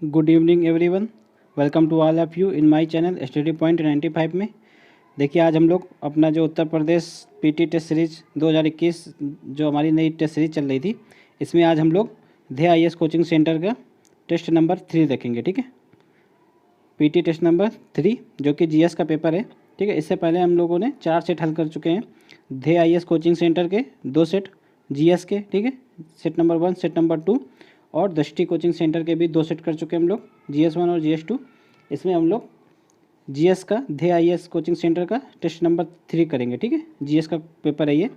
Good evening everyone. Welcome to all of you in my channel study point 95 में। देखिए आज हम लोग अपना जो Uttar Pradesh PT test series 2021 जो हमारी नई टेस्ट सीरीज चल रही थी, इसमें आज हम लोग ध्येय आईएएस कोचिंग सेंटर का टेस्ट नंबर 3 देखेंगे। ठीक है, पीटी टेस्ट नंबर 3 जो कि जीएस का पेपर है। ठीक है, इससे पहले हम लोगों ने 4 सेट हल कर चुके हैं ध्येय आईएएस कोचिंग सेंटर के, 2 सेट जीएस के। ठीक है, सेट नंबर 1, सेट नंबर 2 और दृष्टि कोचिंग सेंटर के भी 2 सेट कर चुके हैं हम लोग, GS1 और GS2। इसमें हम लोग जीएस का ध्येय आईएएस कोचिंग सेंटर का टेस्ट नंबर 3 करेंगे। ठीक है, जीएस का पेपर है ये।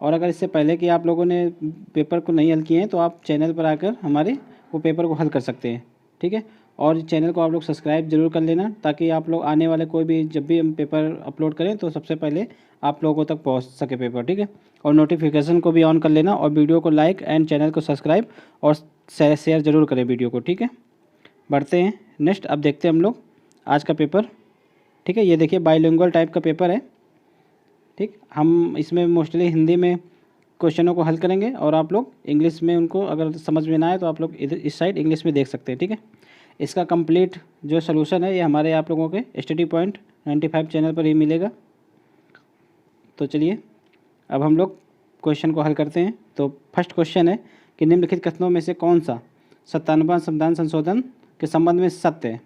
और अगर इससे पहले कि आप लोगों ने पेपर को नहीं हल किए हैं तो आप चैनल पर आकर हमारे वो पेपर को हल कर सकते हैं। ठीक है, और चैनल को आप लोग सब्सक्राइब जरूर कर लेना ताकि आप लोग आने वाले कोई भी जब भी हम पेपर अपलोड करें तो सबसे पहले आप लोगों तक पहुंच सके पेपर। ठीक है, और नोटिफिकेशन को भी ऑन कर लेना और वीडियो को लाइक एंड चैनल को सब्सक्राइब और शेयर जरूर करें वीडियो को। ठीक है, बढ़ते हैं नेक्स्ट। अब देखते हैं हम लोग आज का पेपर। ठीक है, ये देखिए बाइलिंगुअल टाइप का पेपर है। ठीक, हम इसमें मोस्टली हिंदी में क्वेश्चनों को हल करेंगे और आप लोग इंग्लिश में उनको अगर समझ में ना आए तो आप लोग इधर इस साइड इंग्लिश में देख सकते हैं। ठीक है, इसका कंप्लीट जो सलूशन है ये हमारे आप लोगों के स्टडी पॉइंट 95 चैनल पर ही मिलेगा। तो चलिए अब हम लोग क्वेश्चन को हल करते हैं। तो फर्स्ट क्वेश्चन है कि निम्नलिखित कथनों में से कौन सा 97वां संविधान संशोधन के संबंध में सत्य है।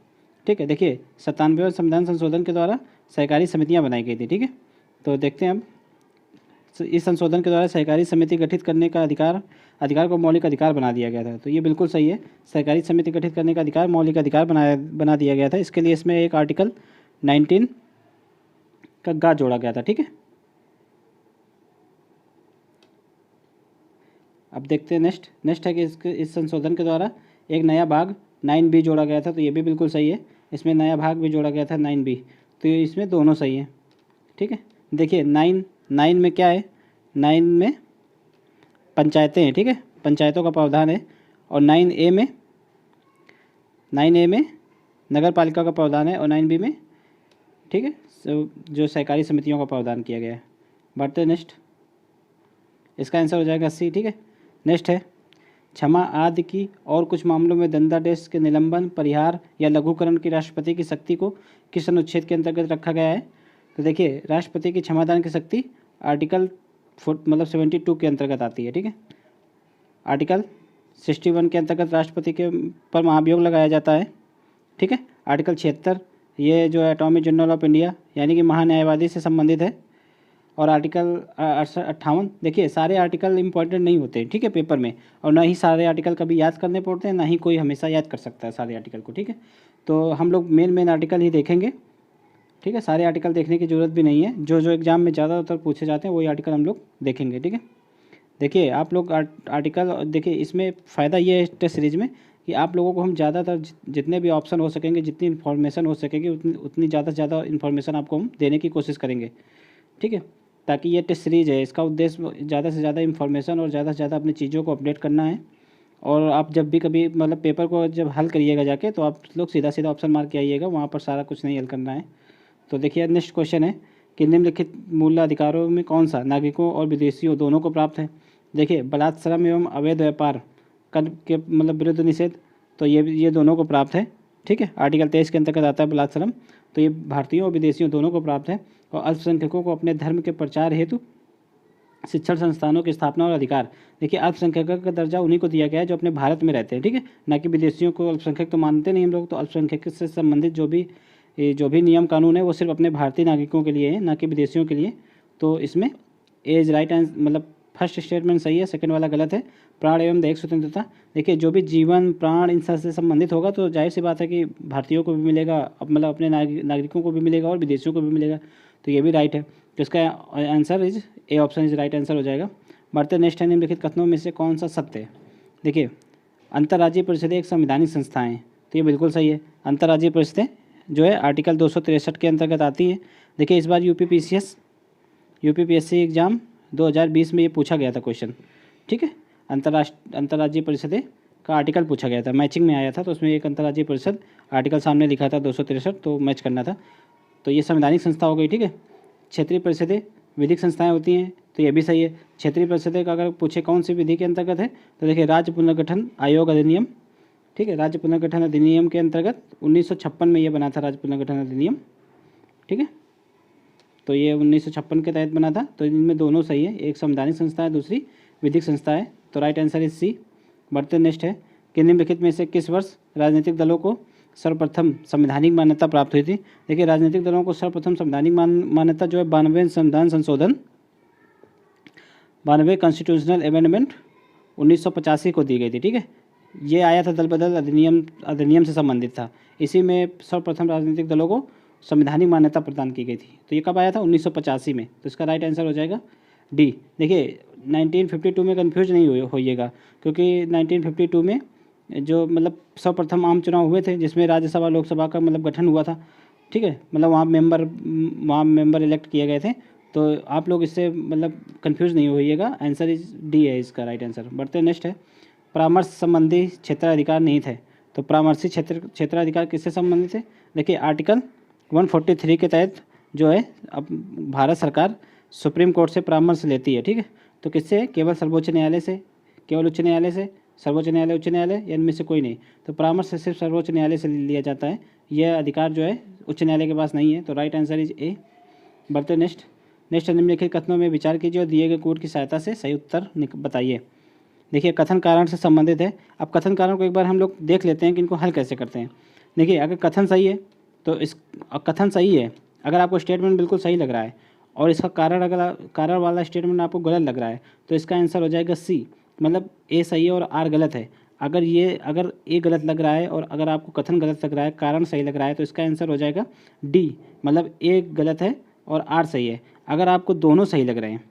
ठीक है, देखिए 97वें संविधान संशोधन के द्वारा सहकारी समितियां बनाई गई थी। ठीक है, तो देखते हैं अब इस संशोधन के द्वारा सहकारी समिति गठित करने का अधिकार को मौलिक अधिकार बना दिया गया था। तो ये बिल्कुल सही है, सहकारी समिति गठित करने का अधिकार मौलिक अधिकार बना दिया गया था। इसके लिए इसमें एक आर्टिकल 19 का गा जोड़ा गया था। ठीक है, अब देखते हैं नेक्स्ट है कि इस संशोधन के द्वारा एक नया भाग 9B जोड़ा गया था। तो ये भी बिल्कुल सही है, इसमें नया भाग भी जोड़ा गया था 9B। तो ये इसमें दोनों सही है। ठीक है, देखिए 9 में क्या है, 9 में पंचायतें हैं। ठीक है, पंचायतों का प्रावधान है। और 9A में नगर पालिका का प्रावधान है और 9B में ठीक है जो सहकारी समितियों का प्रावधान किया गया है। बढ़ते नेक्स्ट, इसका आंसर हो जाएगा C। ठीक है, नेक्स्ट है क्षमा आदि की और कुछ मामलों में दंडादेश के निलंबन, परिहार या लघुकरण की राष्ट्रपति की शक्ति को किस अनुच्छेद के अंतर्गत रखा गया है। तो देखिए राष्ट्रपति की क्षमादान की शक्ति आर्टिकल 72 के अंतर्गत आती है। ठीक है, आर्टिकल 61 के अंतर्गत राष्ट्रपति के पर महाभियोग लगाया जाता है। ठीक है, आर्टिकल 76 ये जो है अटॉर्नी जनरल ऑफ इंडिया यानी कि महान्यायवादी से संबंधित है। और आर्टिकल 58, देखिए सारे आर्टिकल इंपॉर्टेंट नहीं होते हैं। ठीक है, पेपर में, और ना ही सारे आर्टिकल कभी याद करने पड़ते हैं, ना ही कोई हमेशा याद कर सकता है सारे आर्टिकल को। ठीक है, तो हम लोग मेन आर्टिकल ही देखेंगे। ठीक है, सारे आर्टिकल देखने की ज़रूरत भी नहीं है, जो एग्जाम में ज़्यादातर पूछे जाते हैं वही आर्टिकल हम लोग देखेंगे। ठीक है, देखिए आप लोग आर्टिकल देखिए, इसमें फ़ायदा ये है टेस्ट सीरीज में कि आप लोगों को हम ज़्यादातर जितने भी ऑप्शन हो सकेंगे, जितनी इन्फॉर्मेशन हो सकेगी उतनी ज़्यादा से ज़्यादा इन्फॉर्मेशन आपको हम देने की कोशिश करेंगे। ठीक है, ताकि ये टेस्ट सीरीज है इसका उद्देश्य ज़्यादा से ज़्यादा इन्फॉर्मेशन और ज़्यादा से ज़्यादा अपनी चीज़ों को अपडेट करना है। और आप जब भी कभी मतलब पेपर को जब हल करिएगा जाके तो आप लोग सीधा ऑप्शन मार के आइएगा, वहाँ पर सारा कुछ नहीं हल करना है। तो देखिए नेक्स्ट क्वेश्चन है कि निम्नलिखित मूल अधिकारों में कौन सा नागरिकों और विदेशियों दोनों को प्राप्त है। देखिए बलात् श्रम एवं अवैध व्यापार कर के मतलब विरुद्ध निषेध, तो ये दोनों को प्राप्त है। ठीक है, आर्टिकल 23 के अंतर्गत आता है बलात् श्रम, तो ये भारतीयों और विदेशियों दोनों को प्राप्त है। और अल्पसंख्यकों को अपने धर्म के प्रचार हेतु शिक्षण संस्थानों की स्थापना और अधिकार, देखिए अल्पसंख्यकों का दर्जा उन्हीं को दिया गया है जो अपने भारत में रहते हैं। ठीक है, ना कि विदेशियों को अल्पसंख्यक तो मानते नहीं हम लोग। तो अल्पसंख्यक से संबंधित जो भी नियम कानून है वो सिर्फ अपने भारतीय नागरिकों के लिए है, ना कि विदेशियों के लिए। तो इसमें एज राइट एंड मतलब फर्स्ट स्टेटमेंट सही है, सेकंड वाला गलत है। प्राण एवं दैहिक स्वतंत्रता, देखिए जो भी जीवन प्राण इन सब से संबंधित होगा तो जाहिर सी बात है कि भारतीयों को भी मिलेगा, मतलब अपने नागरिकों को भी मिलेगा और विदेशियों को भी मिलेगा। तो ये भी राइट है, तो इसका answer is A option is right answer हो जाएगा। बढ़ते नेक्स्ट है निम्नलिखित कथनों में से कौन सा सत्य है। देखिए अंतर्राज्यीय परिषदें एक संवैधानिक संस्थाएं हैं, तो ये बिल्कुल सही है। अंतर्राज्यीय परिषदें जो है आर्टिकल 263 के अंतर्गत आती है। देखिए इस बार यूपीपीएससी एग्ज़ाम 2020 में ये पूछा गया था क्वेश्चन। ठीक है, अंतर्राज्यीय परिषदें का आर्टिकल पूछा गया था, मैचिंग में आया था। तो उसमें एक अंतर्राज्यीय परिषद आर्टिकल सामने लिखा था 263, तो मैच करना था। तो ये संवैधानिक संस्था हो गई। ठीक है, क्षेत्रीय परिषदें विधिक संस्थाएं होती हैं, तो ये भी सही है। क्षेत्रीय परिषदें का अगर पूछे कौन सी विधि के अंतर्गत है तो देखिए राज्य पुनर्गठन आयोग अधिनियम ठीक है। राज्य पुनर्गठन अधिनियम के अंतर्गत 1956 में ये बना था राज्य पुनर्गठन अधिनियम, ठीक है। तो ये 1956 के तहत बना था। तो इनमें दोनों सही है, एक संवैधानिक संस्था है, दूसरी विधिक संस्था है। तो राइट आंसर इज सी। बढ़ते नेक्स्ट है कि निम्नलिखित में से किस वर्ष राजनीतिक दलों को सर्वप्रथम संवैधानिक मान्यता प्राप्त हुई थी। देखिए राजनीतिक दलों को सर्वप्रथम संवैधानिक मान्यता जो है 92वें संविधान संशोधन, 92 कॉन्स्टिट्यूशनल अमेंडमेंट 1985 को दी गई थी, ठीक है। ये आया था दल बदल अधिनियम से संबंधित था। इसी में सर्वप्रथम राजनीतिक दलों को संवैधानिक मान्यता प्रदान की गई थी। तो ये कब आया था? 1985 में। तो इसका राइट आंसर हो जाएगा डी। देखिए 1952 में कन्फ्यूज नहीं होइएगा, क्योंकि 1952 में जो मतलब सर्वप्रथम आम चुनाव हुए थे जिसमें राज्यसभा लोकसभा का मतलब गठन हुआ था, ठीक है। मतलब वहाँ मेंबर इलेक्ट किए गए थे। तो आप लोग इससे मतलब कन्फ्यूज नहीं होइएगा, आंसर इज डी है इसका राइट आंसर। बढ़ते नेक्स्ट है परामर्श संबंधी क्षेत्राधिकार निहित है। तो परामर्शी क्षेत्राधिकार किससे संबंधित है? देखिए आर्टिकल 143 के तहत जो है अब भारत सरकार सुप्रीम कोर्ट से परामर्श लेती है, ठीक है। तो किससे? केवल सर्वोच्च न्यायालय से, केवल उच्च न्यायालय से, सर्वोच्च न्यायालय, उच्च न्यायालय या इनमें से कोई नहीं। तो परामर्श से सिर्फ सर्वोच्च न्यायालय से लिया जाता है, यह अधिकार जो है उच्च न्यायालय के पास नहीं है। तो राइट आंसर इज ए। बढ़ते नेक्स्ट निम्नलिखित कथनों में विचार कीजिए और दिए गए कोड की सहायता से सही उत्तर बताइए। देखिए कथन कारण से संबंधित है। अब कथन कारण को एक बार हम लोग देख लेते हैं कि इनको हल कैसे करते हैं। देखिए अगर कथन सही है तो इस कथन सही है, अगर आपको स्टेटमेंट बिल्कुल सही लग रहा है और इसका कारण वाला स्टेटमेंट आपको गलत लग रहा है तो इसका आंसर हो जाएगा सी। मतलब ए सही है और आर गलत है। अगर ए गलत लग रहा है और अगर आपको कथन गलत लग रहा है, कारण सही लग रहा है, तो इसका आंसर हो जाएगा डी। मतलब ए गलत है और आर सही है। अगर आपको दोनों सही लग रहे हैं,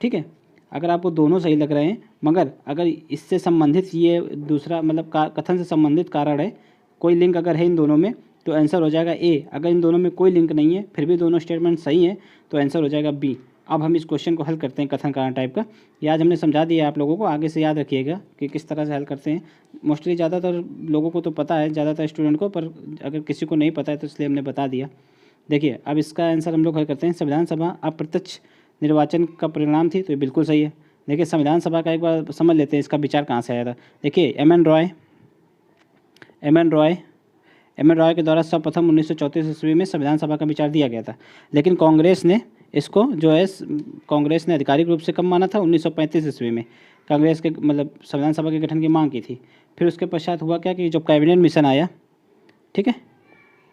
ठीक है, अगर आपको दोनों सही लग रहे हैं मगर अगर इससे संबंधित ये दूसरा मतलब कथन से संबंधित कारण है, कोई लिंक अगर है इन दोनों में तो आंसर हो जाएगा ए। अगर इन दोनों में कोई लिंक नहीं है फिर भी दोनों स्टेटमेंट सही हैं तो आंसर हो जाएगा बी। अब हम इस क्वेश्चन को हल करते हैं कथन कारण टाइप का। ये आज हमने समझा दिया है आप लोगों को, आगे से याद रखिएगा कि किस तरह से हल करते हैं। मोस्टली ज़्यादातर लोगों को तो पता है, ज़्यादातर स्टूडेंट को, पर अगर किसी को नहीं पता है तो इसलिए हमने बता दिया। देखिए अब इसका आंसर हम लोग हल करते हैं। संविधान सभा अप्रत्यक्ष निर्वाचन का परिणाम थी, तो ये बिल्कुल सही है। देखिए संविधान सभा का एक बार समझ लेते हैं इसका विचार कहाँ से आया था। देखिए एम एन रॉय के द्वारा सर्वप्रथम 1934 ईस्वी में संविधान सभा का विचार दिया गया था, लेकिन कांग्रेस ने इसको जो है कांग्रेस ने आधिकारिक रूप से कब माना था? 1935 ईस्वी में कांग्रेस के मतलब संविधान सभा के गठन की मांग की थी। फिर उसके पश्चात हुआ क्या कि जब कैबिनेट मिशन आया, ठीक है,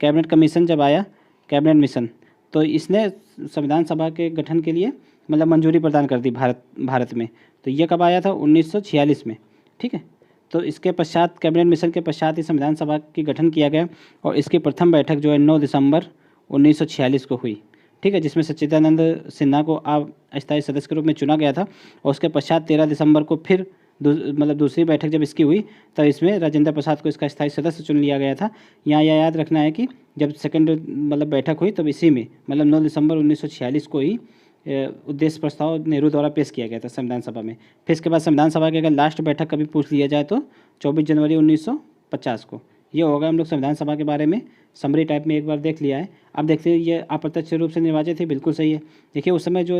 कैबिनेट कमीशन जब आया, कैबिनेट मिशन, तो इसने संविधान सभा के गठन के लिए मतलब मंजूरी प्रदान कर दी भारत में। तो ये कब आया था? 1946 में, ठीक है। तो इसके पश्चात कैबिनेट मिशन के पश्चात ही संविधान सभा की गठन किया गया और इसकी प्रथम बैठक जो है 9 दिसंबर 1946 को हुई, ठीक है, जिसमें सच्चिदानंद सिन्हा को अस्थायी सदस्य के रूप में चुना गया था। और उसके पश्चात 13 दिसंबर को फिर मतलब दूसरी बैठक जब इसकी हुई तब इसमें राजेंद्र प्रसाद को इसका स्थायी सदस्य चुन लिया गया था। यहाँ यह याद रखना है कि जब सेकंड मतलब बैठक हुई तब इसी में मतलब 9 दिसंबर 1946 को ही उद्देश्य प्रस्ताव नेहरू द्वारा पेश किया गया था संविधान सभा में। फिर इसके बाद संविधान सभा की अगर लास्ट बैठक कभी पूछ लिया जाए तो 24 जनवरी 1950 को। ये होगा हम लोग संविधान सभा के बारे में समरी टाइप में एक बार देख लिया है। अब देखते हैं ये अप्रत्यक्ष रूप से निर्वाचित थी, बिल्कुल सही है। देखिए उस समय जो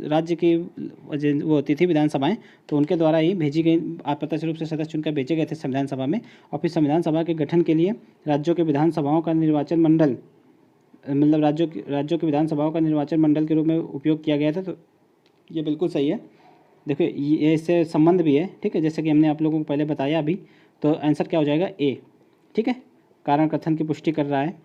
राज्य की वो होती थी विधानसभाएं, तो उनके द्वारा ही भेजी गई अप्रत्यक्ष रूप से सदस्य चुनकर भेजे गए थे संविधान सभा में। और फिर संविधान सभा के गठन के लिए राज्यों के विधानसभाओं का निर्वाचन मंडल मतलब राज्यों के विधानसभाओं का निर्वाचन मंडल के रूप में उपयोग किया गया था। तो ये बिल्कुल सही है। देखिए ये इससे संबंध भी है, ठीक है, जैसे कि हमने आप लोगों को पहले बताया अभी। तो आंसर क्या हो जाएगा? ए, ठीक है, कारण कथन की पुष्टि कर रहा है।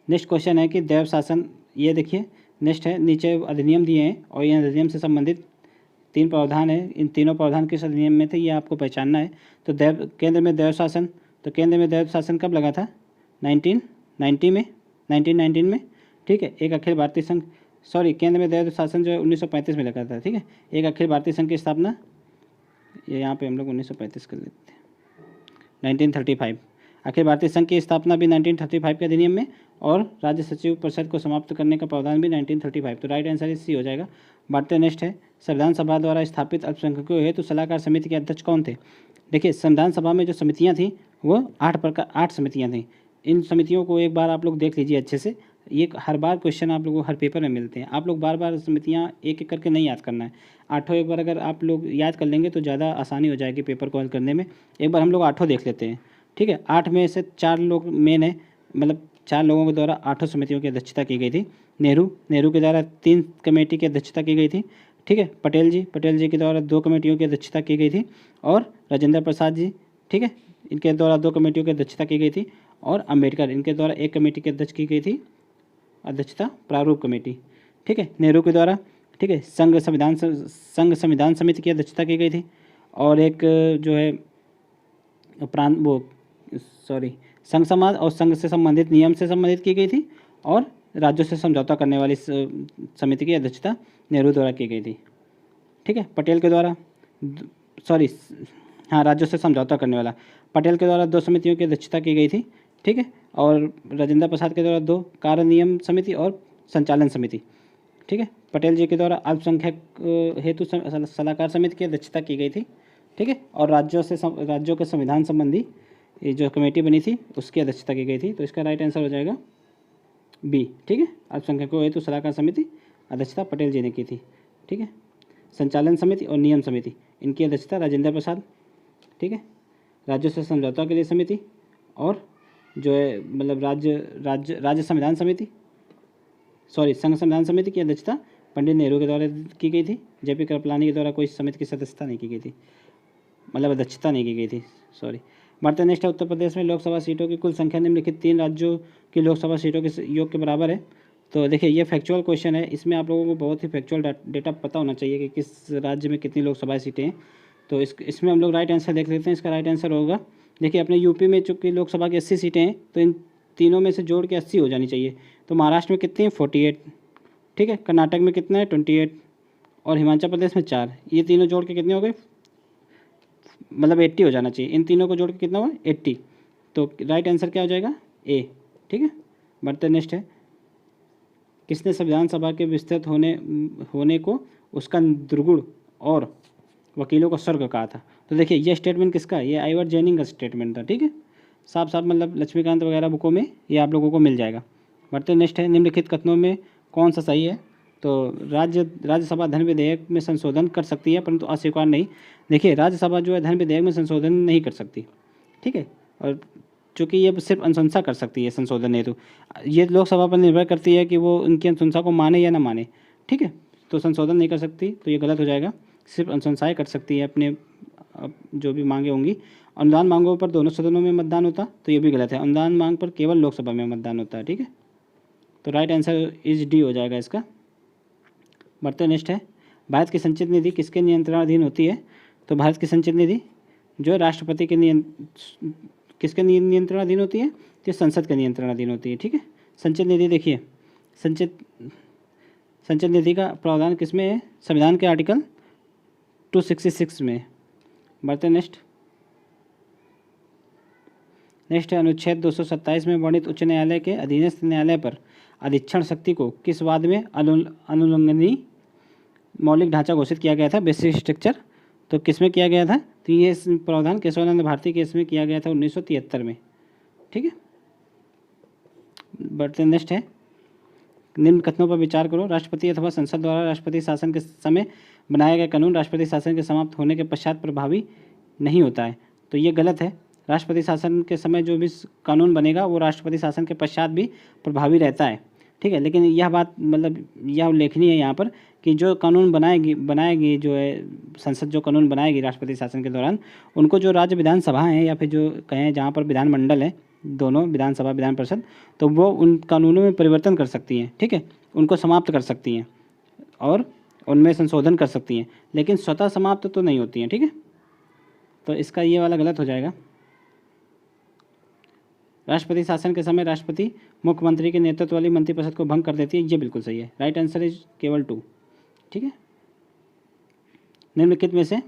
नेक्स्ट क्वेश्चन है कि दैव शासन, ये देखिए नेक्स्ट है, नीचे अधिनियम दिए हैं और ये अधिनियम से संबंधित 3 प्रावधान है। इन तीनों प्रावधान किस अधिनियम में थे ये आपको पहचानना है। तो केंद्र में दैव शासन, तो केंद्र में दैव शासन कब लगा था? 1919 में, ठीक है। एक अखिल भारतीय संघ, सॉरी, केंद्र में दैव शासन जो है 1935 में लगा था, ठीक है। एक अखिल भारतीय संघ की स्थापना, ये यहाँ पे हम लोग 1935 कर लेते हैं, 1935। अखिल भारतीय संघ की स्थापना भी 1935 के अधिनियम में और राज्य सचिव परिषद को समाप्त करने का प्रावधान भी 1935। तो राइट आंसर इस सी हो जाएगा। बढ़ते नेक्स्ट है, संविधान सभा द्वारा स्थापित अल्पसंख्यकों हेतु सलाहकार समिति के अध्यक्ष कौन थे? देखिए संविधान सभा में जो समितियाँ थी वो 8 समितियाँ थीं। इन समितियों को एक बार आप लोग देख लीजिए अच्छे से। ये हर बार क्वेश्चन आप लोगों को हर पेपर में मिलते हैं। आप लोग बार बार समितियाँ एक एक करके नहीं याद करना है। आठों एक बार अगर आप लोग याद कर लेंगे तो ज़्यादा आसानी हो जाएगी पेपर को हल करने में। एक बार हम लोग आठों देख लेते हैं, ठीक है। 8 में से 4 लोग मेन है, मतलब 4 लोगों के द्वारा 8 समितियों की अध्यक्षता की गई थी। नेहरू के द्वारा 3 कमेटी की अध्यक्षता की गई थी, ठीक है। पटेल जी के द्वारा 2 कमेटियों की अध्यक्षता की गई थी। और राजेंद्र प्रसाद जी, ठीक है, इनके द्वारा 2 कमेटियों की अध्यक्षता की गई थी। और अंबेडकर, इनके द्वारा 1 कमेटी की अध्यक्ष की गई थी, अध्यक्षता प्रारूप कमेटी, ठीक है। नेहरू के द्वारा, ठीक है, संघ संविधान समिति की अध्यक्षता की गई थी। और एक जो है प्रांत वो सॉरी संघ समाज और संघ से संबंधित नियम से संबंधित की गई थी। और राज्यों से समझौता करने वाली समिति की अध्यक्षता नेहरू द्वारा की गई थी, ठीक है। पटेल के द्वारा राज्यों से समझौता करने वाला, पटेल के द्वारा 2 समितियों की अध्यक्षता की गई थी, ठीक है। और राजेंद्र प्रसाद के द्वारा 2 कार्य नियम समिति और संचालन समिति, ठीक है। पटेल जी के द्वारा अल्पसंख्यक हेतु सलाहकार समिति की अध्यक्षता की गई थी, ठीक है। और राज्यों के संविधान संबंधी ये जो कमेटी बनी थी उसकी अध्यक्षता की गई थी। तो इसका राइट आंसर हो जाएगा बी, ठीक है। अल्पसंख्यकों हेतु सलाहकार समिति अध्यक्षता पटेल जी ने की थी, ठीक है। संचालन समिति और नियम समिति, इनकी अध्यक्षता राजेंद्र प्रसाद, ठीक है। राज्यों से समझौता के लिए समिति और जो है मतलब राज्य संविधान समिति संघ संविधान समिति की अध्यक्षता पंडित नेहरू के द्वारा की गई थी। जेपी कृपलानी के द्वारा कोई समिति की सदस्यता नहीं की गई थी, मतलब अध्यक्षता नहीं की गई थी, बढ़ते नेक्स्ट है। उत्तर प्रदेश में लोकसभा सीटों की कुल संख्या निम्नलिखित 3 राज्यों की लोकसभा सीटों के योग के बराबर है। तो देखिए ये फैक्चुअल क्वेश्चन है, इसमें आप लोगों को बहुत ही फैक्चुअल डेटा पता होना चाहिए कि किस राज्य में कितनी लोकसभा सीटें हैं। तो इसमें हम लोग राइट आंसर देख लेते हैं। इसका राइट आंसर होगा, देखिए अपने यूपी में चूँकि लोकसभा की 80 सीटें हैं तो इन तीनों में से जोड़ के 80 हो जानी चाहिए। तो महाराष्ट्र में कितनी है 48, ठीक है। कर्नाटक में कितना है 28 और हिमाचल प्रदेश में 4। ये तीनों जोड़ के कितने हो गए, मतलब 80 हो जाना चाहिए। इन तीनों को जोड़ के कितना हुआ 80। तो राइट आंसर क्या हो जाएगा ए, ठीक है। बढ़ते नेक्स्ट है। किसने संविधान सभा के विस्तृत होने को उसका दुर्गुण और वकीलों का स्वर्ग कहा था? तो देखिए ये स्टेटमेंट किसका है, ये आइवर जैनिंग का स्टेटमेंट था, ठीक है। साफ मतलब लक्ष्मीकांत वगैरह बुकों में ये आप लोगों को मिल जाएगा। बढ़ते नेक्स्ट है। निम्नलिखित कथनों में कौन सा सही है? तो राज्यसभा धन विधेयक में संशोधन कर सकती है परंतु अस्वीकार नहीं। देखिए राज्यसभा जो है धन विधेयक में संशोधन नहीं कर सकती, ठीक है। और चूँकि ये सिर्फ अनुशंसा कर सकती है संशोधन हेतु, ये लोकसभा पर निर्भर करती है कि वो उनकी अनुशंसा को माने या ना माने, ठीक है। तो संशोधन नहीं कर सकती तो ये गलत हो जाएगा। सिर्फ अनुशंसाएँ कर सकती है अपने जो भी मांगे होंगी। अनुदान मांगों पर दोनों सदनों में मतदान होता तो ये भी गलत है। अनुदान मांग पर केवल लोकसभा में मतदान होता है, ठीक है। तो राइट आंसर इज डी हो जाएगा इसका। बढ़ते नेक्स्ट है। भारत की संचित निधि किसके नियंत्रणाधीन होती है? तो भारत की संचित निधि जो राष्ट्रपति के किसके नियंत्रणाधीन होती है? तो संसद के नियंत्रणाधीन होती है, ठीक है। संचित निधि देखिए, संचित निधि का प्रावधान किसमें है? संविधान के आर्टिकल 266 में। बढ़ते नेक्स्ट है। अनुच्छेद 227 में वर्णित उच्च न्यायालय के अधीनस्थ न्यायालय पर अधीक्षण शक्ति को किस वाद में अनुल्लंघनीय मौलिक ढांचा घोषित किया गया था? Basic structure. तो किस में किया गया था? तो ये प्रावधान केशवानंद भारती केस में किया गया था 1973 में, ठीक है। बढ़ते नेक्स्ट है। निम्न कथनों पर विचार करो। राष्ट्रपति अथवा संसद द्वारा राष्ट्रपति शासन के समय बनाया गया कानून राष्ट्रपति शासन के समाप्त होने के पश्चात प्रभावी नहीं होता है। तो ये गलत है। राष्ट्रपति शासन के समय जो भी कानून बनेगा वो राष्ट्रपति शासन के पश्चात भी प्रभावी रहता है, ठीक है। लेकिन यह बात मतलब यह उल्लेखनीय है यहाँ पर कि जो कानून बनाएगी जो है संसद, जो कानून बनाएगी राष्ट्रपति शासन के दौरान, उनको जो राज्य विधानसभा हैं या फिर जो कहें जहाँ पर विधानमंडल है, दोनों विधानसभा विधान परिषद, तो वो उन कानूनों में परिवर्तन कर सकती हैं, ठीक है। उनको समाप्त कर सकती हैं और उनमें संशोधन कर सकती हैं, लेकिन स्वतः समाप्त तो नहीं होती हैं, ठीक है। तो इसका ये वाला गलत हो जाएगा। राष्ट्रपति शासन के समय राष्ट्रपति मुख्यमंत्री के नेतृत्व वाली मंत्रिपरिषद को भंग कर देती है, ये बिल्कुल सही है। राइट आंसर इज केवल 2, ठीक है। निम्नलिखित में से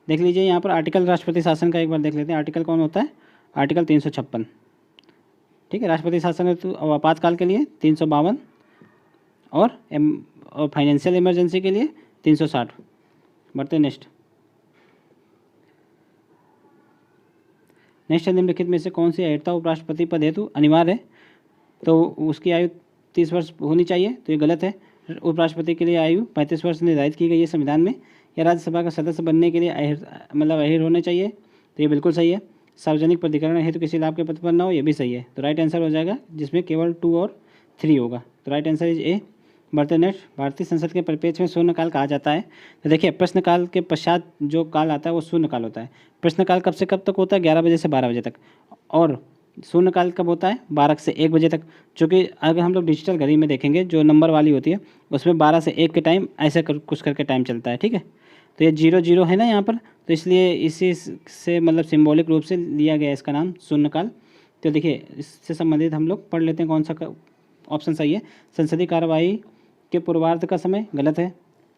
देख लीजिए यहाँ पर आर्टिकल राष्ट्रपति शासन का एक बार देख लेते हैं। आर्टिकल कौन होता है? आर्टिकल 356, ठीक है। राष्ट्रपति शासन हेतु आपातकाल के लिए 352 और फाइनेंशियल इमरजेंसी के लिए 360। बढ़ते नेक्स्ट है। निम्नलिखित में से कौन सी अयोग्यता उपराष्ट्रपति पद हेतु अनिवार्य है? तो उसकी आयु 30 वर्ष होनी चाहिए, तो ये गलत है। उपराष्ट्रपति के लिए आयु 35 वर्ष निर्धारित की गई है संविधान में। या राज्यसभा का सदस्य बनने के लिए अहिर होने चाहिए, तो ये बिल्कुल सही है। सार्वजनिक प्राधिकरण हेतु किसी लाभ के पद पर न हो, ये भी सही है। तो राइट आंसर हो जाएगा जिसमें केवल 2 और 3 होगा। तो राइट आंसर इज ए। बढ़ते नेक्स्ट, भारतीय संसद के परिप्रेक्ष्य में शून्यकाल कहा जाता है। तो देखिए, प्रश्नकाल के पश्चात जो काल आता है वो शून्यकाल होता है। प्रश्नकाल कब से कब तक होता है? 11 बजे से 12 बजे तक। और शून्यकाल कब होता है? 12 से 1 बजे तक। चूँकि अगर हम लोग डिजिटल घड़ी में देखेंगे जो नंबर वाली होती है उसमें 12 से 1 के टाइम ऐसे कुछ करके टाइम चलता है, ठीक है। तो ये 0 है ना यहाँ पर, तो इसलिए इसी से मतलब सिंबॉलिक रूप से लिया गया इसका नाम शून्यकाल। तो देखिए, इससे संबंधित हम लोग पढ़ लेते हैं कौन सा ऑप्शन सही है। संसदीय कार्यवाही के पूर्वार्ध का समय गलत है,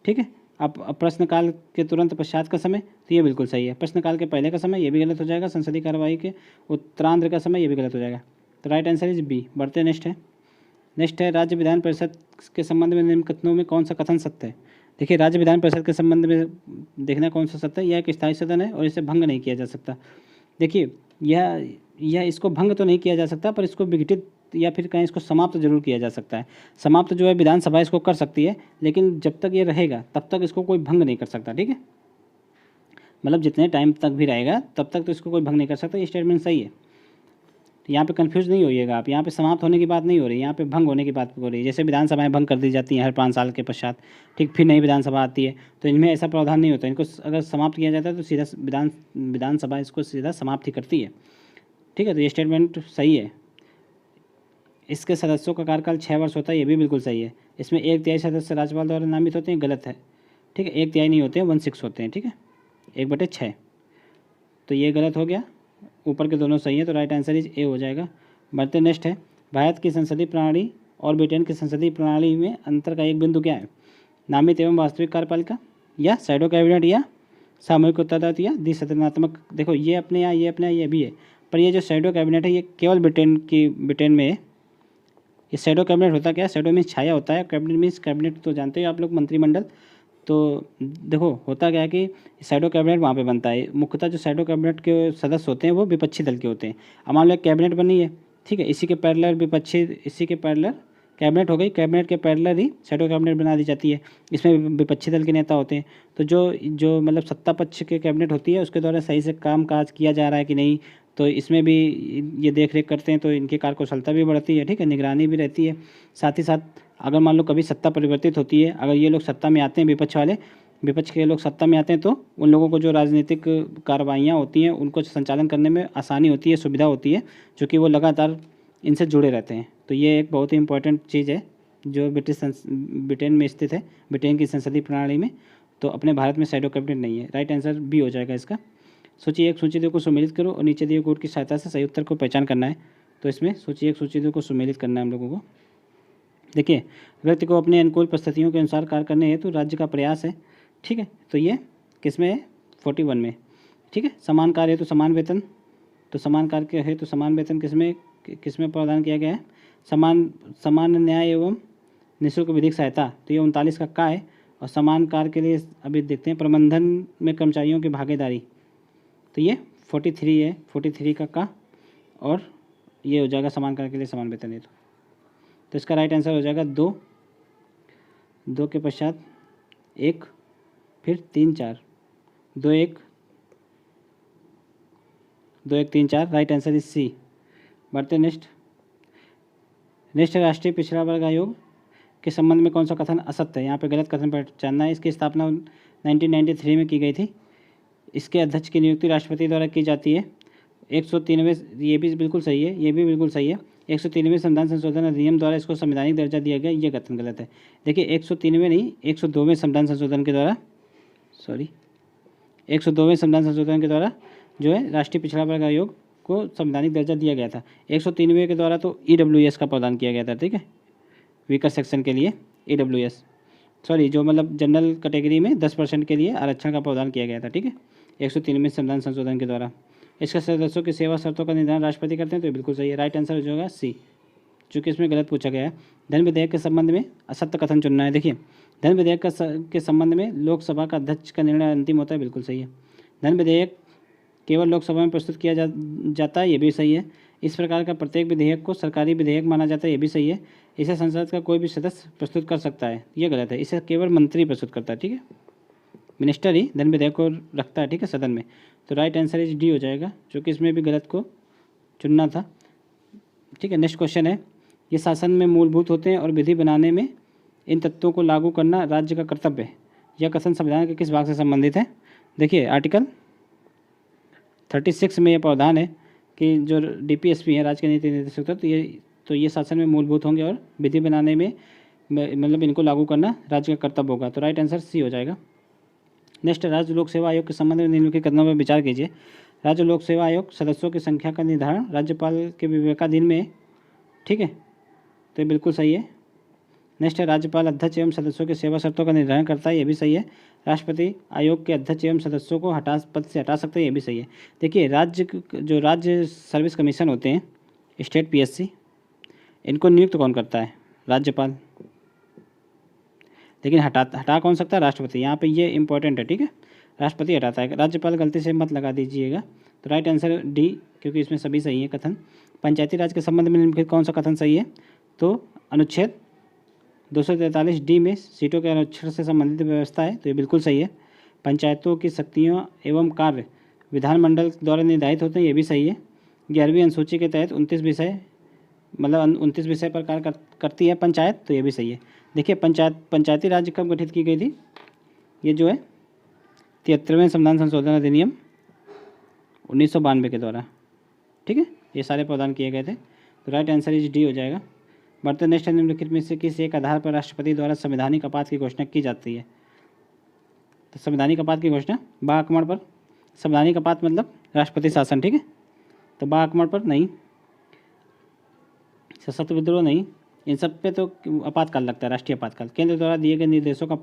ठीक है। अब प्रश्नकाल के तुरंत पश्चात का समय, तो ये बिल्कुल सही है। प्रश्नकाल के पहले का समय, ये भी गलत हो जाएगा। संसदीय कार्यवाही के उत्तरार्ध का समय, ये भी गलत हो जाएगा। तो राइट आंसर इज बी। बढ़ते नेक्स्ट है राज्य विधान परिषद के संबंध में निम्न कथनों में कौन सा कथन सत्य है? देखिए, राज्य विधान परिषद के संबंध में देखना कौन सा सत्य है। यह एक स्थायी सदन है और इसे भंग नहीं किया जा सकता। देखिए, यह इसको भंग तो नहीं किया जा सकता, पर इसको विघटित या फिर कहीं इसको समाप्त जरूर किया जा सकता है। समाप्त जो है विधानसभा इसको कर सकती है, लेकिन जब तक ये रहेगा तब तक इसको कोई भंग नहीं कर सकता, ठीक है। मतलब जितने टाइम तक भी रहेगा तब तक तो इसको कोई भंग नहीं कर सकता। ये स्टेटमेंट सही है। तो यहाँ पे कंफ्यूज नहीं होइएगा आप, यहाँ पे समाप्त होने की बात नहीं हो रही, यहाँ पे भंग होने की बात हो रही है। जैसे विधानसभाएं भंग कर दी जाती हैं हर 5 साल के पश्चात, ठीक, फिर नई विधानसभा आती है, तो इनमें ऐसा प्रावधान नहीं होता। इनको अगर समाप्त किया जाता है तो सीधा विधानसभा इसको सीधा समाप्त ही करती है, ठीक है। तो ये स्टेटमेंट सही है। इसके सदस्यों का कार्यकाल 6 वर्ष होता है, ये भी बिल्कुल सही है। इसमें 1/3 सदस्य राज्यपाल द्वारा नामित होते हैं, गलत है, ठीक है। 1/3 नहीं होते हैं, 1/6 होते हैं, ठीक है, 1/6। तो ये गलत हो गया, ऊपर के दोनों सही है। तो राइट आंसर इज ए हो जाएगा। बढ़ते नेक्स्ट है, भारत की संसदीय प्रणाली और ब्रिटेन की संसदीय प्रणाली में अंतर का एक बिंदु क्या है? नामित एवं वास्तविक कार्यपालिका, या शैडो कैबिनेट, या सामूहिक उत्तरदायित्व, या द्विसदनात्मक। देखो, ये अपने यहाँ, ये अपने यहाँ, ये भी है, पर ये जो शैडो कैबिनेट है ये केवल ब्रिटेन में है। ये शैडो कैबिनेट होता क्या है? शैडो मीन्स छाया होता है, कैबिनेट मीन्स कैबिनेट तो जानते हो आप लोग, मंत्रिमंडल। तो देखो, होता क्या है कि शैडो कैबिनेट वहाँ पे बनता है। मुख्यतः जो शैडो कैबिनेट के सदस्य होते हैं वो विपक्षी दल के होते हैं। अब मान लो कैबिनेट बनी है, ठीक है, इसी के पैरेलल कैबिनेट हो गई, कैबिनेट के पैरेलल ही शैडो कैबिनेट बना दी जाती है। इसमें विपक्षी दल के नेता होते हैं। तो जो मतलब सत्ता पक्ष के कैबिनेट होती है उसके द्वारा सही से काम काज किया जा रहा है कि नहीं, तो इसमें भी ये देख रेख करते हैं, तो इनकी कार्यकुशलता भी बढ़ती है, ठीक है, निगरानी भी रहती है। साथ ही साथ अगर मान लो कभी सत्ता परिवर्तित होती है, अगर ये लोग सत्ता में आते हैं, विपक्ष के लोग सत्ता में आते हैं, तो उन लोगों को जो राजनीतिक कार्रवाइयाँ होती हैं उनको संचालन करने में आसानी होती है, सुविधा होती है, जो कि वो लगातार इनसे जुड़े रहते हैं। तो ये एक बहुत ही इंपॉर्टेंट चीज़ है जो ब्रिटेन में स्थित है, ब्रिटेन की संसदीय प्रणाली में। तो अपने भारत में शैडो कैबिनेट नहीं है। राइट आंसर बी हो जाएगा इसका। सूची 1 सूची 2 को सुमेलित करो और नीचे दिए कोड की सहायता से सही उत्तर को पहचान करना है। तो इसमें सूची 1 सूची 2 को सुमेलित करना है हम लोगों को। देखिए, व्यक्ति को अपने अनुकूल परिस्थितियों के अनुसार कार्य करने हेतु राज्य का प्रयास है, ठीक है। तो ये किसमें है? 41 में, ठीक है। समान कार्य हेतु समान वेतन, तो समान कार्य के हेतु समान वेतन किसमें प्रावधान किया गया है? समान न्याय एवं निःशुल्क विधिक सहायता, तो ये 39 का है। और समान कार्य के लिए अभी देखते हैं, प्रबंधन में कर्मचारियों की भागीदारी, तो ये 43 है, 43 का और ये हो जाएगा समान कार्य के लिए समान वेतन हेतु। तो इसका राइट आंसर हो जाएगा 2 के पश्चात 1, फिर 3 4, 2 1 3 4। Right answer is C. बढ़ते नेक्स्ट राष्ट्रीय पिछड़ा वर्ग आयोग के संबंध में कौन सा कथन असत्य है? यहाँ पे गलत कथन पहचानना है। इसकी स्थापना 1993 में की गई थी। इसके अध्यक्ष की नियुक्ति राष्ट्रपति द्वारा की जाती है। 193, ये भी बिल्कुल सही है, ये भी बिल्कुल सही है। 193 संविधान संशोधन अधिनियम द्वारा इसको संवैधानिक दर्जा दिया गया, ये कथन गलत है। देखिए, 193 नहीं, 102वें संविधान संशोधन के द्वारा 102वें संविधान संशोधन के द्वारा जो है राष्ट्रीय पिछड़ा वर्ग आयोग को संवैधानिक दर्जा दिया गया था। 193 के द्वारा तो EWS का प्रदान किया गया था, ठीक है, वीकर सेक्शन के लिए EWS, जो मतलब जनरल कैटेगरी में 10% के लिए आरक्षण का प्रावधान किया गया था, ठीक है, 193 संविधान संशोधन के द्वारा। इसके सदस्यों की सेवा शर्तों का निर्धारण राष्ट्रपति करते हैं, तो बिल्कुल सही है। राइट आंसर हो जाएगा सी, चूँकि इसमें गलत पूछा गया है। धन विधेयक के संबंध में असत्य कथन चुनना है। देखिए, धन विधेयक के संबंध में लोकसभा का अध्यक्ष का निर्णय अंतिम होता है, बिल्कुल सही है। धन विधेयक केवल लोकसभा में प्रस्तुत किया जाता है, ये भी सही है। इस प्रकार का प्रत्येक विधेयक को सरकारी विधेयक माना जाता है, ये भी सही है। इसे संसद का कोई भी सदस्य प्रस्तुत कर सकता है, ये गलत है। इसे केवल मंत्री प्रस्तुत करता है, ठीक है, मिनिस्टर ही धन विधेयक को रखता है, ठीक है, सदन में। तो राइट आंसर इज डी हो जाएगा, क्योंकि इसमें भी गलत को चुनना था, ठीक है। नेक्स्ट क्वेश्चन है, ये शासन में मूलभूत होते हैं और विधि बनाने में इन तत्वों को लागू करना राज्य का कर्तव्य है। यह कथन संविधान के किस भाग से संबंधित है? देखिए आर्टिकल 36 में यह प्रावधान है कि जो DPSP है, राज्य के नीति निर्देशक, तो ये शासन में मूलभूत होंगे और विधि बनाने में मतलब इनको लागू करना राज्य का कर्तव्य होगा। तो राइट आंसर सी हो जाएगा। नेक्स्ट, राज्य लोक सेवा आयोग के संबंध में निम्नलिखित कथनों पर विचार कीजिए। राज्य लोक सेवा आयोग सदस्यों की संख्या का निर्धारण राज्यपाल के विवेकाधीन में, ठीक है, तो ये बिल्कुल सही है। नेक्स्ट है, राज्यपाल अध्यक्ष एवं सदस्यों की सेवा शर्तों का निर्धारण करता है, ये भी सही है। राष्ट्रपति आयोग के अध्यक्ष एवं सदस्यों को पद से हटा सकते हैं, ये भी सही है। देखिए राज्य सर्विस कमीशन होते हैं, स्टेट PSC, इनको नियुक्त कौन करता है? राज्यपाल। लेकिन हटा कौन सकता है? राष्ट्रपति। यहाँ पे ये इंपॉर्टेंट है, ठीक है, राष्ट्रपति हटाता है। राज्यपाल गलती से मत लगा दीजिएगा। तो राइट आंसर डी, क्योंकि इसमें सभी सही है कथन। पंचायती राज के संबंध में निम्नलिखित कौन सा कथन सही है? तो अनुच्छेद 243D में सीटों के आरक्षण से संबंधित व्यवस्था है, तो ये बिल्कुल सही है। पंचायतों की शक्तियाँ एवं कार्य विधानमंडल द्वारा निर्धारित होते हैं, ये भी सही है। 11वीं अनुसूची के तहत 29 विषय पर कार्य करती है पंचायत, तो ये भी सही है। देखिए पंचायती राज्य कब गठित की गई थी? ये जो है 73वें संविधान संशोधन अधिनियम 1992 के द्वारा, ठीक है, ये सारे प्रावधान किए गए थे। तो राइट आंसर इज डी हो जाएगा। बढ़ते नेक्स्ट, निम्नलिखित में से किस एक आधार पर राष्ट्रपति द्वारा संवैधानिक आपात की घोषणा की जाती है? तो संवैधानिक आपात की घोषणा बाआकमण पर। संवैधानिक आपात मतलब राष्ट्रपति शासन, ठीक है, तो बाआकमण पर नहीं, सशस्त्र विद्रोह नहीं, इन सब पे तो आपातकाल लगता है, राष्ट्रीय आपातकाल। केंद्र द्वारा दिए गए निर्देशों का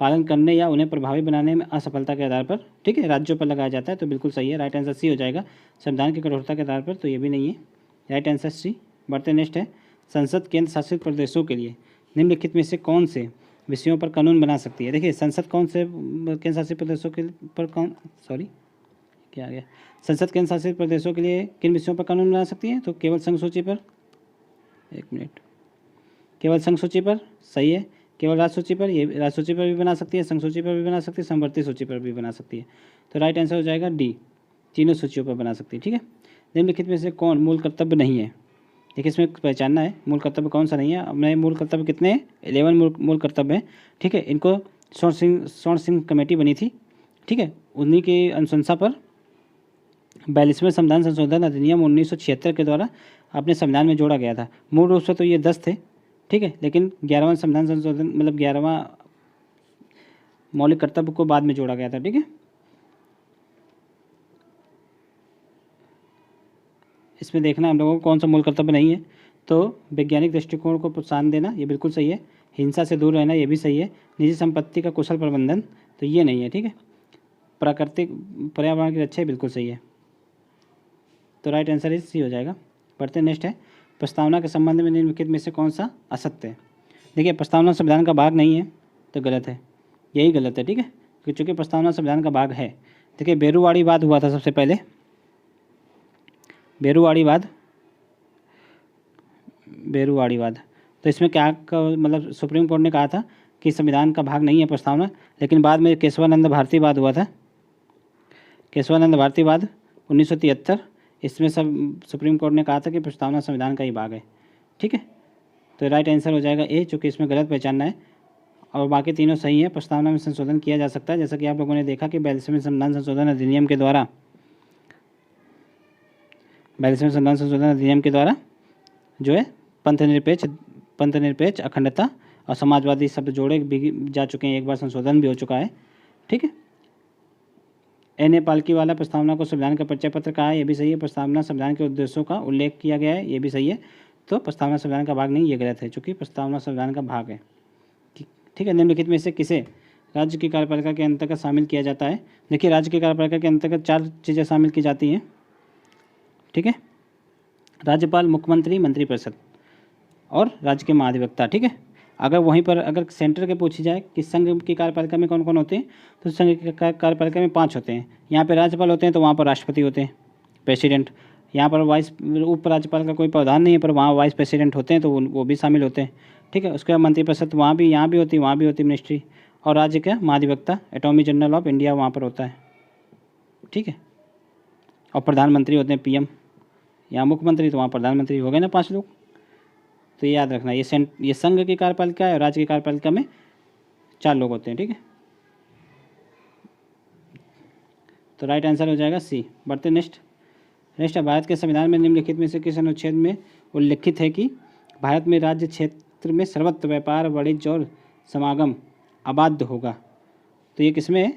पालन करने या उन्हें प्रभावी बनाने में असफलता के आधार पर, ठीक है, राज्यों पर लगाया जाता है, तो बिल्कुल सही है। राइट आंसर सी हो जाएगा। संविधान की कठोरता के आधार पर, तो ये भी नहीं है। Right answer C. बढ़ते नेक्स्ट है, संसद केंद्र शासित प्रदेशों के लिए निम्नलिखित में से कौन से विषयों पर कानून बना सकती है? देखिए संसद कौन से केंद्र शासित प्रदेशों के पर क्या आ गया, संसद केंद्र शासित प्रदेशों के लिए किन विषयों पर कानून बना सकती है? तो केवल संघ सूची पर, केवल संघ सूची पर, सही है। केवल राज्य सूची पर, ये राज्य सूची पर भी बना सकती है, संघ सूची पर भी बना सकती है, समवर्ती सूची पर भी बना सकती है। तो राइट आंसर हो जाएगा डी, तीनों सूचियों पर बना सकती है, ठीक है। निम्नलिखित में से कौन मूल कर्तव्य नहीं है? देखिए इसमें पहचानना है मूल कर्तव्य कौन सा नहीं है। अपने मूल कर्तव्य कितने हैं? 11 मूल कर्तव्य हैं, ठीक है। इनको स्वर्ण सिंह कमेटी बनी थी, ठीक है, उन्हीं की अनुशंसा पर 42वें संविधान संशोधन अधिनियम 1976 के द्वारा अपने संविधान में जोड़ा गया था। मूल रूप से तो ये 10 थे, ठीक है, लेकिन 11वां संविधान संशोधन मतलब 11वां मौलिक कर्तव्य को बाद में जोड़ा गया था, ठीक है। इसमें देखना हम लोगों को कौन सा मूल कर्तव्य नहीं है। तो वैज्ञानिक दृष्टिकोण को प्रोत्साहन देना, ये बिल्कुल सही है। हिंसा से दूर रहना, ये भी सही है। निजी संपत्ति का कुशल प्रबंधन, तो ये नहीं है, ठीक है। प्राकृतिक पर्यावरण की रक्षा, बिल्कुल सही है। तो राइट आंसर इज सी हो जाएगा। बढ़ते नेक्स्ट है, प्रस्तावना के संबंध में निम्नलिखित में से कौन सा असत्य है? देखिए प्रस्तावना संविधान का भाग नहीं है, तो गलत है, यही गलत है, ठीक है, क्योंकि प्रस्तावना संविधान का भाग है। देखिए बेरुवाड़ी वाद हुआ था सबसे पहले, बेरुवाड़ी वाद, तो इसमें क्या मतलब सुप्रीम कोर्ट ने कहा था कि संविधान का भाग नहीं है प्रस्तावना, लेकिन बाद में केशवानंद भारती वाद हुआ था, केशवानंद भारती वाद 1973, इसमें सब सुप्रीम कोर्ट ने कहा था कि प्रस्तावना संविधान का ही भाग है, ठीक है। तो राइट आंसर हो जाएगा ए, चूँकि इसमें गलत पहचानना है और बाकी तीनों सही है। प्रस्तावना में संशोधन किया जा सकता है, जैसा कि आप लोगों ने देखा कि 42वें संविधान संशोधन अधिनियम के द्वारा 42वें संविधान संशोधन अधिनियम के द्वारा जो है पंथनिरपेक्ष अखंडता और समाजवादी शब्द जोड़े भी जा चुके हैं, एक बार संशोधन भी हो चुका है, ठीक है। N.A. पालकीवाला प्रस्तावना को संविधान का परिचय पत्र कहा है, ये भी सही है। प्रस्तावना संविधान के उद्देश्यों का उल्लेख किया गया है, ये भी सही है। तो प्रस्तावना संविधान का भाग नहीं, ये गलत है, चूँकि प्रस्तावना संविधान का भाग है, ठीक है। निम्नलिखित में से किसे राज्य की कार्यपालिका के अंतर्गत शामिल किया जाता है? देखिए राज्य की कार्यपालिका के अंतर्गत 4 चीज़ें शामिल की जाती हैं, ठीक है। राज्यपाल, मुख्यमंत्री, मंत्रिपरिषद और राज्य के महाधिवक्ता, ठीक है। अगर वहीं पर अगर सेंटर के पूछी जाए कि संघ की कार्यपालिका में कौन कौन होते हैं, तो संघ की कार्यपालिका में 5 होते हैं। यहाँ पे राज्यपाल होते हैं, तो वहाँ पर राष्ट्रपति होते हैं, प्रेसिडेंट। यहाँ पर वाइस उपराज्यपाल का कोई प्रावधान नहीं है, पर वहाँ वाइस प्रेसिडेंट होते हैं तो वो भी शामिल होते हैं। ठीक है, उसके बाद मंत्रिपरिषद वहाँ भी, यहाँ भी होती है, वहाँ भी होती है मिनिस्ट्री। और राज्य का महाधिवक्ता अटॉर्नी जनरल ऑफ इंडिया वहाँ पर होता है। ठीक है, और प्रधानमंत्री होते हैं पीएम। यहाँ मुख्यमंत्री तो वहाँ प्रधानमंत्री हो गए ना 5 लोग। तो ये याद रखना, ये संघ की कार्यपालिका है और राज्य की कार्यपालिका में 4 लोग होते हैं। ठीक है, तो राइट आंसर हो जाएगा सी। बढ़ते नेक्स्ट है, भारत के संविधान में निम्नलिखित में से किस अनुच्छेद में उल्लिखित है कि भारत में राज्य क्षेत्र में सर्वत्र व्यापार, वाणिज्य और समागम अबाध होगा? तो ये किस में है?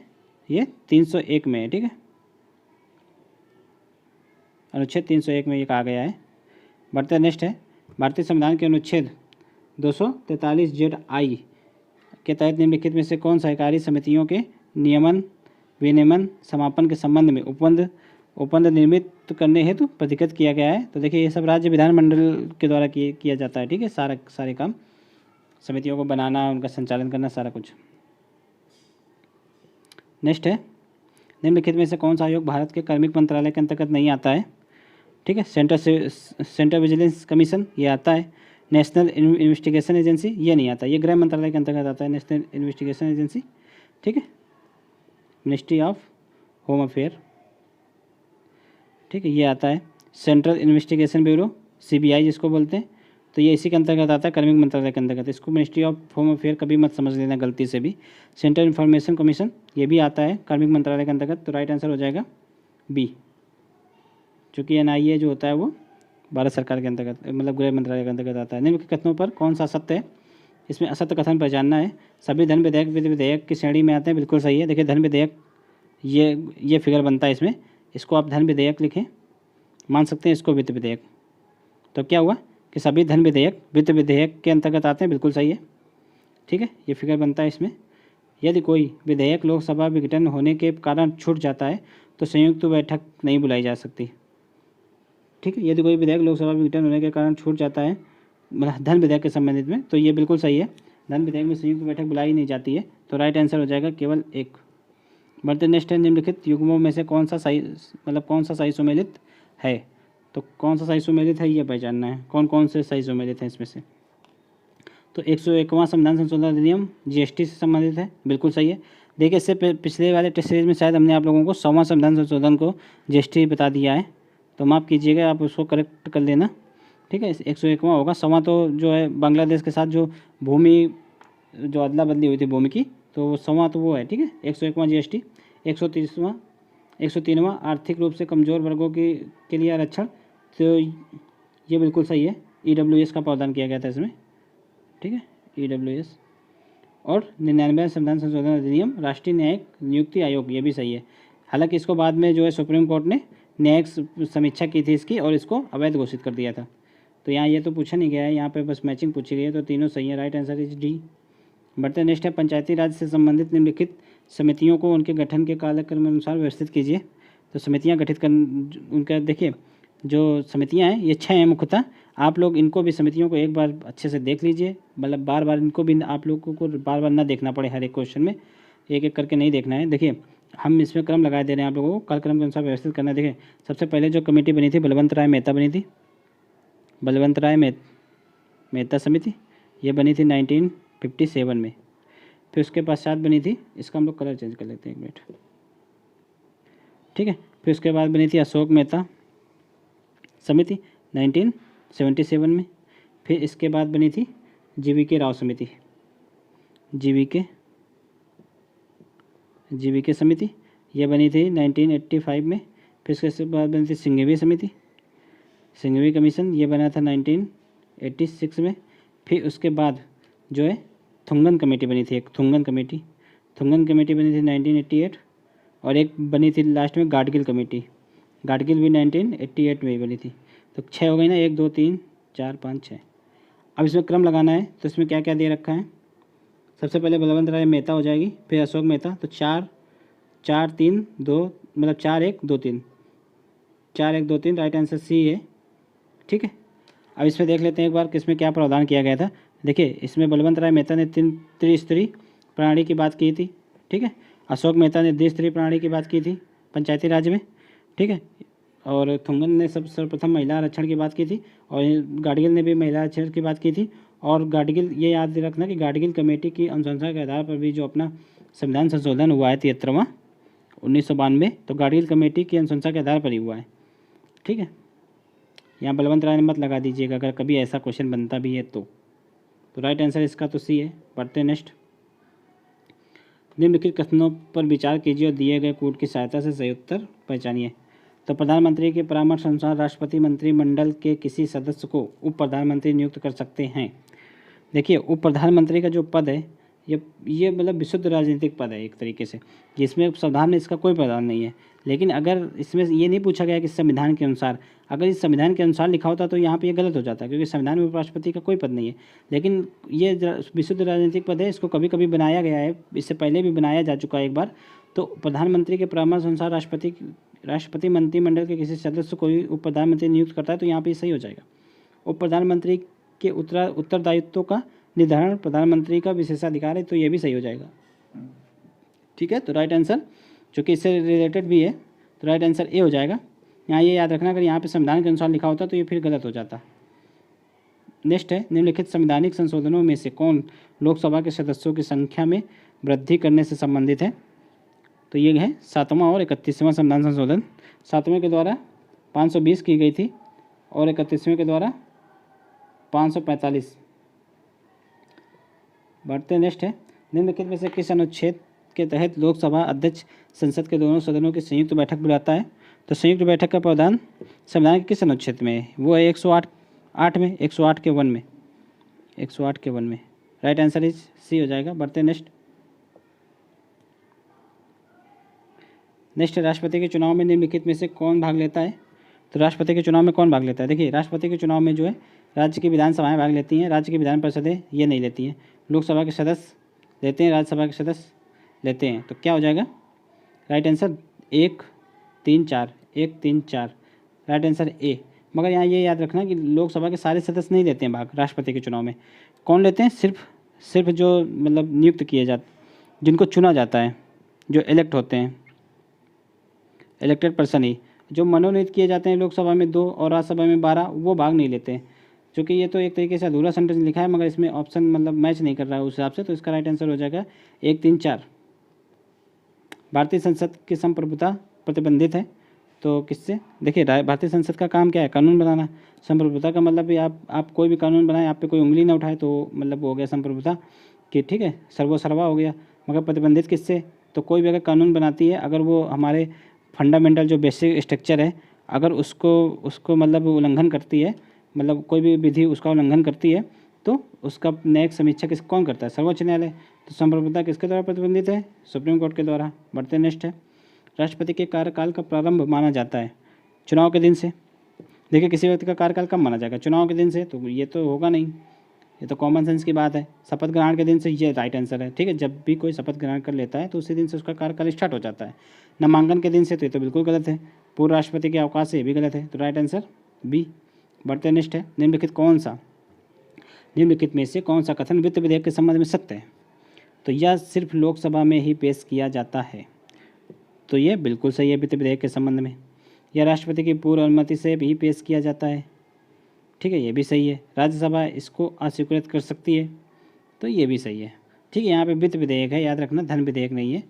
ये 301 में है। ठीक है, अनुच्छेद 301 में ये कहा गया है। बढ़ते नेक्स्ट है, भारतीय संविधान के अनुच्छेद 243 के तहत निम्नलिखित में से कौन सहकारी समितियों के नियमन, विनियमन, समापन के संबंध में उपबंध निर्मित करने हेतु प्रतिकृत किया गया है? तो देखिए, ये सब राज्य विधानमंडल के द्वारा किया जाता है। ठीक है, सारे काम, समितियों को बनाना, उनका संचालन करना, सारा कुछ। नेक्स्ट है, निम्नलिखित में से कौन सा आयोग भारत के कार्मिक मंत्रालय के अंतर्गत नहीं आता है? ठीक है, सेंट्रल विजिलेंस कमीशन ये आता है। नेशनल इन्वेस्टिगेशन एजेंसी ये नहीं आता, ये गृह मंत्रालय के अंतर्गत आता है, नेशनल इन्वेस्टिगेशन एजेंसी। ठीक है, मिनिस्ट्री ऑफ होम अफेयर। ठीक है, ये आता है। सेंट्रल इन्वेस्टिगेशन ब्यूरो सीबीआई जिसको बोलते हैं, तो ये इसी के अंतर्गत आता है, कार्मिक मंत्रालय के अंतर्गत। इसको मिनिस्ट्री ऑफ होम अफेयर कभी मत समझ लेना गलती से भी। सेंट्रल इन्फॉर्मेशन कमीशन ये भी आता है कार्मिक मंत्रालय के अंतर्गत। तो राइट आंसर हो जाएगा बी, चूँकि एनआईए जो होता है वो भारत सरकार के अंतर्गत, मतलब गृह मंत्रालय के अंतर्गत आता है। निम्नलिखित कथनों पर कौन सा सत्य है? इसमें असत्य कथन पहचानना है। सभी धन विधेयक विधि विधेयक की श्रेणी में आते हैं, बिल्कुल सही है। देखिए, धन विधेयक ये फिगर बनता है इसमें, इसको आप धन विधेयक लिखें, मान सकते हैं इसको वित्त विधेयक। तो क्या हुआ कि सभी धन विधेयक वित्त विधेयक के अंतर्गत आते हैं, बिल्कुल सही है। ठीक है, ये फिगर बनता है इसमें। यदि कोई विधेयक लोकसभा विघटन होने के कारण छूट जाता है तो संयुक्त बैठक नहीं बुलाई जा सकती। ठीक है, यदि कोई विधेयक लोकसभा विघटन होने के कारण छूट जाता है, मतलब धन विधेयक के संबंधित में, तो ये बिल्कुल सही है, धन विधेयक में संयुक्त बैठक बुलाई नहीं जाती है। तो राइट आंसर हो जाएगा केवल 1। बढ़ते नेक्स्ट है, निम्नलिखित युग्मों में से कौन सा सही सुमेलित है? तो कौन सा सही सुमेलित है ये पहचानना है, कौन कौन से सही सुमेलित हैं इसमें से। तो 101वां संविधान संशोधन अधिनियम जीएसटी से संबंधित है, बिल्कुल सही है। देखिए, इससे पिछले वाले टेस्ट सीरीज में शायद हमने आप लोगों को 100वां संविधान संशोधन को जीएसटी बता दिया है, तो माफ़ कीजिएगा, आप उसको करेक्ट कर लेना। ठीक है, 101वां होगा। 100वां तो जो है बांग्लादेश के साथ जो भूमि जो अदला बदली हुई थी भूमि की, तो 100वां तो वो है। ठीक है, 101वां जीएसटी। 103वां आर्थिक रूप से कमज़ोर वर्गों के लिए आरक्षण, तो ये बिल्कुल सही है, ईडब्ल्यूएस का प्रावधान किया गया था इसमें। ठीक है, ईडब्ल्यूएस। और 99वां संविधान संशोधन अधिनियम राष्ट्रीय न्यायिक नियुक्ति आयोग, ये भी सही है। हालांकि इसको बाद में जो है सुप्रीम कोर्ट ने न्यायिक समीक्षा की थी इसकी और इसको अवैध घोषित कर दिया था। तो यहाँ ये तो पूछा नहीं गया है, यहाँ पे बस मैचिंग पूछी गई है, तो तीनों सही है। Right answer is D. बढ़ते नेक्स्ट है, पंचायती राज से संबंधित निम्नलिखित समितियों को उनके गठन के कालक्रम अनुसार व्यवस्थित कीजिए। तो समितियाँ गठित कर, उनका देखिए, जो समितियाँ हैं ये 6 हैं मुख्यतः। आप लोग इनको भी समितियों को एक बार अच्छे से देख लीजिए, मतलब बार बार इनको भी आप लोगों को बार बार ना देखना पड़े, हर एक क्वेश्चन में एक एक करके नहीं देखना है। देखिए, हम इसमें क्रम लगा दे रहे हैं आप लोगों को, कालक्रम के अनुसार व्यवस्थित करना है। देखिए, सबसे पहले जो कमेटी बनी थी बलवंत राय मेहता बनी थी, बलवंत राय मेहता समिति, ये बनी थी 1957 में। फिर उसके पश्चात बनी थी, इसका हम लोग कलर चेंज कर लेते हैं 1 मिनट। ठीक है, फिर उसके बाद बनी थी अशोक मेहता समिति 1977 में। फिर इसके बाद बनी थी जीवीके राव समिति, जीवीके समिति, ये बनी थी 1985 में। फिर इसके बाद बनी थी सिंघवी समिति, सिंघवी कमीशन, ये बना था 1986 में। फिर उसके बाद जो है थुंगन कमेटी बनी थी, एक थुंगन कमेटी बनी थी 1988। और एक बनी थी लास्ट में गाडगिल कमेटी, गाडगिल भी 1988 में ही बनी थी। तो 6 हो गई ना, 1 2 3 4 5 6। अब इसमें क्रम लगाना है, तो इसमें क्या क्या दे रखा है। सबसे पहले बलवंत राय मेहता हो जाएगी, फिर अशोक मेहता, तो 4 4 3 2, मतलब 4 1 2 3, 4 1 2 3, राइट आंसर सी है। ठीक है, अब इसमें देख लेते हैं एक बार किसमें क्या प्रावधान किया गया था। देखिए, इसमें बलवंत राय मेहता ने त्रिस्तरीय प्रणाली की बात की थी। ठीक है, अशोक मेहता ने द्विस्तरीय प्रणाली की बात की थी पंचायती राज में। ठीक है, और थुंगन ने सर्वप्रथम महिला आरक्षण की बात की थी, और गाडगिल ने भी महिला आरक्षण की बात की थी। और गाडगिल, ये याद रखना कि गाडगिल कमेटी की अनुशंसा के आधार पर भी जो अपना संविधान संशोधन हुआ है 73वां 1992, तो गाडगिल कमेटी की अनुशंसा के आधार पर ही हुआ है। ठीक है, यहाँ बलवंत राय मत लगा दीजिएगा अगर कभी ऐसा क्वेश्चन बनता भी है तो राइट आंसर इसका तो सी है। बढ़ते नेक्स्ट। निम्नलिखित कथनों पर विचार कीजिए और दिए गए कूट की सहायता से सही उत्तर पहचानिए। तो प्रधानमंत्री के परामर्श अनुसार राष्ट्रपति मंत्रिमंडल के किसी सदस्य को उप प्रधानमंत्री नियुक्त कर सकते हैं। देखिए, उप प्रधानमंत्री का जो पद है ये मतलब विशुद्ध राजनीतिक पद है एक तरीके से, जिसमें संविधान में इसका कोई प्रावधान नहीं है। लेकिन अगर इसमें ये नहीं पूछा गया कि संविधान के अनुसार, अगर इस संविधान के अनुसार लिखा होता तो यहाँ पे ये गलत हो जाता, क्योंकि संविधान में उपराष्ट्रपति का कोई पद नहीं है। लेकिन ये विशुद्ध राजनीतिक पद है, इसको कभी कभी बनाया गया है, इससे पहले भी बनाया जा चुका है एक बार। तो प्रधानमंत्री के परामर्श अनुसार राष्ट्रपति मंत्रिमंडल के किसी सदस्य को भी उप प्रधानमंत्री नियुक्त करता है, तो यहाँ पर सही हो जाएगा। उप प्रधानमंत्री के उत्तरदायित्वों का निर्धारण प्रधानमंत्री का विशेषाधिकार है, तो ये भी सही हो जाएगा। ठीक है, तो राइट आंसर, चूँकि इससे रिलेटेड भी है, तो राइट आंसर ए हो जाएगा। यहाँ ये याद रखना, अगर यहाँ पे संविधान के अनुसार लिखा होता तो ये फिर गलत हो जाता। नेक्स्ट है, निम्नलिखित संवैधानिक संशोधनों में से कौन लोकसभा के सदस्यों की संख्या में वृद्धि करने से संबंधित है। तो ये है 7वां और 31वां संविधान संशोधन। 7वें के द्वारा 520 की गई थी और 31वें के द्वारा 545। बढ़ते नेक्स्ट है, निम्नलिखित में से किस अनुच्छेद के तहत लोकसभा अध्यक्ष संसद के दोनों सदनों की संयुक्त बैठक बुलाता है। तो संयुक्त बैठक का प्रावधान संविधान के किस अनुच्छेद में है, वो है 108 में, 108 के 1 में, 108 के 1 में। राइट आंसर इज सी हो जाएगा। बढ़ते नेक्स्ट। नेक्स्ट, राष्ट्रपति के चुनाव में निम्नलिखित में से कौन भाग लेता है। तो राष्ट्रपति के चुनाव में कौन भाग लेता है। देखिए, राष्ट्रपति के चुनाव में जो है राज्य की विधानसभाएं भाग लेती हैं, राज्य की विधान परिषदें ये नहीं लेती हैं। लोकसभा के सदस्य लेते हैं, राज्यसभा के सदस्य लेते हैं। तो क्या हो जाएगा right answer 1 3 4, 1 3 4, right answer A. मगर यहाँ ये याद रखना कि लोकसभा के सारे सदस्य नहीं लेते हैं भाग राष्ट्रपति के चुनाव में। कौन लेते हैं, सिर्फ जो मतलब नियुक्त किए जाते, जिनको चुना जाता है, जो इलेक्ट होते हैं, इलेक्टेड पर्सन ही। जो मनोनीत किए जाते हैं लोकसभा में 2 और राज्यसभा में 12, वो भाग नहीं लेते हैं। क्योंकि ये तो एक तरीके से अधूरा सेंटेंस लिखा है, मगर इसमें ऑप्शन मतलब मैच नहीं कर रहा है उस हिसाब से, तो इसका राइट आंसर हो जाएगा 1 3 4। भारतीय संसद की संप्रभुता प्रतिबंधित है, तो किससे। देखिए, भारतीय संसद का काम क्या है, कानून बनाना। संप्रभुता का मतलब भी आप कोई भी कानून बनाए, आप पे कोई उंगली ना उठाए, तो मतलब वो हो गया संप्रभुता कि ठीक है, सर्वोसर्वा हो गया। मगर प्रतिबंधित किससे, तो कोई भी अगर कानून बनाती है, अगर वो हमारे फंडामेंटल जो बेसिक स्ट्रक्चर है, अगर उसको मतलब उल्लंघन करती है, मतलब कोई भी विधि उसका उल्लंघन करती है, तो उसका न्यायिक समीक्षा कौन करता है, सर्वोच्च न्यायालय। तो संप्रभुता किसके द्वारा प्रतिबंधित है, सुप्रीम कोर्ट के द्वारा। बढ़ते नेक्स्ट है, राष्ट्रपति के कार्यकाल का प्रारंभ माना जाता है चुनाव के दिन से। देखिए, किसी व्यक्ति का कार्यकाल कब माना जाएगा, चुनाव के दिन से, तो ये तो होगा नहीं, ये तो कॉमन सेंस की बात है। शपथ ग्रहण के दिन से, ये राइट आंसर है। ठीक है, जब भी कोई शपथ ग्रहण कर लेता है तो उसी दिन से उसका कार्यकाल स्टार्ट हो जाता है। नामांकन के दिन से, तो ये तो बिल्कुल गलत है। पूर्व राष्ट्रपति के अवकाश से, ये भी गलत है, तो राइट आंसर बी। बढ़ते नेक्स्ट है, निम्नलिखित में से कौन सा कथन वित्त विधेयक के संबंध में सत्य है। तो यह सिर्फ लोकसभा में ही पेश किया जाता है, तो ये बिल्कुल सही है। वित्त विधेयक के संबंध में यह राष्ट्रपति की पूर्व अनुमति से भी पेश किया जाता है। ठीक है, ये भी सही है। राज्यसभा इसको अस्वीकृत कर सकती है, तो ये भी सही है। ठीक है, यहाँ पे वित्त विधेयक है, याद रखना, धन विधेयक नहीं है।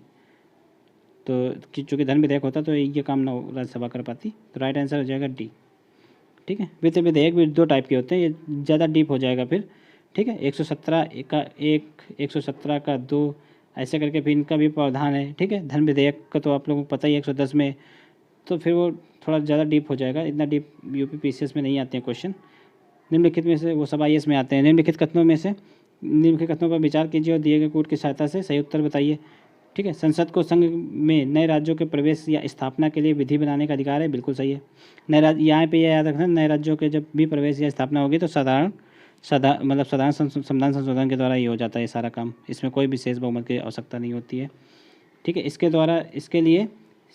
तो चूँकि धन विधेयक होता तो ये काम ना राज्यसभा कर पाती, तो राइट आंसर हो जाएगा डी। ठीक है, वित्त विधेयक भी 2 टाइप के होते हैं, ये ज़्यादा डीप हो जाएगा फिर। ठीक है, 117 का 1, 117 का 2, ऐसे करके फिर इनका भी प्रावधान है। ठीक है, धन विधेयक का तो आप लोगों को पता ही 110 में, तो फिर वो थोड़ा ज़्यादा डीप हो जाएगा, इतना डीप यूपी पीसीएस में नहीं आते हैं क्वेश्चन। निम्नलिखित में से, वो सब आईएएस में आते हैं। निम्नलिखित कथनों पर विचार कीजिए और दिए गए कूट की सहायता से सही उत्तर बताइए। ठीक है, संसद को संघ में नए राज्यों के प्रवेश या स्थापना के लिए विधि बनाने का अधिकार है, बिल्कुल सही है। नए राज्य, यहाँ पे यह याद रखना, नए राज्यों के जब भी प्रवेश या स्थापना होगी तो साधारण संविधान संशोधन के द्वारा ये हो जाता है सारा काम, इसमें कोई विशेष बहुमत की आवश्यकता नहीं होती है। ठीक है, इसके लिए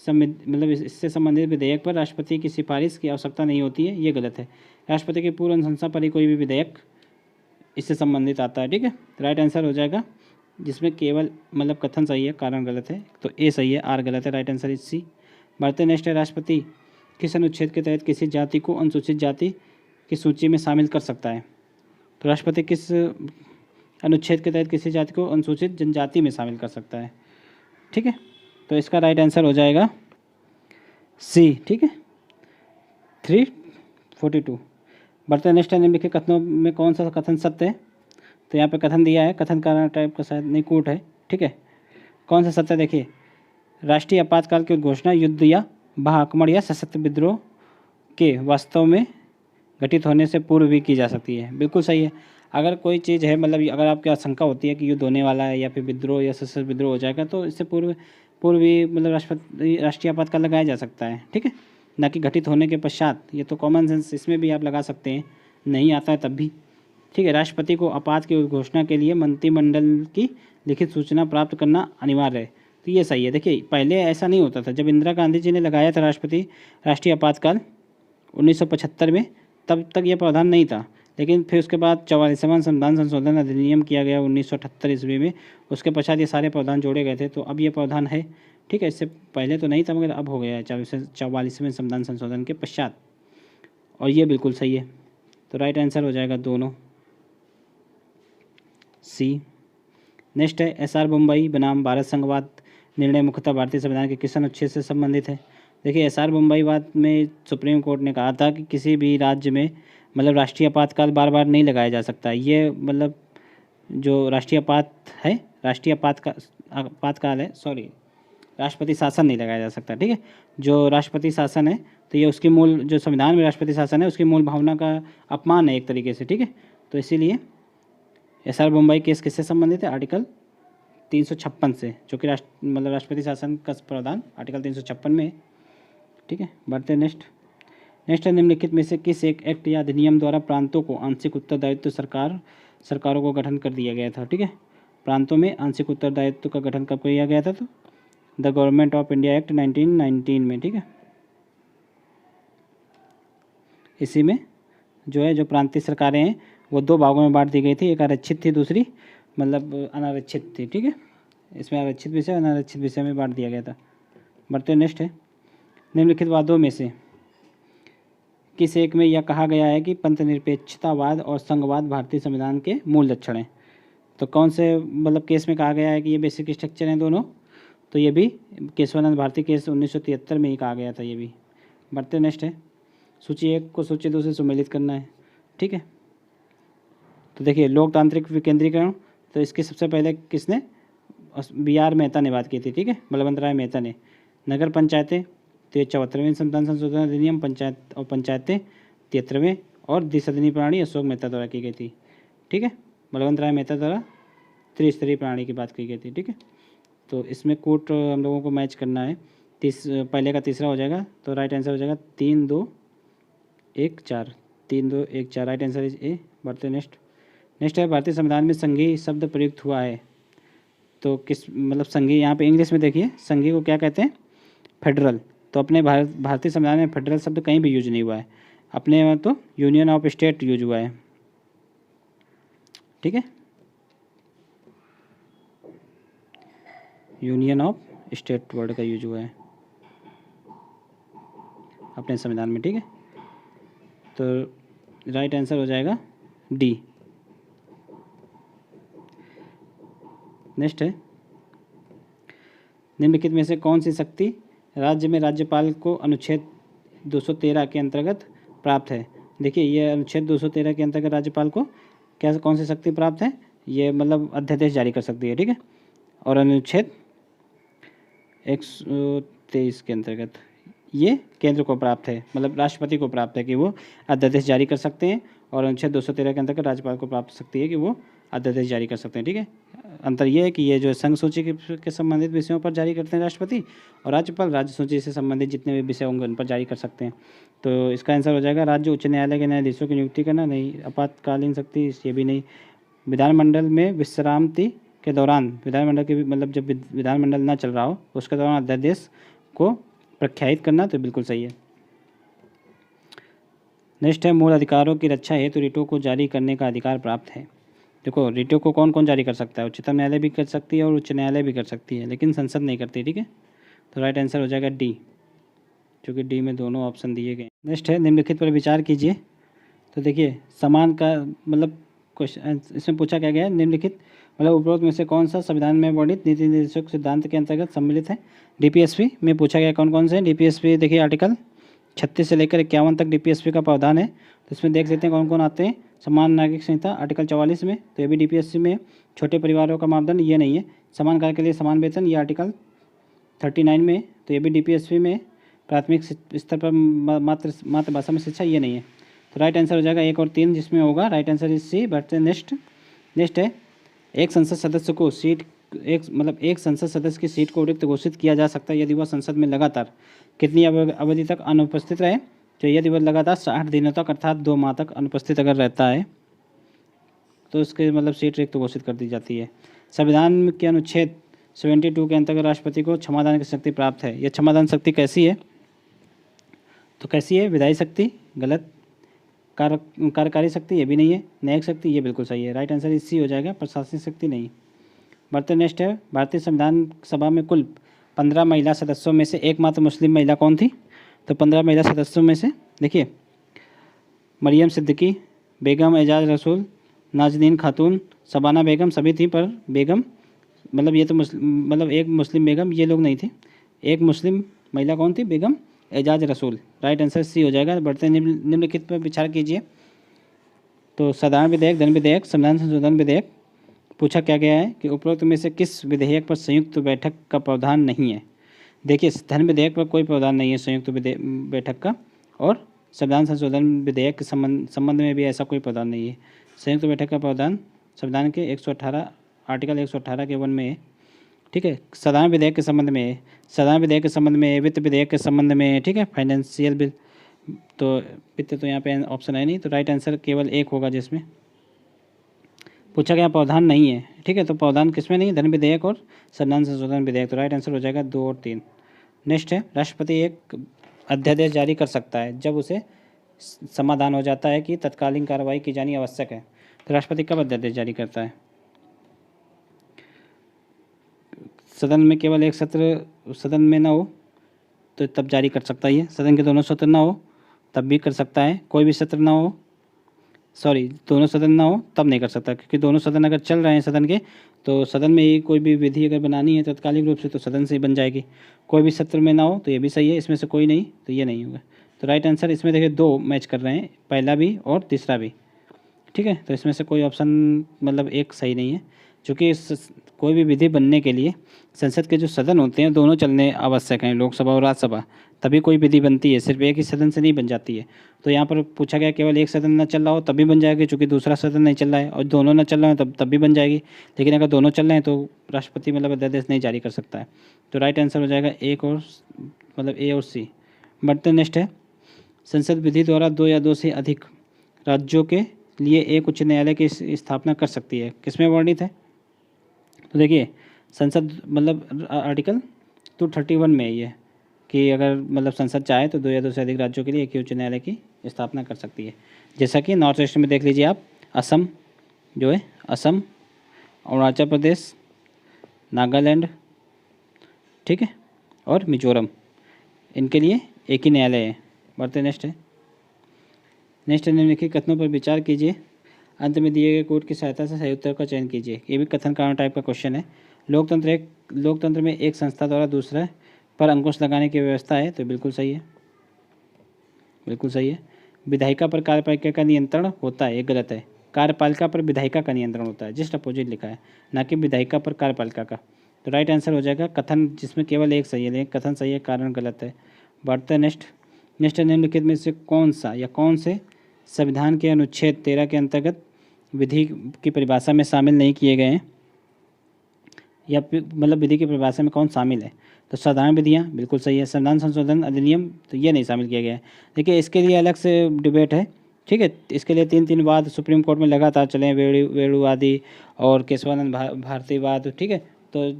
मतलब इससे संबंधित विधेयक पर राष्ट्रपति की सिफारिश की आवश्यकता नहीं होती है, ये गलत है। राष्ट्रपति की पूर्व अनुशंसा पर ही कोई भी विधेयक इससे संबंधित आता है। ठीक है, राइट आंसर हो जाएगा, जिसमें केवल मतलब कथन सही है, कारण गलत है, तो ए सही है, आर गलत है, राइट आंसर इज सी। बढ़ते नेक्स्ट है, राष्ट्रपति किस अनुच्छेद के तहत किसी जाति को अनुसूचित जाति की सूची में शामिल कर सकता है? तो राष्ट्रपति किस अनुच्छेद के तहत किसी जाति को अनुसूचित जनजाति में शामिल कर सकता है? ठीक है, तो इसका राइट आंसर हो जाएगा सी। ठीक है, 342। बढ़ते नेक्स्ट निम्नलिखित कथनों में कौन सा कथन सत्य है? तो यहाँ पे कथन दिया है, कथन का टाइप का शायद नहीं कोट है। ठीक है, कौन सा सत्य? देखिए, राष्ट्रीय आपातकाल की उद्घोषणा युद्ध या महाआक्रमण या सशस्त्र विद्रोह के वास्तव में घटित होने से पूर्व भी की जा सकती है। बिल्कुल सही है। अगर कोई चीज़ है, मतलब अगर आपकी आशंका होती है कि युद्ध होने वाला है या फिर विद्रोह या सशस्त्र विद्रोह हो जाएगा, तो इससे पूर्व भी मतलब राष्ट्रीय आपातकाल लगाया जा सकता है। ठीक है, ना कि घटित होने के पश्चात। ये तो कॉमन सेंस इसमें भी आप लगा सकते हैं, नहीं आता है तब भी। ठीक है, राष्ट्रपति को आपात की घोषणा के लिए मंत्रिमंडल की लिखित सूचना प्राप्त करना अनिवार्य है। तो ये सही है। देखिए, पहले ऐसा नहीं होता था। जब इंदिरा गांधी जी ने लगाया था राष्ट्रीय आपातकाल 1975 में, तब तक ये प्रावधान नहीं था। लेकिन फिर उसके बाद 44वां संविधान संशोधन अधिनियम किया गया 1978 ईस्वी में। उसके पश्चात ये सारे प्रावधान जोड़े गए थे, तो अब ये प्रावधान है। ठीक है, इससे पहले तो नहीं था, मगर अब हो गया है 44वें संविधान संशोधन के पश्चात, और ये बिल्कुल सही है। तो राइट आंसर हो जाएगा दोनों, सी। नेक्स्ट है, एसआर मुंबई बनाम भारत संघवाद निर्णय मुख्यतः भारतीय संविधान के किस अनुच्छेद से संबंधित है? देखिए, एसआर मुंबई वाद में सुप्रीम कोर्ट ने कहा था कि किसी भी राज्य में मतलब राष्ट्रीय आपातकाल बार बार नहीं लगाया जा सकता। ये मतलब जो राष्ट्रीय आपातकाल है, सॉरी, राष्ट्रपति शासन नहीं लगाया जा सकता। ठीक है, जो राष्ट्रपति शासन है, तो ये उसकी मूल, जो संविधान में राष्ट्रपति शासन है, उसकी मूल भावना का अपमान है एक तरीके से। ठीक है, तो इसीलिए एसआर मुंबई केस किससे संबंधित है? आर्टिकल 356 से, जो कि मतलब राष्ट्रपति शासन का प्रावधान आर्टिकल 356 में है। ठीक है, बढ़ते नेक्स्ट है, निम्नलिखित में से किस एक एक्ट या अधिनियम द्वारा प्रांतों को आंशिक उत्तरदायित्व सरकारों को गठन कर दिया गया था? ठीक है, प्रांतों में आंशिक उत्तरदायित्व का गठन कब किया गया था? तो the government of India act 1919 में। ठीक है, इसी में जो है, जो प्रांतीय सरकारें हैं वो दो भागों में बांट दी गई थी। एक आरक्षित थी, दूसरी मतलब अनारक्षित थी। ठीक है, इसमें आरक्षित विषय अनारक्षित विषय में बांट दिया गया था। बढ़ते नेक्स्ट है, निम्नलिखित वादों में से किस एक में यह कहा गया है कि पंथनिरपेक्षतावाद और संघवाद भारतीय संविधान के मूल लक्षण हैं? तो कौन से मतलब केस में कहा गया है कि ये बेसिक स्ट्रक्चर हैं दोनों? तो ये भी केशवानंद भारती केस 1973 में ही कहा गया था ये भी। बढ़ते नेक्स्ट है, सूची 1 को सूची 2 से सुमेलित करना है। ठीक है, तो देखिए, लोकतांत्रिक विकेंद्रीकरण, तो इसकी सबसे पहले किसने? BR मेहता ने बात की थी। ठीक है, बलवंत राय मेहता ने। नगर पंचायतें, तो ये 74वें संविधान संशोधन अधिनियम पंचायतें 73वें, और द्विसदनी प्रणाली अशोक मेहता द्वारा की गई थी। ठीक है, बलवंत राय मेहता द्वारा त्रिस्तरीय प्रणाली की बात की गई थी। ठीक है, तो इसमें कोट हम लोगों को मैच करना है। पहले का तीसरा हो जाएगा, तो राइट आंसर हो जाएगा 3 2 1 4, 3 2 1 4, राइट आंसर इज ए। बढ़ते नेक्स्ट है, भारतीय संविधान में संघीय शब्द प्रयुक्त हुआ है, तो किस मतलब संघीय, यहाँ पे इंग्लिश में देखिए संघीय को क्या कहते हैं? फेडरल। तो अपने भारतीय संविधान में फेडरल शब्द कहीं भी यूज नहीं हुआ है। अपने में तो यूनियन ऑफ स्टेट यूज हुआ है। ठीक है, यूनियन ऑफ स्टेट वर्ड का यूज हुआ है अपने संविधान में। ठीक है, तो राइट आंसर हो जाएगा डी। नेक्स्ट है, निम्नलिखित में से कौन सी शक्ति राज्य में राज्यपाल को अनुच्छेद 213 के अंतर्गत प्राप्त है? देखिए, ये अनुच्छेद 213 के अंतर्गत राज्यपाल को कौन सी शक्ति प्राप्त है? ये मतलब अध्यादेश जारी कर सकती है। ठीक है, और अनुच्छेद 123 के अंतर्गत ये केंद्र को प्राप्त है, मतलब राष्ट्रपति को प्राप्त है कि वो अध्यादेश जारी कर सकते हैं, और अनुच्छेद 213 के अंतर्गत राज्यपाल को प्राप्त शक्ति है कि वो अध्यादेश जारी कर सकते हैं। ठीक है, अंतर ये है कि ये जो संघ सूची के संबंधित विषयों पर जारी करते हैं राष्ट्रपति, और राज्यपाल राज्य सूची से संबंधित जितने भी विषय होंगे उन पर जारी कर सकते हैं। तो इसका आंसर हो जाएगा राज्य उच्च न्यायालय के न्यायाधीशों की नियुक्ति करना, नहीं। आपातकालीन शक्ति, ये भी नहीं। विधानमंडल में विश्रांति के दौरान, विधानमंडल के मतलब जब विधानमंडल ना चल रहा हो उसके दौरान अध्यादेश को प्रख्यात करना, तो बिल्कुल सही है। नेक्स्ट है, मूल अधिकारों की रक्षा हेतु रिटों को जारी करने का अधिकार प्राप्त है। देखो, रिटों को कौन कौन जारी कर सकता है? उच्चतम न्यायालय भी कर सकती है और उच्च न्यायालय भी कर सकती है, लेकिन संसद नहीं करती। ठीक है, तो राइट आंसर हो जाएगा डी। क्योंकि डी में दोनों ऑप्शन दिए गए। नेक्स्ट है निम्नलिखित पर विचार कीजिए। तो देखिए समान का मतलब क्वेश्चन इसमें पूछा क्या गया है, निम्नलिखित मतलब उपरोक्त में से कौन सा संविधान में वर्णित नीति निर्देशक सिद्धांत के अंतर्गत सम्मिलित है। डीपीएसपी में पूछा गया कौन कौन से हैं। डीपीएसपी देखिए आर्टिकल 36 से लेकर 51 तक डीपीएसपी का प्रावधान है। तो इसमें देख लेते हैं कौन कौन आते हैं। समान नागरिक संहिता आर्टिकल 44 में, तो ये भी डीपीएससी में। छोटे परिवारों का मापदंड ये नहीं है। समान कार्य के लिए समान वेतन ये आर्टिकल 39 में, तो ये भी डीपीएससी में। प्राथमिक स्तर पर मातृभाषा में शिक्षा ये नहीं है। तो राइट आंसर हो जाएगा 1 और 3 जिसमें होगा। Right answer is C. बढ़ते नेक्स्ट है एक संसद सदस्य को सीट एक संसद सदस्य की सीट को रिक्त घोषित किया जा सकता है यदि वह संसद में लगातार कितनी अवधि तक अनुपस्थित रहे। तो यदि वह लगातार 60 दिनों तक अर्थात 2 माह तक अनुपस्थित अगर रहता है तो उसके सीट रिक्त घोषित कर दी जाती है। संविधान के अनुच्छेद 72 के अंतर्गत राष्ट्रपति को क्षमादान की शक्ति प्राप्त है। यह क्षमादान शक्ति कैसी है, तो कैसी है, विधायी शक्ति गलत, कार्यकारी शक्ति ये भी नहीं है, न्यायिक शक्ति ये बिल्कुल सही है। राइट आंसर इसी हो जाएगा, प्रशासनिक शक्ति नहीं। बढ़ते नेक्स्ट है भारतीय संविधान सभा में कुल 15 महिला सदस्यों में से एकमात्र मुस्लिम महिला कौन थी। तो 15 महिला सदस्यों में से देखिए मरियम सिद्दीकी, बेगम एजाज रसूल, नाजनीन खातून, शबाना बेगम सभी थी, पर बेगम ये तो एक मुस्लिम बेगम ये लोग नहीं थे। एक मुस्लिम महिला कौन थी, बेगम एजाज रसूल। राइट आंसर सी हो जाएगा। बढ़ते निम्नलिखित पर विचार कीजिए। तो साधारण विधेयक, धन विधेयक, संविधान संशोधन विधेयक पूछा क्या गया है कि उपरोक्त में से किस विधेयक पर संयुक्त बैठक का प्रावधान नहीं है। देखिए धन विधेयक पर कोई प्रावधान नहीं है संयुक्त बैठक का, और संविधान संशोधन विधेयक के संबंध में भी ऐसा कोई प्रावधान नहीं है। संयुक्त बैठक का प्रावधान संविधान के 118 आर्टिकल 118 के 1 में है। ठीक है, साधारण विधेयक के संबंध में है, साधारण विधेयक के संबंध में, वित्त विधेयक के संबंध में। ठीक है, फाइनेंशियल बिल, तो वित्त तो यहाँ पे ऑप्शन है नहीं, तो राइट आंसर केवल एक होगा जिसमें पूछा गया प्रावधान नहीं है। ठीक है, तो प्रावधान किसमें नहीं है, धन विधेयक और संविधान संशोधन विधेयक। तो राइट आंसर हो जाएगा 2 और 3। नेक्स्ट है राष्ट्रपति एक अध्यादेश जारी कर सकता है जब उसे समाधान हो जाता है कि तत्कालीन कार्रवाई की जानी आवश्यक है। तो राष्ट्रपति कब अध्यादेश जारी करता है, सदन में केवल एक सत्र सदन में ना हो तो तब जारी कर सकता है। सदन के दोनों सत्र ना हो तब भी कर सकता है, कोई भी सत्र ना हो, दोनों सदन ना हो तब नहीं कर सकता, क्योंकि दोनों सदन अगर चल रहे हैं सदन के, तो सदन में ही कोई भी विधि अगर बनानी है तत्कालिक रूप से तो सदन से ही बन जाएगी। कोई भी सत्र में ना हो तो ये भी सही है, इसमें से कोई नहीं तो ये नहीं होगा। तो राइट आंसर इसमें देखिए 2 मैच कर रहे हैं, पहला भी और तीसरा भी। ठीक है, तो इसमें से कोई ऑप्शन एक सही नहीं है, क्योंकि कोई भी विधि बनने के लिए संसद के जो सदन होते हैं दोनों चलने आवश्यक हैं, लोकसभा और राज्यसभा, तभी कोई विधि बनती है, सिर्फ एक ही सदन से नहीं बन जाती है। तो यहाँ पर पूछा गया केवल एक सदन न चल रहा हो तब भी बन जाएगी, क्योंकि दूसरा सदन नहीं चल रहा है, और दोनों न चल रहे हैं तब भी बन जाएगी। लेकिन अगर दोनों चल रहे हैं तो राष्ट्रपति अध्यादेश नहीं जारी कर सकता है। तो राइट आंसर हो जाएगा एक और ए और सी। बढ़ते नेक्स्ट है संसद विधि द्वारा 2 या 2 से अधिक राज्यों के लिए एक उच्च न्यायालय की स्थापना कर सकती है, किसमें वर्णित है। तो देखिए संसद आर्टिकल 231 में ये कि अगर संसद चाहे तो 2 या 2 से अधिक राज्यों के लिए एक ही उच्च न्यायालय की स्थापना कर सकती है। जैसा कि नॉर्थ ईस्ट में देख लीजिए आप, असम जो है, असम, अरुणाचल प्रदेश, नागालैंड, ठीक है, और मिजोरम, इनके लिए एक ही न्यायालय है। बढ़ते नेक्स्ट निम्नलिखित कथनों पर विचार कीजिए। अंत में दिए गए कोड की सहायता से सही उत्तर का चयन कीजिए। ये भी कथन कारण टाइप का क्वेश्चन है। लोकतंत्र में एक संस्था द्वारा दूसरे पर अंकुश लगाने की व्यवस्था है, तो बिल्कुल सही है, बिल्कुल सही है। विधायिका पर कार्यपालिका का नियंत्रण होता है, ये गलत है। कार्यपालिका पर विधायिका का नियंत्रण होता है, जस्ट अपोजिट लिखा है, ना कि विधायिका पर कार्यपालिका का। तो राइट आंसर हो जाएगा कथन जिसमें केवल एक सही है, लेकिन कथन सही है, कारण गलत है। बढ़ते नेक्स्ट निम्नलिखित में से कौन से संविधान के अनुच्छेद 13 के अंतर्गत विधि की परिभाषा में शामिल नहीं किए गए हैं, या विधि की परिभाषा में कौन शामिल है। तो साधारण विधियाँ बिल्कुल सही है। संविधान संशोधन अधिनियम तो ये नहीं शामिल किया गया है। देखिए इसके लिए अलग से डिबेट है, ठीक है, इसके लिए 3 वाद सुप्रीम कोर्ट में लगातार चले हैं, वेणुवादी और केशवानंद भारतीवाद, ठीक है। तो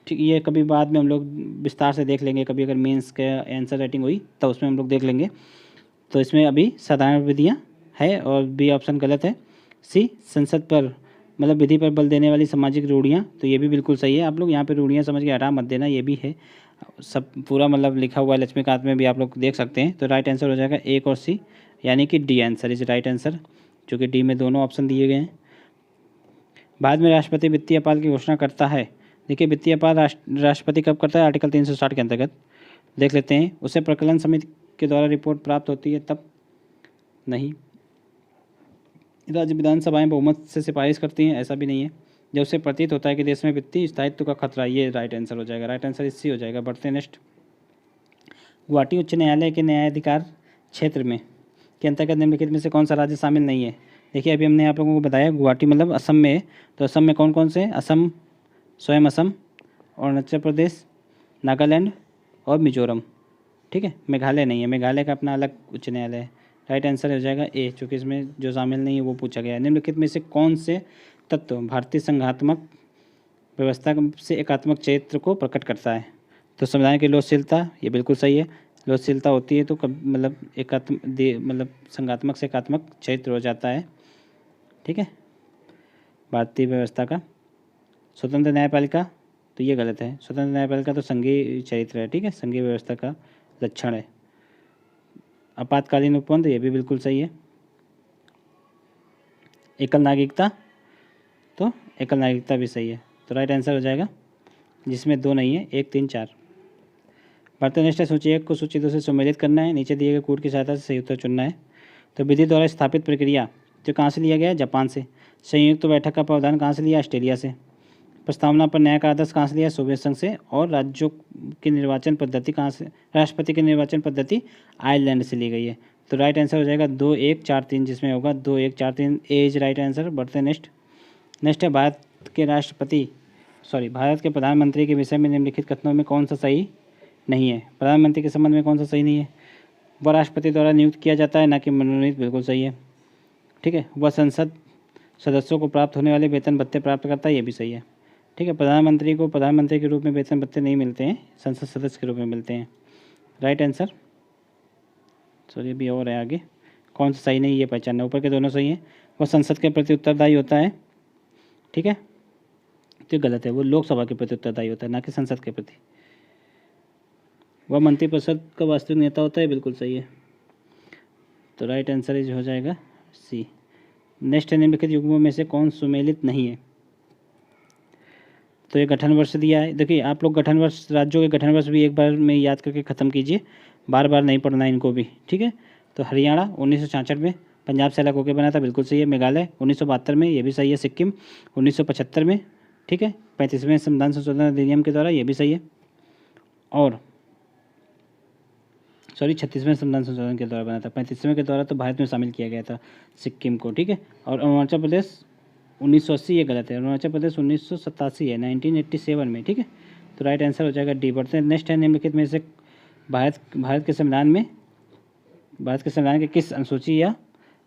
ठीक, ये कभी बाद में हम लोग विस्तार से देख लेंगे, कभी अगर मेंस के आंसर राइटिंग हुई तो उसमें हम लोग देख लेंगे। तो इसमें अभी साधारण विधियाँ है और बी ऑप्शन गलत है। सी संसद पर विधि पर बल देने वाली सामाजिक रूढ़ियाँ, तो ये भी बिल्कुल सही है। आप लोग यहाँ पे रूढ़ियाँ समझ के हटा मत देना, ये भी है। सब पूरा मतलब लिखा हुआ है लक्ष्मीकांत में भी, आप लोग देख सकते हैं। तो राइट आंसर हो जाएगा ए और सी, यानी कि D answer is right answer, जो कि डी में दोनों ऑप्शन दिए गए हैं। बाद में राष्ट्रपति वित्तीय अपराध की घोषणा करता है। देखिए वित्तीय अपराध राष्ट्रपति कब करता है, आर्टिकल 360 के अंतर्गत। देख लेते हैं, उसे प्रकलन समिति के द्वारा रिपोर्ट प्राप्त होती है तब, नहीं। राज्य विधानसभाएं बहुमत से सिफारिश करती हैं, ऐसा भी नहीं है। जब उसे प्रतीत होता है कि देश में वित्तीय स्थायित्व का खतरा, ये राइट आंसर हो जाएगा। राइट आंसर इसी हो जाएगा। बढ़ते हैं नेक्स्ट। गुवाहाटी उच्च न्यायालय के न्यायाधिकार क्षेत्र में के अंतर्गत निम्नलिखित में से कौन सा राज्य शामिल नहीं है। देखिए अभी हमने आप लोगों को बताया गुवाहाटी मतलब असम में है, तो असम में कौन कौन से, असम, स्वयं असम, अरुणाचल प्रदेश, नागालैंड और मिजोरम, ठीक है। मेघालय नहीं है, मेघालय का अपना अलग उच्च न्यायालय है। राइट आंसर हो जाएगा ए, चूँकि इसमें जो शामिल नहीं है वो पूछा गया है। निम्नलिखित में से कौन से तत्व भारतीय संघात्मक व्यवस्था से एकात्मक चरित्र को प्रकट करता है। तो संविधान की लोकशीलता, ये बिल्कुल सही है। लोकशीलता होती है तो कब मतलब मतलब संघात्मक से एकात्मक चरित्र हो जाता है, ठीक है, भारतीय व्यवस्था का। स्वतंत्र न्यायपालिका, तो ये गलत है। स्वतंत्र न्यायपालिका तो संघीय चरित्र है, ठीक है, संघीय व्यवस्था का लक्षण है। आपातकालीन उपबंध, ये भी बिल्कुल सही है। एकल नागरिकता, तो एकल नागरिकता भी सही है। तो राइट आंसर हो जाएगा, जिसमें दो नहीं है, 1, 3, 4। भारतीय नेक्स्ट सूची 1 को सूची 2 से सम्मिलित करना है। नीचे दिए गए कोड की सहायता से सही उत्तर चुनना है। तो विधि द्वारा स्थापित प्रक्रिया जो कहाँ से लिया गया है, जापान से। संयुक्त बैठक का प्रावधान कहाँ से लिया, ऑस्ट्रेलिया से। प्रस्तावना पर न्याय का आदर्श कहाँ से लिया, सोवियत संघ से। और राज्यों की निर्वाचन पद्धति कहाँ से, राष्ट्रपति की निर्वाचन पद्धति आयरलैंड से ली गई है। तो राइट आंसर हो जाएगा 2, 1, 4, 3, जिसमें होगा 2, 1, 4, 3 ए इज राइट आंसर। बढ़ते नेक्स्ट है भारत के प्रधानमंत्री के विषय में निम्नलिखित कथनों में कौन सा सही नहीं है। प्रधानमंत्री के संबंध में कौन सा सही नहीं है। वह राष्ट्रपति द्वारा नियुक्त किया जाता है, ना कि मनोनीत, बिल्कुल सही है, ठीक है। वह संसद सदस्यों को प्राप्त होने वाले वेतन भत्ते प्राप्त करता है, ये भी सही है, ठीक है। प्रधानमंत्री को प्रधानमंत्री के रूप में वेतन भत्ते नहीं मिलते हैं, संसद सदस्य के रूप में मिलते हैं। राइट आंसर, सॉरी अभी और है आगे, कौन सा सही नहीं ये पहचानना। ऊपर के दोनों सही हैं। वह संसद के प्रति उत्तरदायी होता है, ठीक है, तो गलत है। वो लोकसभा के प्रति उत्तरदायी होता है, ना कि संसद के प्रति। वह मंत्रिपरिषद का वास्तविक नेता होता है, बिल्कुल सही है। तो राइट आंसर इज हो जाएगा सी। नेक्स्ट है निम्नलिखित युग्मों में से कौन सुमेलित नहीं है। तो ये गठन वर्ष दिया है। देखिए आप लोग गठन वर्ष, राज्यों के गठन वर्ष भी एक बार में याद करके ख़त्म कीजिए, बार बार नहीं पढ़ना है इनको भी, ठीक है। तो हरियाणा 1966 में पंजाब से अलग होकर बना था, बिल्कुल सही है। मेघालय 1972 में, ये भी सही है। सिक्किम 1975 में, ठीक है, 35वें संविधान संशोधन अधिनियम के द्वारा, ये भी सही है। और 36वें संविधान संशोधन के द्वारा बना था, 35वें के द्वारा तो भारत में शामिल किया गया था सिक्किम को, ठीक है। और अरुणाचल प्रदेश 1980, ये गलत है। अरुणाचल प्रदेश 1987 है, 1987 में, ठीक है। तो राइट आंसर हो जाएगा डी। बढ़ते हैं नेक्स्ट है निम्नलिखित में से भारत के संविधान के किस अनुसूची या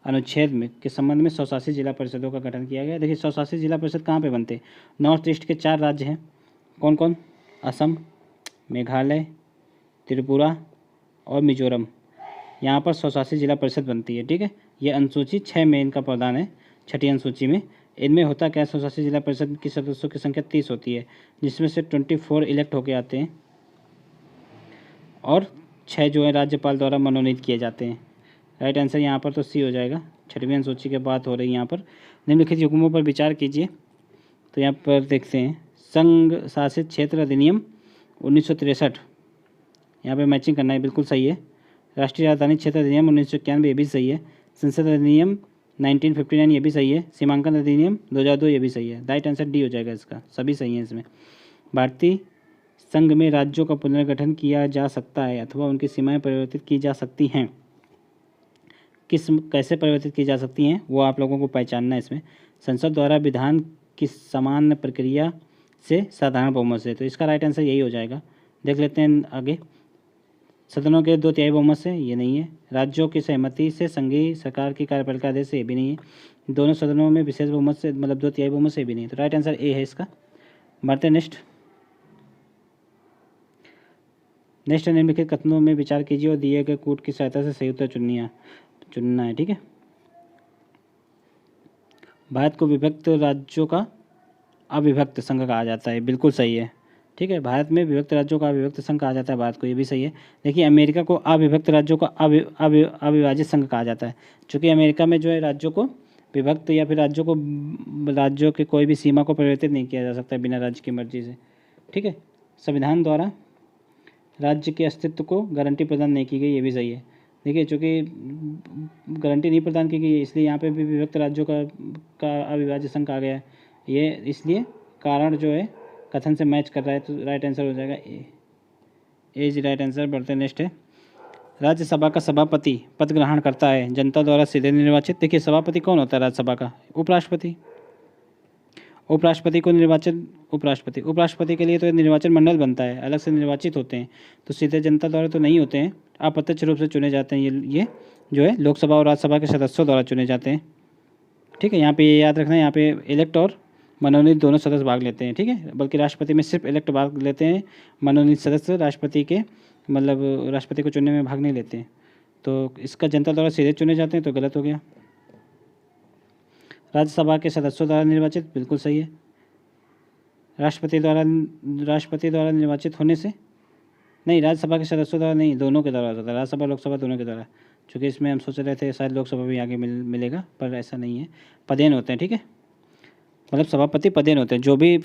अनुच्छेद में के संबंध में 187 जिला परिषदों का गठन किया गया। देखिए 187 जिला परिषद कहाँ पे बनते हैं, नॉर्थ ईस्ट के 4 राज्य हैं, कौन कौन, असम, मेघालय, त्रिपुरा और मिजोरम। यहाँ पर 187 जिला परिषद बनती है, ठीक है। ये अनुसूची 6 में इनका प्रावधान है, छठी अनुसूची में। इनमें होता क्या, 187 जिला परिषद की सदस्यों की संख्या 30 होती है, जिसमें से 24 इलेक्ट होके आते हैं और 6 जो है राज्यपाल द्वारा मनोनीत किए जाते हैं। राइट आंसर यहाँ पर तो सी हो जाएगा। छठवीं अनुसूची की बात हो रही है यहाँ पर। निम्नलिखित युग्मों पर विचार कीजिए। तो यहाँ पर देखते हैं, संघ शासित क्षेत्र अधिनियम 1963, यहाँ पे मैचिंग करना है, बिल्कुल सही है। राष्ट्रीय राजधानी क्षेत्र अधिनियम 1991, ये भी सही है। संसद अधिनियम 1959, ये भी सही है। सीमांकन अधिनियम 2002, ये भी सही है। राइट आंसर डी हो जाएगा इसका, सभी सही है इसमें। भारतीय संघ में राज्यों का पुनर्गठन किया जा सकता है अथवा उनकी सीमाएं परिवर्तित की जा सकती हैं। कैसे परिवर्तित की जा सकती हैं वो आप लोगों को पहचानना है इसमें। संसद द्वारा विधान की सामान्य प्रक्रिया से साधारण बहुमत से, तो इसका राइट आंसर यही हो जाएगा। देख लेते हैं आगे। सदनों के 2/3 बहुमत से, ये नहीं है। राज्यों की सहमति से संघीय सरकार की कार्यपालिका आदेश से, ये भी नहीं है। दोनों सदनों में विशेष बहुमत से, मतलब 2/3 बहुमत से, भी नहीं। तो राइट आंसर ए है इसका। बढ़ते नेक्स्ट निम्नलिखित कथनों में विचार कीजिए और दिए गए कूट की सहायता से सही उत्तर चुनना है, ठीक है। भारत को विभक्त राज्यों का अविभक्त संघ कहा जाता है, बिल्कुल सही है। ठीक है। भारत में विभक्त राज्यों का अविभक्त संघ कहा जाता है भारत को, ये भी सही है। देखिए अमेरिका को अविभक्त राज्यों का अविभाजित संघ कहा जाता है, क्योंकि अमेरिका में जो है राज्यों को विभक्त या फिर राज्यों के कोई भी सीमा को परिवर्तित नहीं किया जा सकता बिना राज्य की मर्जी से। ठीक है। संविधान द्वारा राज्य के अस्तित्व को गारंटी प्रदान नहीं की गई, ये भी सही है। देखिए चूँकि गारंटी नहीं प्रदान की गई है इसलिए यहाँ पे भी विभक्त राज्यों का अविभाजित संघ कहा गया है। ये इसलिए कारण जो है कथन से मैच कर रहा है, तो राइट आंसर हो जाएगा ए इज राइट आंसर। बढ़ते नेक्स्ट है, राज्यसभा का सभापति पद ग्रहण करता है जनता द्वारा सीधे निर्वाचित। देखिए सभापति कौन होता है राज्यसभा का? उपराष्ट्रपति। उपराष्ट्रपति को उपराष्ट्रपति के लिए तो निर्वाचन मंडल बनता है, अलग से निर्वाचित होते हैं, तो सीधे जनता द्वारा तो नहीं होते हैं, अप्रत्यक्ष रूप से चुने जाते हैं। ये जो है लोकसभा और राज्यसभा के सदस्यों द्वारा चुने जाते हैं। ठीक है। यहाँ पे ये याद रखना है, यहाँ पे इलेक्ट और मनोनीत दोनों सदस्य भाग लेते हैं। ठीक है। बल्कि राष्ट्रपति में सिर्फ इलेक्ट भाग लेते हैं, मनोनीत सदस्य राष्ट्रपति के राष्ट्रपति को चुनने में भाग नहीं लेते हैं। तो इसका जनता द्वारा सीधे चुने जाते हैं, तो गलत हो गया। राज्यसभा के सदस्यों द्वारा निर्वाचित, बिल्कुल सही है। राष्ट्रपति द्वारा निर्वाचित होने से नहीं, राज्यसभा के सदस्यों द्वारा नहीं, दोनों के द्वारा होता है, राज्यसभा लोकसभा दोनों के द्वारा। चूँकि इसमें हम सोच रहे थे शायद लोकसभा भी आगे मिलेगा, पर ऐसा नहीं है, पदेन होते हैं। ठीक है। मतलब सभापति पदेन होते हैं। जो भी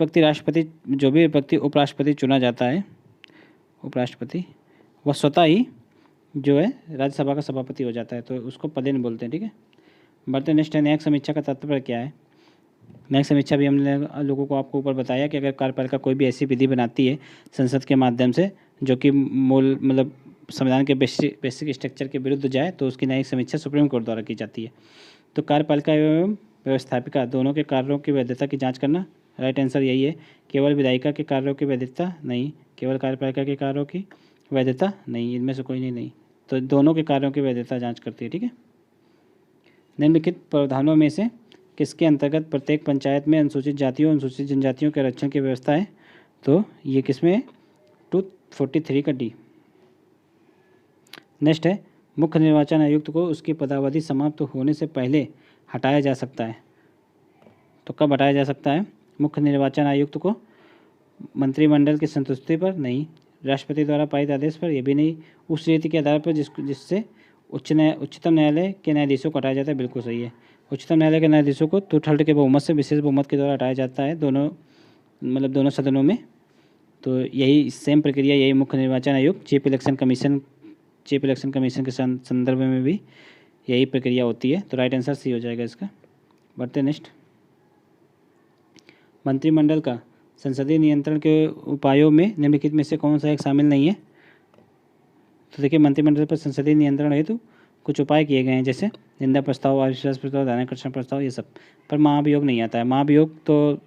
व्यक्ति उपराष्ट्रपति चुना जाता है, उपराष्ट्रपति, वह स्वतः ही जो है राज्यसभा का सभापति हो जाता है, तो उसको पदेन बोलते हैं। ठीक है। बढ़ते नेक्स्ट है, न्यायिक समीक्षा का तात्पर्य क्या है? न्यायिक समीक्षा भी हमने लोगों को आपको ऊपर बताया कि अगर कार्यपालिका कोई भी ऐसी विधि बनाती है संसद के माध्यम से जो कि मूल संविधान के बेसिक स्ट्रक्चर के विरुद्ध जाए, तो उसकी न्यायिक समीक्षा सुप्रीम कोर्ट द्वारा की जाती है। तो कार्यपालिका एवं व्यवस्थापिका दोनों के कार्यों की वैधता की जांच करना, राइट आंसर यही है। केवल विधायिका के कार्यों की वैधता नहीं, केवल कार्यपालिका के कार्यों की वैधता नहीं, इनमें से कोई नहीं, तो दोनों के कार्यों की वैधता जांच करती है। ठीक है। निम्नलिखित प्रावधानों में से किसके अंतर्गत प्रत्येक पंचायत में अनुसूचित जातियों अनुसूचित जनजातियों के आरक्षण की व्यवस्था है? तो ये किसमें है? 243 का डी। नेक्स्ट है, मुख्य निर्वाचन आयुक्त को उसकी पदावधि समाप्त होने से पहले हटाया जा सकता है। तो कब हटाया जा सकता है मुख्य निर्वाचन आयुक्त को? मंत्रिमंडल की संतुष्टि पर नहीं, राष्ट्रपति द्वारा पारित आदेश पर, यह भी नहीं, उस रीति के आधार पर जिससे उच्चतम न्यायालय के न्यायाधीशों को हटाया जाता है, बिल्कुल सही है। उच्चतम न्यायालय के न्यायाधीशों को 2/3 के बहुमत से विशेष बहुमत के द्वारा हटाया जाता है, दोनों सदनों में। तो यही सेम प्रक्रिया, यही मुख्य निर्वाचन आयोग चीफ इलेक्शन कमीशन के संदर्भ में भी यही प्रक्रिया होती है। तो राइट आंसर सी हो जाएगा इसका। बढ़ते नेक्स्ट, मंत्रिमंडल का संसदीय नियंत्रण के उपायों में निम्नलिखित में से कौन सा एक शामिल नहीं है? तो देखिए मंत्रिमंडल पर संसदीय नियंत्रण हेतु कुछ उपाय किए गए हैं, जैसे निंदा प्रस्ताव, अविश्वास प्रस्ताव, ध्यानाकर्षण प्रस्ताव, ये सब। पर महाभियोग नहीं आता है। महाभियोग तो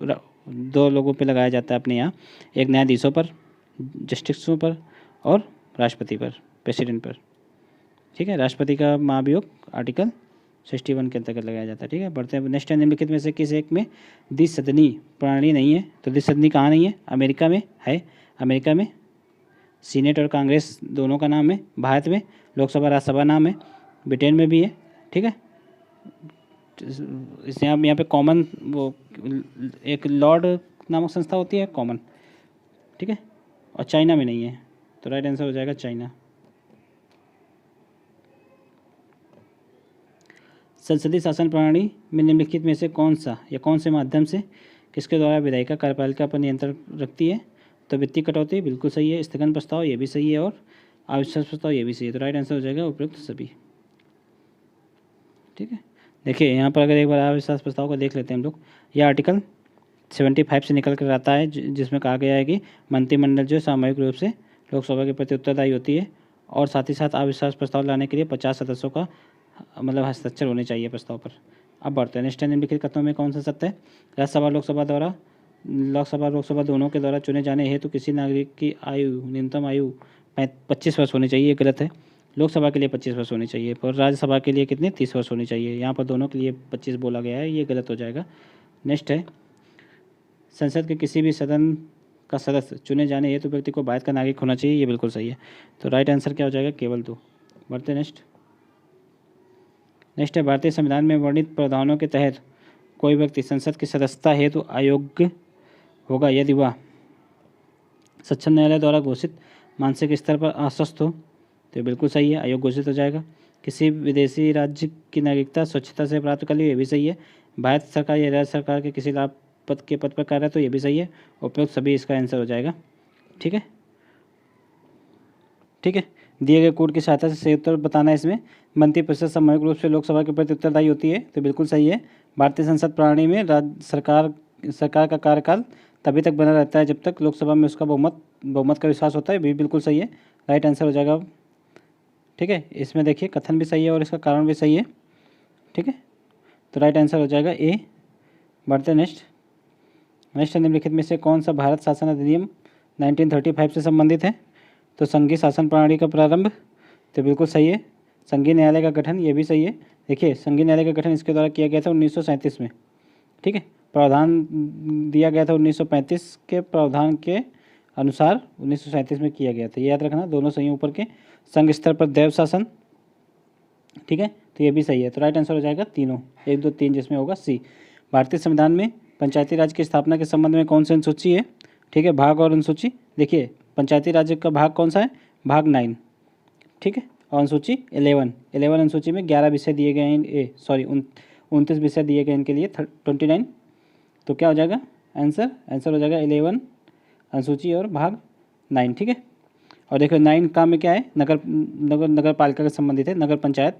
2 लोगों पे लगाया जाता है अपने यहाँ, एक न्यायाधीशों पर, जस्टिसों पर, और राष्ट्रपति पर, प्रेसिडेंट पर। ठीक है। राष्ट्रपति का महाभियोग आर्टिकल 61 के अंतर्गत लगाया जाता है। ठीक है। बढ़ते हैं नेक्स्ट, निम्नलिखित में से किस एक में द्विसदनी प्रणाली नहीं है? तो द्विसदनी कहाँ नहीं है? अमेरिका में है। अमेरिका में सीनेट और कांग्रेस दोनों का नाम है। भारत में लोकसभा राज्यसभा नाम है। ब्रिटेन में भी है। ठीक है। इस यहाँ पे कॉमन वो एक लॉर्ड नामक संस्था होती है, कॉमन। ठीक है। और चाइना में नहीं है, तो राइट आंसर हो जाएगा चाइना। संसदीय शासन प्रणाली में निम्नलिखित में से कौन से माध्यम से किसके द्वारा विधायिका कार्यपालिका पर नियंत्रण रखती है? तो वित्तीय कटौती, बिल्कुल सही है। स्थगन प्रस्ताव, ये भी सही है। और अविश्वास प्रस्ताव, ये भी सही है। तो राइट आंसर हो जाएगा उपयुक्त सभी। ठीक है। देखिए यहाँ पर अगर एक बार अविश्वास प्रस्ताव को देख लेते हैं हम लोग, यह आर्टिकल 75 से निकल कर आता है, जिसमें कहा गया है कि मंत्रिमंडल जो सामूहिक रूप से लोकसभा के प्रति उत्तरदायी होती है, और साथ ही साथ अविश्वास प्रस्ताव लाने के लिए 50 सदस्यों का हस्ताक्षर होने चाहिए प्रस्ताव पर। अब बढ़ते हैं नेक्स्ट, निम्नलिखित कथनों में कौन सा सत्य है? राज्यसभा लोकसभा दोनों के द्वारा चुने जाने हेतु किसी नागरिक की न्यूनतम आयु 25 वर्ष होनी चाहिए, ये गलत है। लोकसभा के लिए 25 वर्ष होनी चाहिए, पर राज्यसभा के लिए कितने 30 वर्ष होनी चाहिए। यहाँ पर दोनों के लिए 25 बोला गया है, ये गलत हो जाएगा। नेक्स्ट है, संसद के किसी भी सदन का सदस्य चुने जाने हेतु व्यक्ति को भारत का नागरिक होना चाहिए, ये बिल्कुल सही है। तो राइट आंसर क्या हो जाएगा? केवल 2। बढ़ते नेक्स्ट है, भारतीय संविधान में वर्णित प्रावधानों के तहत कोई व्यक्ति संसद की सदस्यता हेतु अयोग्य होगा यदि वह सक्षम न्यायालय द्वारा घोषित मानसिक स्तर पर अस्वस्थ हो, तो ये बिल्कुल सही है, अयोग्य घोषित हो जाएगा। किसी विदेशी राज्य की नागरिकता स्वच्छता से प्राप्त कर ली, ये भी सही है। भारत सरकार या राज्य सरकार के किसी लाभ पद के पद पर कार्य है, तो ये भी सही है। उपयुक्त सभी इसका आंसर हो जाएगा। ठीक है, ठीक है। दिए गए कोड की सहायता से सही उत्तर बताना है। इसमें मंत्री परिषद सामूहिक रूप से लोकसभा के प्रति उत्तरदायी होती है, तो बिल्कुल सही है। भारतीय संसद प्रणाली में राज्य सरकार का कार्यकाल तभी तक बना रहता है जब तक लोकसभा में उसका बहुमत का विश्वास होता है, भी बिल्कुल सही है। राइट आंसर हो जाएगा। ठीक है, इसमें देखिए कथन भी सही है और इसका कारण भी सही है। ठीक है, तो राइट आंसर हो जाएगा ए। बढ़ते नेक्स्ट निम्नलिखित में से कौन सा भारत शासन अधिनियम 1935 से संबंधित है? तो संघीय शासन प्रणाली का प्रारंभ, तो बिल्कुल सही है। संघीय न्यायालय का गठन, ये भी सही है। देखिए संघीय न्यायालय का गठन इसके द्वारा किया गया था 1937 में। ठीक है, प्रावधान दिया गया था 1935 के प्रावधान के अनुसार 1937 में किया गया था, ये याद रखना। दोनों सही ऊपर के। संघ स्तर पर दैव शासन, ठीक है, तो ये भी सही है। तो राइट आंसर हो जाएगा तीनों, 1 2 3, जिसमें होगा सी। भारतीय संविधान में पंचायती राज की स्थापना के संबंध में कौन सी अनुसूची है? ठीक है, भाग और अनुसूची। देखिए पंचायती राज का भाग कौन सा है? भाग 9। ठीक है, और अनुसूची 11 अनुसूची में 11 विषय दिए गए हैं, 29 विषय दिए गए इनके लिए 29। तो क्या हो जाएगा आंसर हो जाएगा 11 अनुसूची और भाग 9। ठीक है, और देखो 9 का में क्या है? नगर पालिका के संबंधित है, नगर पंचायत।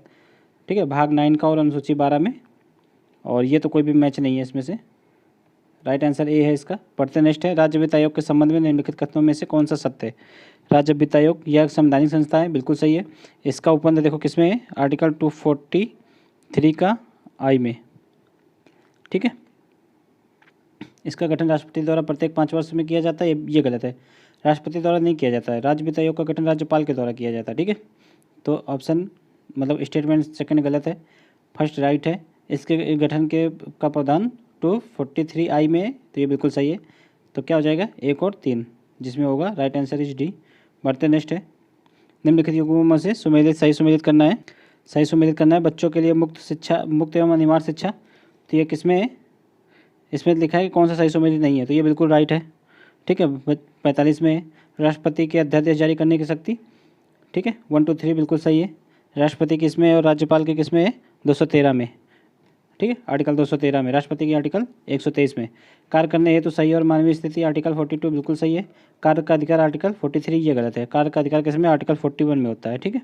ठीक है, भाग 9 का और अनुसूची 12 में, और ये तो कोई भी मैच नहीं है इसमें से। राइट आंसर ए है इसका। पढ़ते नेक्स्ट है, राज्य वित्त आयोग के संबंध में निम्नलिखित कथनों में से कौन सा सत्य है? राज्य वित्त आयोग यह संवैधानिक संस्था है, बिल्कुल सही है। इसका उपबंध देखो किसमें है? आर्टिकल 243 का आई में। ठीक है, इसका गठन राष्ट्रपति द्वारा प्रत्येक 5 वर्ष में किया जाता है, ये गलत है। राष्ट्रपति द्वारा नहीं किया जाता है। राज्य वित्त आयोग का गठन राज्यपाल के द्वारा किया जाता है। ठीक है, तो ऑप्शन मतलब स्टेटमेंट सेकंड गलत है, फर्स्ट राइट है। इसके गठन के का प्रावधान 243 आई में है, तो ये बिल्कुल सही है। तो क्या हो जाएगा? 1 और 3, जिसमें होगा राइट आंसर इज डी। बढ़ते नेक्स्ट है, निम्नलिखित युग्मों में से सही सुमेलित करना है। सही सुमेलित करना है बच्चों के लिए मुक्त एवं अनिवार्य शिक्षा, तो ये किसमें है? इसमें लिखा है कि कौन सा सही सुमेलित नहीं है, तो ये बिल्कुल राइट है। ठीक है, 45 में है। राष्ट्रपति के अध्यादेश जारी करने की शक्ति, ठीक है, 1 2 3 बिल्कुल सही है। राष्ट्रपति किस में है और राज्यपाल के किस में है? 213 में। ठीक है, आर्टिकल 213 में। राष्ट्रपति की आर्टिकल 123 में। कार्य करने हेतु सही और मानवीय स्थिति आर्टिकल 42 बिल्कुल सही है। कार्य का अधिकार आर्टिकल 43 ये गलत है। कार्य का अधिकार किसमें? आर्टिकल 41 में होता है। ठीक है,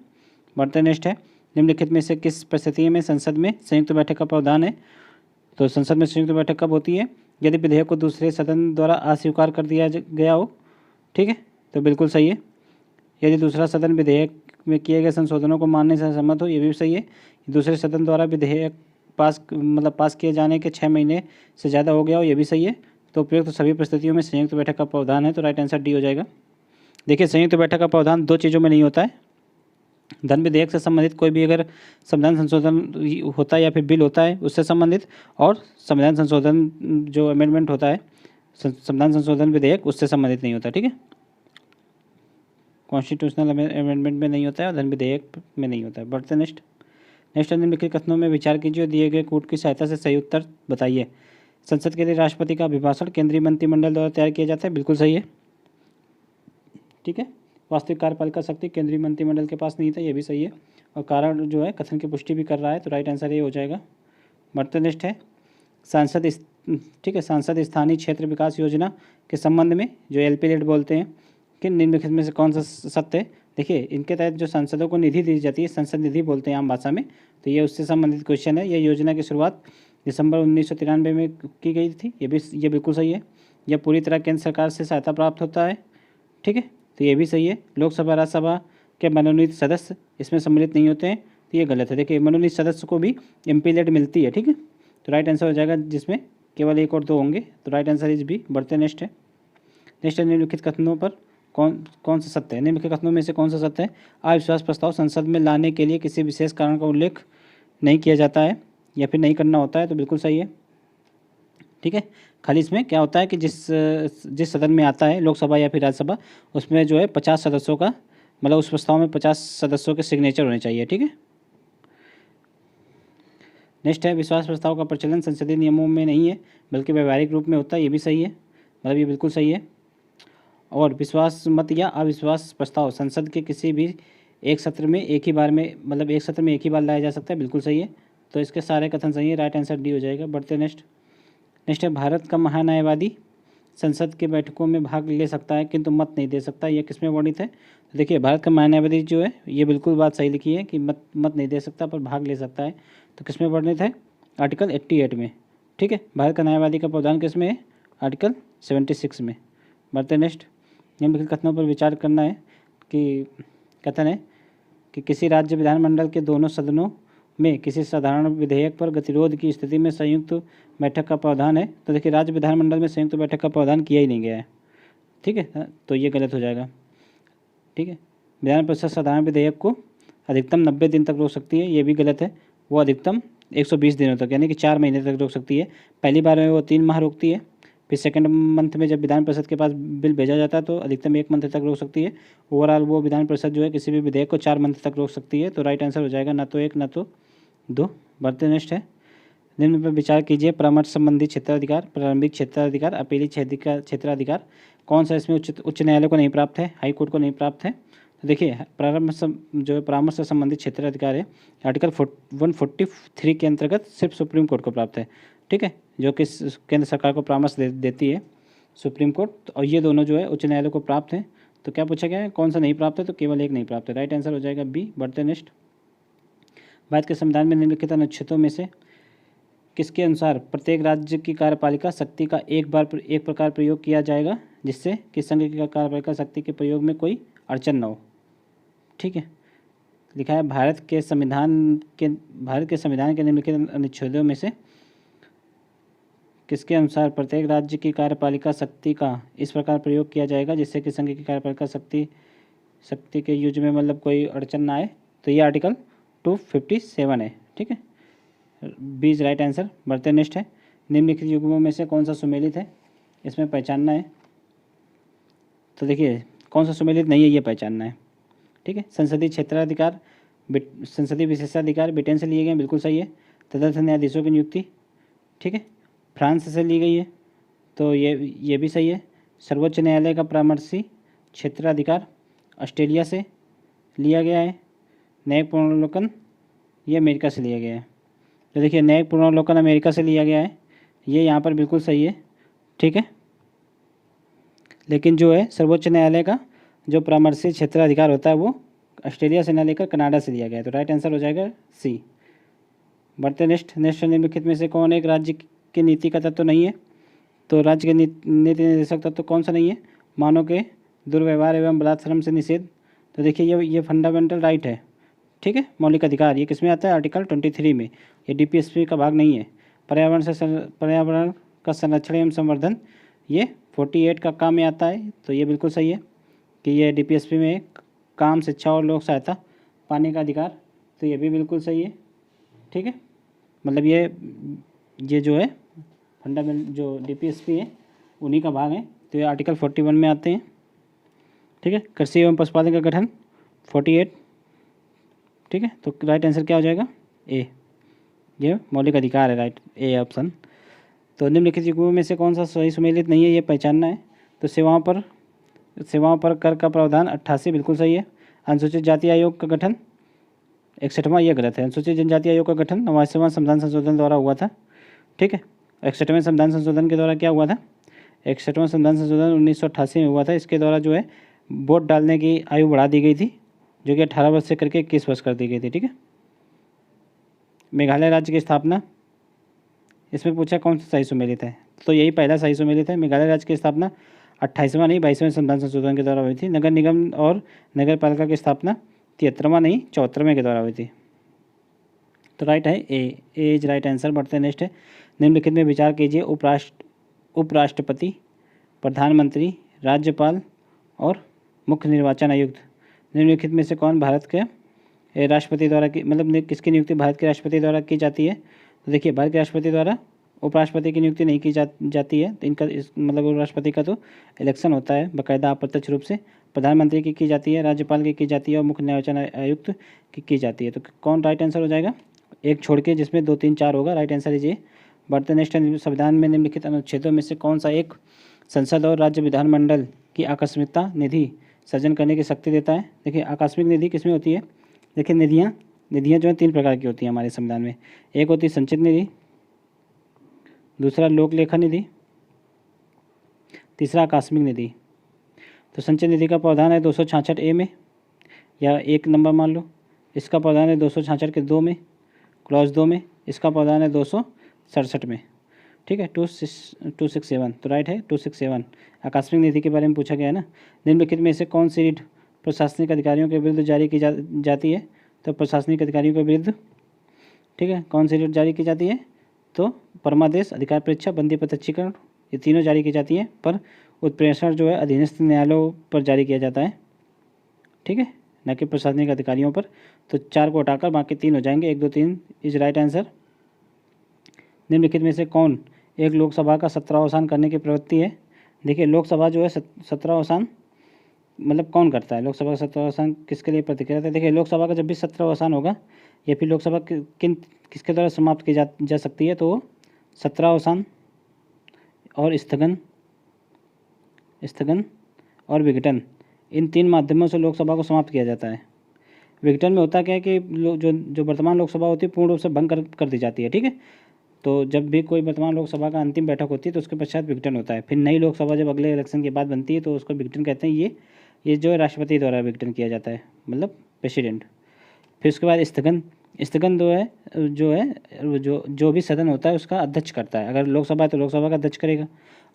बढ़ते नेक्स्ट है, निम्नलिखित में से किस परिस्थिति में संसद में संयुक्त बैठक का प्रावधान है? तो संसद में संयुक्त बैठक कब होती है? यदि विधेयक को दूसरे सदन द्वारा अस्वीकार कर दिया गया हो। ठीक है, तो बिल्कुल सही है। यदि दूसरा सदन विधेयक में किए गए संशोधनों को मानने से असहमत हो, ये भी सही है। दूसरे सदन द्वारा विधेयक पास किए जाने के 6 महीने से ज़्यादा हो गया हो, ये भी सही है। तो उपयुक्त सभी परिस्थितियों में संयुक्त बैठक का प्रावधान है, तो राइट आंसर डी हो जाएगा। देखिए संयुक्त बैठक का प्रावधान 2 चीज़ों में नहीं होता है। धन विधेयक से संबंधित कोई भी अगर संविधान संशोधन होता है या फिर बिल होता है उससे संबंधित, और संविधान संशोधन जो अमेंडमेंट होता है, संविधान संशोधन विधेयक, उससे संबंधित नहीं होता। ठीक है, कॉन्स्टिट्यूशनल अमेंडमेंट में नहीं होता है और धन विधेयक में नहीं होता है। बढ़ते नेक्स्ट निम्नलिखित कथनों में विचार कीजिए और दिए गए कोड की सहायता से सही उत्तर बताइए। संसद के लिए राष्ट्रपति का अभिभाषण केंद्रीय मंत्रिमंडल द्वारा तैयार किया जाता है, बिल्कुल सही है। ठीक है, वास्तविक कार्यपालिका शक्ति केंद्रीय मंत्रिमंडल के पास नहीं था, ये भी सही है। और कारण जो है कथन की पुष्टि भी कर रहा है, तो राइट आंसर ये हो जाएगा। बढ़ते नेक्स्ट है, ठीक है, सांसद स्थानीय क्षेत्र विकास योजना के संबंध में जो LP-लेड बोलते हैं, कि निम्नलिखित में से कौन सा सत्य है? देखिए इनके तहत जो सांसदों को निधि दी जाती है, संसद निधि बोलते हैं आम भाषा में, तो ये उससे संबंधित क्वेश्चन है। ये योजना की शुरुआत दिसंबर 1993 में की गई थी, ये बिल्कुल सही है। यह पूरी तरह केंद्र सरकार से सहायता प्राप्त होता है। ठीक है, तो ये भी सही है। लोकसभा राज्यसभा के मनोनीत सदस्य इसमें सम्मिलित नहीं होते हैं, तो ये गलत है। देखिए मनोनीत सदस्य को भी MP-लेड मिलती है। ठीक है, तो राइट आंसर हो जाएगा, जिसमें केवल 1 और 2 होंगे, तो राइट आंसर इज बी। बढ़ते नेक्स्ट है, निम्नलिखित कथनों पर कौन सा सत्य है? निम्नलिखित कथनों में से कौन सा सत्य है? अविश्वास प्रस्ताव संसद में लाने के लिए किसी विशेष कारण का उल्लेख नहीं किया जाता है या फिर नहीं करना होता है, तो बिल्कुल सही है। ठीक है, खाली इसमें क्या होता है कि जिस सदन में आता है, लोकसभा या फिर राज्यसभा, उसमें जो है 50 सदस्यों का, मतलब उस प्रस्ताव में 50 सदस्यों के सिग्नेचर होने चाहिए। ठीक है, नेक्स्ट है, विश्वास प्रस्ताव का प्रचलन संसदीय नियमों में नहीं है बल्कि व्यवहारिक रूप में होता है, ये भी सही है, मतलब ये बिल्कुल सही है। और विश्वास मत या अविश्वास प्रस्ताव संसद के किसी भी एक सत्र में एक ही बार में, मतलब एक सत्र में एक ही बार लाया जा सकता है, बिल्कुल सही है। तो इसके सारे कथन सही है, राइट आंसर डी हो जाएगा। बढ़ते नेक्स्ट। नेक्स्ट है, भारत का महान्यायवादी संसद के बैठकों में भाग ले सकता है किंतु मत नहीं दे सकता, यह किसमें वर्णित है? तो देखिए, भारत का महान्यायवादी जो है, ये बिल्कुल बात सही लिखी है कि मत नहीं दे सकता पर भाग ले सकता है। तो किसमें वर्णित है? आर्टिकल 88 में। ठीक है, भारत का न्यायवादी का प्रावधान किसमें है? आर्टिकल 76 में। बढ़ते नेक्स्ट। निम्नलिखित कथनों पर विचार करना है कि कथन है कि किसी राज्य विधानमंडल के दोनों सदनों में किसी साधारण विधेयक पर गतिरोध की स्थिति में संयुक्त बैठक का प्रावधान है। तो देखिए, राज्य विधानमंडल में संयुक्त बैठक का प्रावधान किया ही नहीं गया है। ठीक है, तो ये गलत हो जाएगा। ठीक है, विधान परिषद साधारण विधेयक को अधिकतम 90 दिन तक रोक सकती है, ये भी गलत है। वो अधिकतम 120 दिनों तक यानी कि 4 महीने तक रोक सकती है। पहली बार में वो 3 माह रोकती है, फिर सेकंड मंथ में जब विधान परिषद के पास बिल भेजा जाता है तो अधिकतम 1 मंथ तक रोक सकती है। ओवरऑल वो विधान परिषद जो है किसी भी विधेयक को 4 मंथ तक रोक सकती है। तो राइट आंसर हो जाएगा ना तो 1 ना तो 2। बढ़ते नेक्स्ट है, निम्न पर विचार कीजिए। परामर्श संबंधी क्षेत्राधिकार, प्रारंभिक क्षेत्राधिकार, अपीली क्षेत्राधिकार कौन सा इसमें उच्च न्यायालय को नहीं प्राप्त है, हाई कोर्ट को नहीं प्राप्त है? तो देखिए, परामर्श से संबंधित क्षेत्राधिकार है, आर्टिकल 143 के अंतर्गत सिर्फ सुप्रीम कोर्ट को प्राप्त है। ठीक है, जो कि केंद्र सरकार को परामर्श देती है सुप्रीम कोर्ट, और ये दोनों जो है उच्च न्यायालय को प्राप्त है। तो क्या पूछा गया है, कौन सा नहीं प्राप्त है? तो केवल एक नहीं प्राप्त है, राइट आंसर हो जाएगा बी। बढ़ते नेक्स्ट। भारत के संविधान में निम्नलिखित अनुच्छेदों में से किसके अनुसार प्रत्येक राज्य की कार्यपालिका शक्ति का एक प्रकार प्रयोग किया जाएगा जिससे कि संघ की कार्यपालिका शक्ति के प्रयोग में कोई अड़चन न हो? ठीक है, लिखा है भारत के संविधान के निम्नलिखित अनुच्छेदों में से किसके अनुसार प्रत्येक राज्य की कार्यपालिका शक्ति का इस प्रकार प्रयोग किया जाएगा जिससे कि संघ की कार्यपालिका शक्ति के यूज में मतलब कोई अड़चन ना आए? तो ये आर्टिकल 257 है। ठीक है, बी इज राइट आंसर। बढ़ते नेक्स्ट है, निम्नलिखित युग्मों में से कौन सा सुमेलित है, इसमें पहचानना है। तो देखिए, कौन सा सुमेलित नहीं है ये पहचानना है। ठीक है, संसदीय क्षेत्राधिकार, संसदीय विशेषाधिकार ब्रिटेन से लिए गए, बिल्कुल सही है। तदर्थ न्यायाधीशों की नियुक्ति, ठीक है, फ्रांस से ली गई है, तो ये भी सही है। सर्वोच्च न्यायालय का परामर्शी क्षेत्राधिकार ऑस्ट्रेलिया से लिया गया है। न्यायिक पुनर्वलोकन ये अमेरिका से लिया गया है। तो देखिए, न्यायिक पुनर्वलोकन अमेरिका से लिया गया है, ये यहाँ पर बिल्कुल सही है। ठीक है, लेकिन जो है सर्वोच्च न्यायालय का जो परामर्शी क्षेत्राधिकार होता है वो ऑस्ट्रेलिया से न लेकर कनाडा से लिया गया है। तो राइट आंसर हो जाएगा सी। बढ़ते नेक्स्ट। निम्नलिखित में से कौन एक राज्य की नीति का तत्व नहीं है? तो राज्य के नीति निर्देशक तत्व कौन सा नहीं है? मानव के दुर्व्यवहार एवं बलात्कार से निषेध। तो देखिए, ये फंडामेंटल राइट है। ठीक है, मौलिक अधिकार, ये किसमें आता है? आर्टिकल 23 में। ये डीपीएसपी का भाग नहीं है। पर्यावरण का संरक्षण एवं संवर्धन, ये 48 का काम में आता है। तो ये बिल्कुल सही है कि ये डीपीएसपी में काम, शिक्षा और लोक सहायता, पाने का अधिकार, तो ये भी बिल्कुल सही है। ठीक है, मतलब ये जो है फंडामेंटल जो डीपीएसपी है उन्हीं का भाग है। तो ये आर्टिकल 41 में आते हैं। ठीक है, कृषि एवं पशुपालन का गठन 48। ठीक है, तो राइट आंसर क्या हो जाएगा? ए, ये मौलिक अधिकार है, राइट, ए ऑप्शन। तो निम्नलिखित युग्मों में से कौन सा सही सुमेलित नहीं है, ये पहचानना है। तो सेवाओं पर कर का प्रावधान 88 बिल्कुल सही है। अनुसूचित जाति आयोग का गठन 61वां, ये गलत है। अनुसूचित जनजाति आयोग का गठन 89वां संविधान संशोधन द्वारा हुआ था। ठीक है, 61वें संविधान संशोधन के द्वारा क्या हुआ था? 61वां संविधान संशोधन 1988 में हुआ था। इसके द्वारा जो है वोट डालने की आयु बढ़ा दी गई थी, जो कि 18 वर्ष से करके 21 वर्ष कर दी गई थी। ठीक है, मेघालय राज्य की स्थापना, इसमें पूछा कौन सा सही सुमेलित है? तो यही पहला सही सुमेलित है। मेघालय राज्य की स्थापना 28वां नहीं 22वें संविधान संशोधन के द्वारा हुई थी। नगर निगम और नगर पालिका की स्थापना 73वां नहीं 74वें के द्वारा हुई थी। तो राइट है ए इज राइट आंसर। बढ़ते नेक्स्ट है, निम्नलिखित में विचार कीजिए। उपराष्ट्रपति, प्रधानमंत्री, राज्यपाल और मुख्य निर्वाचन आयुक्त, निम्नलिखित में से कौन भारत के राष्ट्रपति द्वारा की, मतलब किसकी नियुक्ति भारत के राष्ट्रपति द्वारा की जाती है? तो देखिए, भारत के राष्ट्रपति द्वारा उपराष्ट्रपति की नियुक्ति नहीं की जाती है। तो इनका मतलब उपराष्ट्रपति का तो इलेक्शन होता है बाकायदा अप्रत्यक्ष रूप से। प्रधानमंत्री की जाती है, राज्यपाल की जाती है और मुख्य निर्वाचन आयुक्त की जाती है। तो कौन राइट आंसर हो जाएगा? एक छोड़ के, जिसमें 2 3 4 होगा, राइट आंसर ये। बढ़ते नेक्स्ट, संविधान में निम्नलिखित अनुच्छेदों में से कौन सा एक संसद और राज्य विधानमंडल की आकस्मिकता निधि सृजन करने की शक्ति देता है। देखिए आकस्मिक निधि किसमें होती है? देखिए निधियाँ जो है 3 प्रकार की होती हैं हमारे संविधान में। एक होती है संचित निधि, दूसरा लोक लेखा निधि, तीसरा आकस्मिक निधि। तो संचित निधि का प्रावधान है 266 ए में, या 1 नंबर मान लो। इसका प्रावधान है 266 के 2 में, क्लॉज 2 में। इसका प्रावधान है 267 में। ठीक है, 267 तो राइट है 267। आकस्मिक निधि के बारे में पूछा गया है ना। निम्नलिखित में से कौन सी रीट प्रशासनिक अधिकारियों के विरुद्ध जारी की जाती है? तो प्रशासनिक अधिकारियों के विरुद्ध, ठीक है, कौन सी रीट जारी की जाती है? तो परमादेश, अधिकार परीक्षा, बंदी प्रत्यक्षीकरण, ये तीनों जारी की जाती हैं। पर उत्प्रेषण जो है अधीनस्थ न्यायालयों पर जारी किया जाता है, ठीक है, न कि प्रशासनिक अधिकारियों पर। तो 4 को हटाकर बाकी 3 हो जाएंगे। 1 2 3 इज राइट आंसर। निम्नलिखित में से कौन एक लोकसभा का 17वां करने की प्रवृत्ति है? देखिए लोकसभा जो है 17वां मतलब कौन करता है? लोकसभा का 17वां किसके लिए प्रतिक्रिया है? देखिए लोकसभा का जब भी 17वां होगा या फिर लोकसभा किसके द्वारा समाप्त की जा सकती है? तो 17वां और स्थगन और विघटन, इन 3 माध्यमों से लोकसभा को समाप्त किया जाता है। विघटन में होता क्या है कि जो वर्तमान लोकसभा होती है पूर्ण रूप से भंग कर दी जाती है, ठीक है। तो जब भी कोई वर्तमान लोकसभा का अंतिम बैठक होती है तो उसके पश्चात विघटन होता है। फिर नई लोकसभा जब अगले इलेक्शन के बाद बनती है तो उसको विघटन कहते हैं। ये जो है राष्ट्रपति द्वारा विघटन किया जाता है, मतलब प्रेसिडेंट। फिर उसके बाद स्थगन जो भी सदन होता है उसका अध्यक्ष करता है। अगर लोकसभा है तो लोकसभा का अध्यक्ष करेगा,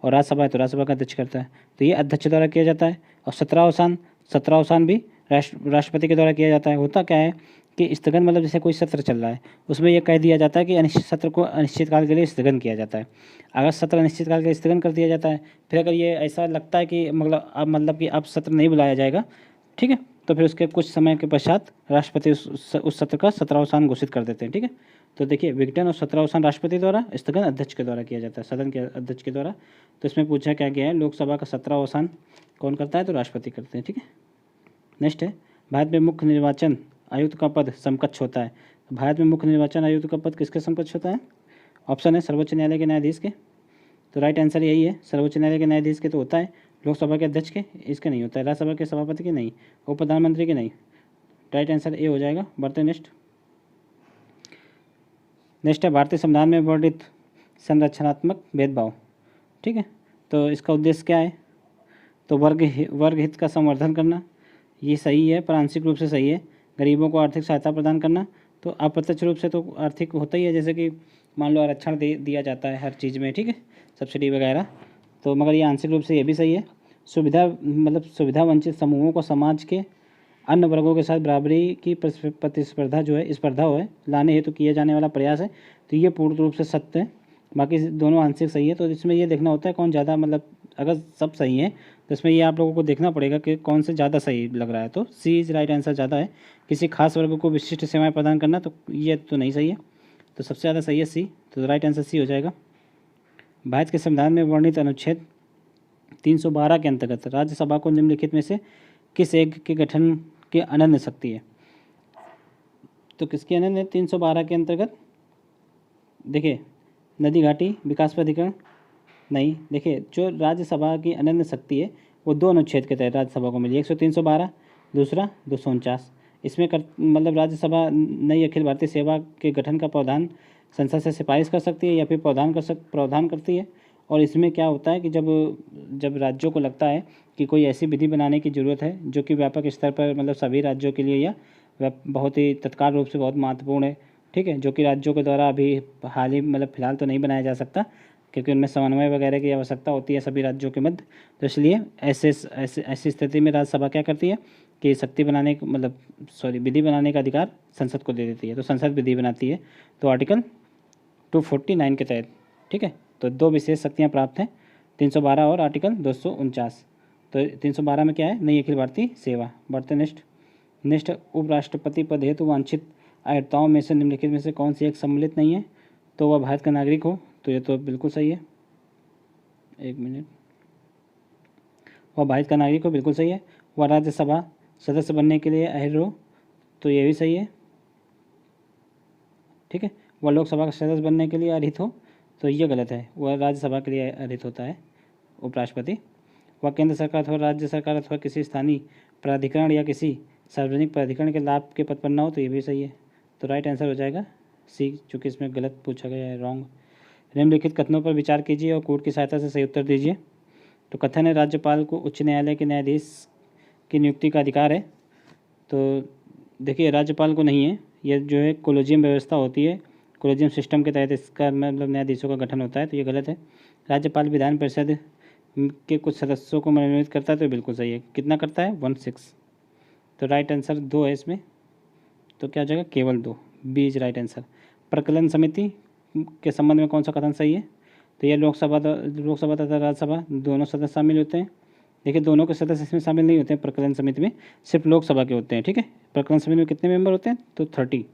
और राज्यसभा है तो राज्यसभा का अध्यक्ष करता है। तो ये अध्यक्ष द्वारा किया जाता है। और 17वां भी राष्ट्रपति के द्वारा किया जाता है। होता क्या है कि स्थगन मतलब जैसे कोई सत्र चल रहा है, उसमें यह कह दिया जाता है कि अनिश्चित सत्र को अनिश्चित काल के लिए स्थगन किया जाता है। अगर सत्र अनिश्चित काल के लिए स्थगन कर दिया जाता है, फिर अगर ये ऐसा लगता है कि मतलब कि अब सत्र नहीं बुलाया जाएगा, ठीक है, तो फिर उसके कुछ समय के पश्चात राष्ट्रपति उस सत्र का 17वां घोषित कर देते हैं, ठीक है। तो देखिए विघटन और 17वां राष्ट्रपति द्वारा, स्थगन अध्यक्ष के द्वारा किया जाता है, सदन के अध्यक्ष के द्वारा। तो इसमें पूछा क्या गया है? लोकसभा का 17वां कौन करता है? तो राष्ट्रपति करते हैं, ठीक है। नेक्स्ट है, भारत में मुख्य निर्वाचन आयुक्त का पद समकक्ष होता है। तो भारत में मुख्य निर्वाचन आयुक्त का पद किसके समकक्ष होता है? ऑप्शन है सर्वोच्च न्यायालय के न्यायाधीश के। तो राइट आंसर यही है, सर्वोच्च न्यायालय के न्यायाधीश के तो होता है, लोकसभा के अध्यक्ष के इसके नहीं होता है, राज्यसभा के सभापति के नहीं, और प्रधानमंत्री के नहीं। राइट आंसर ए हो जाएगा। बढ़ते नेक्स्ट है, भारतीय संविधान में वर्णित संरचनात्मक भेदभाव, ठीक है। तो इसका उद्देश्य क्या है? तो वर्ग हित का संवर्धन करना, ये सही है, पर आंशिक रूप से सही है। गरीबों को आर्थिक सहायता प्रदान करना, तो अप्रत्यक्ष रूप से तो आर्थिक होता ही है, जैसे कि मान लो आरक्षण दिया जाता है हर चीज़ में, ठीक है, सब्सिडी वगैरह। तो मगर ये आंशिक रूप से ये भी सही है। सुविधा वंचित समूहों को समाज के अन्य वर्गों के साथ बराबरी की प्रतिस्पर्धा जो है स्पर्धा हो लाने हेतु किया जाने वाला प्रयास है। तो ये पूर्ण रूप से सत्य है, बाकी दोनों आंशिक सही है। तो इसमें ये देखना होता है कौन ज़्यादा, मतलब अगर सब सही है तो इसमें ये आप लोगों को देखना पड़ेगा कि कौन से ज़्यादा सही लग रहा है। तो सी इज राइट आंसर ज़्यादा है। किसी खास वर्ग को विशिष्ट सेवाएं प्रदान करना, तो ये तो नहीं सही है। तो सबसे ज़्यादा सही है सी, तो राइट आंसर सी हो जाएगा। भारत के संविधान में वर्णित अनुच्छेद 312 के अंतर्गत राज्यसभा को निम्नलिखित में से किस एक के गठन की अनन्य शक्ति है? तो किसकी अनन्य? 312 के अंतर्गत देखिए नदी घाटी विकास प्राधिकरण नहीं। देखिए जो राज्यसभा की अनन्य शक्ति है वो 2 अनुच्छेद के तहत राज्यसभा को मिली, एक 312, दूसरा 249। इसमें मतलब राज्यसभा नई अखिल भारतीय सेवा के गठन का प्रावधान संसद से सिफारिश कर सकती है या फिर प्रावधान करती है। और इसमें क्या होता है कि जब राज्यों को लगता है कि कोई ऐसी विधि बनाने की ज़रूरत है जो कि व्यापक स्तर पर मतलब सभी राज्यों के लिए या बहुत ही तत्काल रूप से बहुत महत्वपूर्ण है, ठीक है, जो कि राज्यों के द्वारा अभी हाल ही मतलब फिलहाल तो नहीं बनाया जा सकता क्योंकि उनमें समन्वय वगैरह की आवश्यकता होती है सभी राज्यों के मध्य। तो इसलिए ऐसी स्थिति में राज्यसभा क्या करती है कि शक्ति बनाने मतलब विधि बनाने का अधिकार संसद को दे देती है। तो संसद विधि बनाती है, तो आर्टिकल 249 के तहत, ठीक है। तो 2 विशेष शक्तियाँ प्राप्त हैं, 312 और आर्टिकल 249। तो 312 में क्या है? नई अखिल भारतीय सेवा। बढ़ते नेक्स्ट उपराष्ट्रपति पद हेतु वांछित अर्हताओं में से निम्नलिखित में से कौन सी एक सम्मिलित नहीं है? तो वह भारत का नागरिक हो, तो ये तो बिल्कुल सही है। एक मिनट, वह भारत का नागरिक हो, बिल्कुल सही है। वह राज्यसभा सदस्य बनने के लिए अहल हो, तो ये भी सही है, ठीक है। वह लोकसभा का सदस्य बनने के लिए अर्हित हो, तो ये गलत है, वह राज्यसभा के लिए अर्हित होता है उपराष्ट्रपति। वह केंद्र सरकार अथवा राज्य सरकार अथवा किसी स्थानीय प्राधिकरण या किसी सार्वजनिक प्राधिकरण के लाभ के पद पर न हो, तो ये भी सही है। तो राइट आंसर हो जाएगा सी, चूँकि इसमें गलत पूछा गया है, रॉन्ग। निम्नलिखित कथनों पर विचार कीजिए और कोर्ट की सहायता से सही उत्तर दीजिए। तो कथन है राज्यपाल को उच्च न्यायालय के न्यायाधीश की नियुक्ति का अधिकार है। तो देखिए राज्यपाल को नहीं है, यह जो है कोलेजियम व्यवस्था होती है, कोलेजियम सिस्टम के तहत इसका मतलब न्यायाधीशों का गठन होता है, तो ये गलत है। राज्यपाल विधान परिषद के कुछ सदस्यों को मनोनीत करता है, तो बिल्कुल सही है। कितना करता है? 1/6। तो राइट आंसर 2 है इसमें, तो क्या हो जाएगा? केवल 2, बी इज राइट आंसर। प्रकलन समिति के संबंध में कौन सा कथन सही है? तो ये लोकसभा तथा राज्यसभा दोनों सदस्य शामिल होते हैं। देखिए दोनों के सदस्य इसमें शामिल नहीं होते हैं प्रकलन समिति में, सिर्फ लोकसभा के होते हैं, ठीक है। प्रकलन समिति में कितने मेंबर होते हैं? तो 30।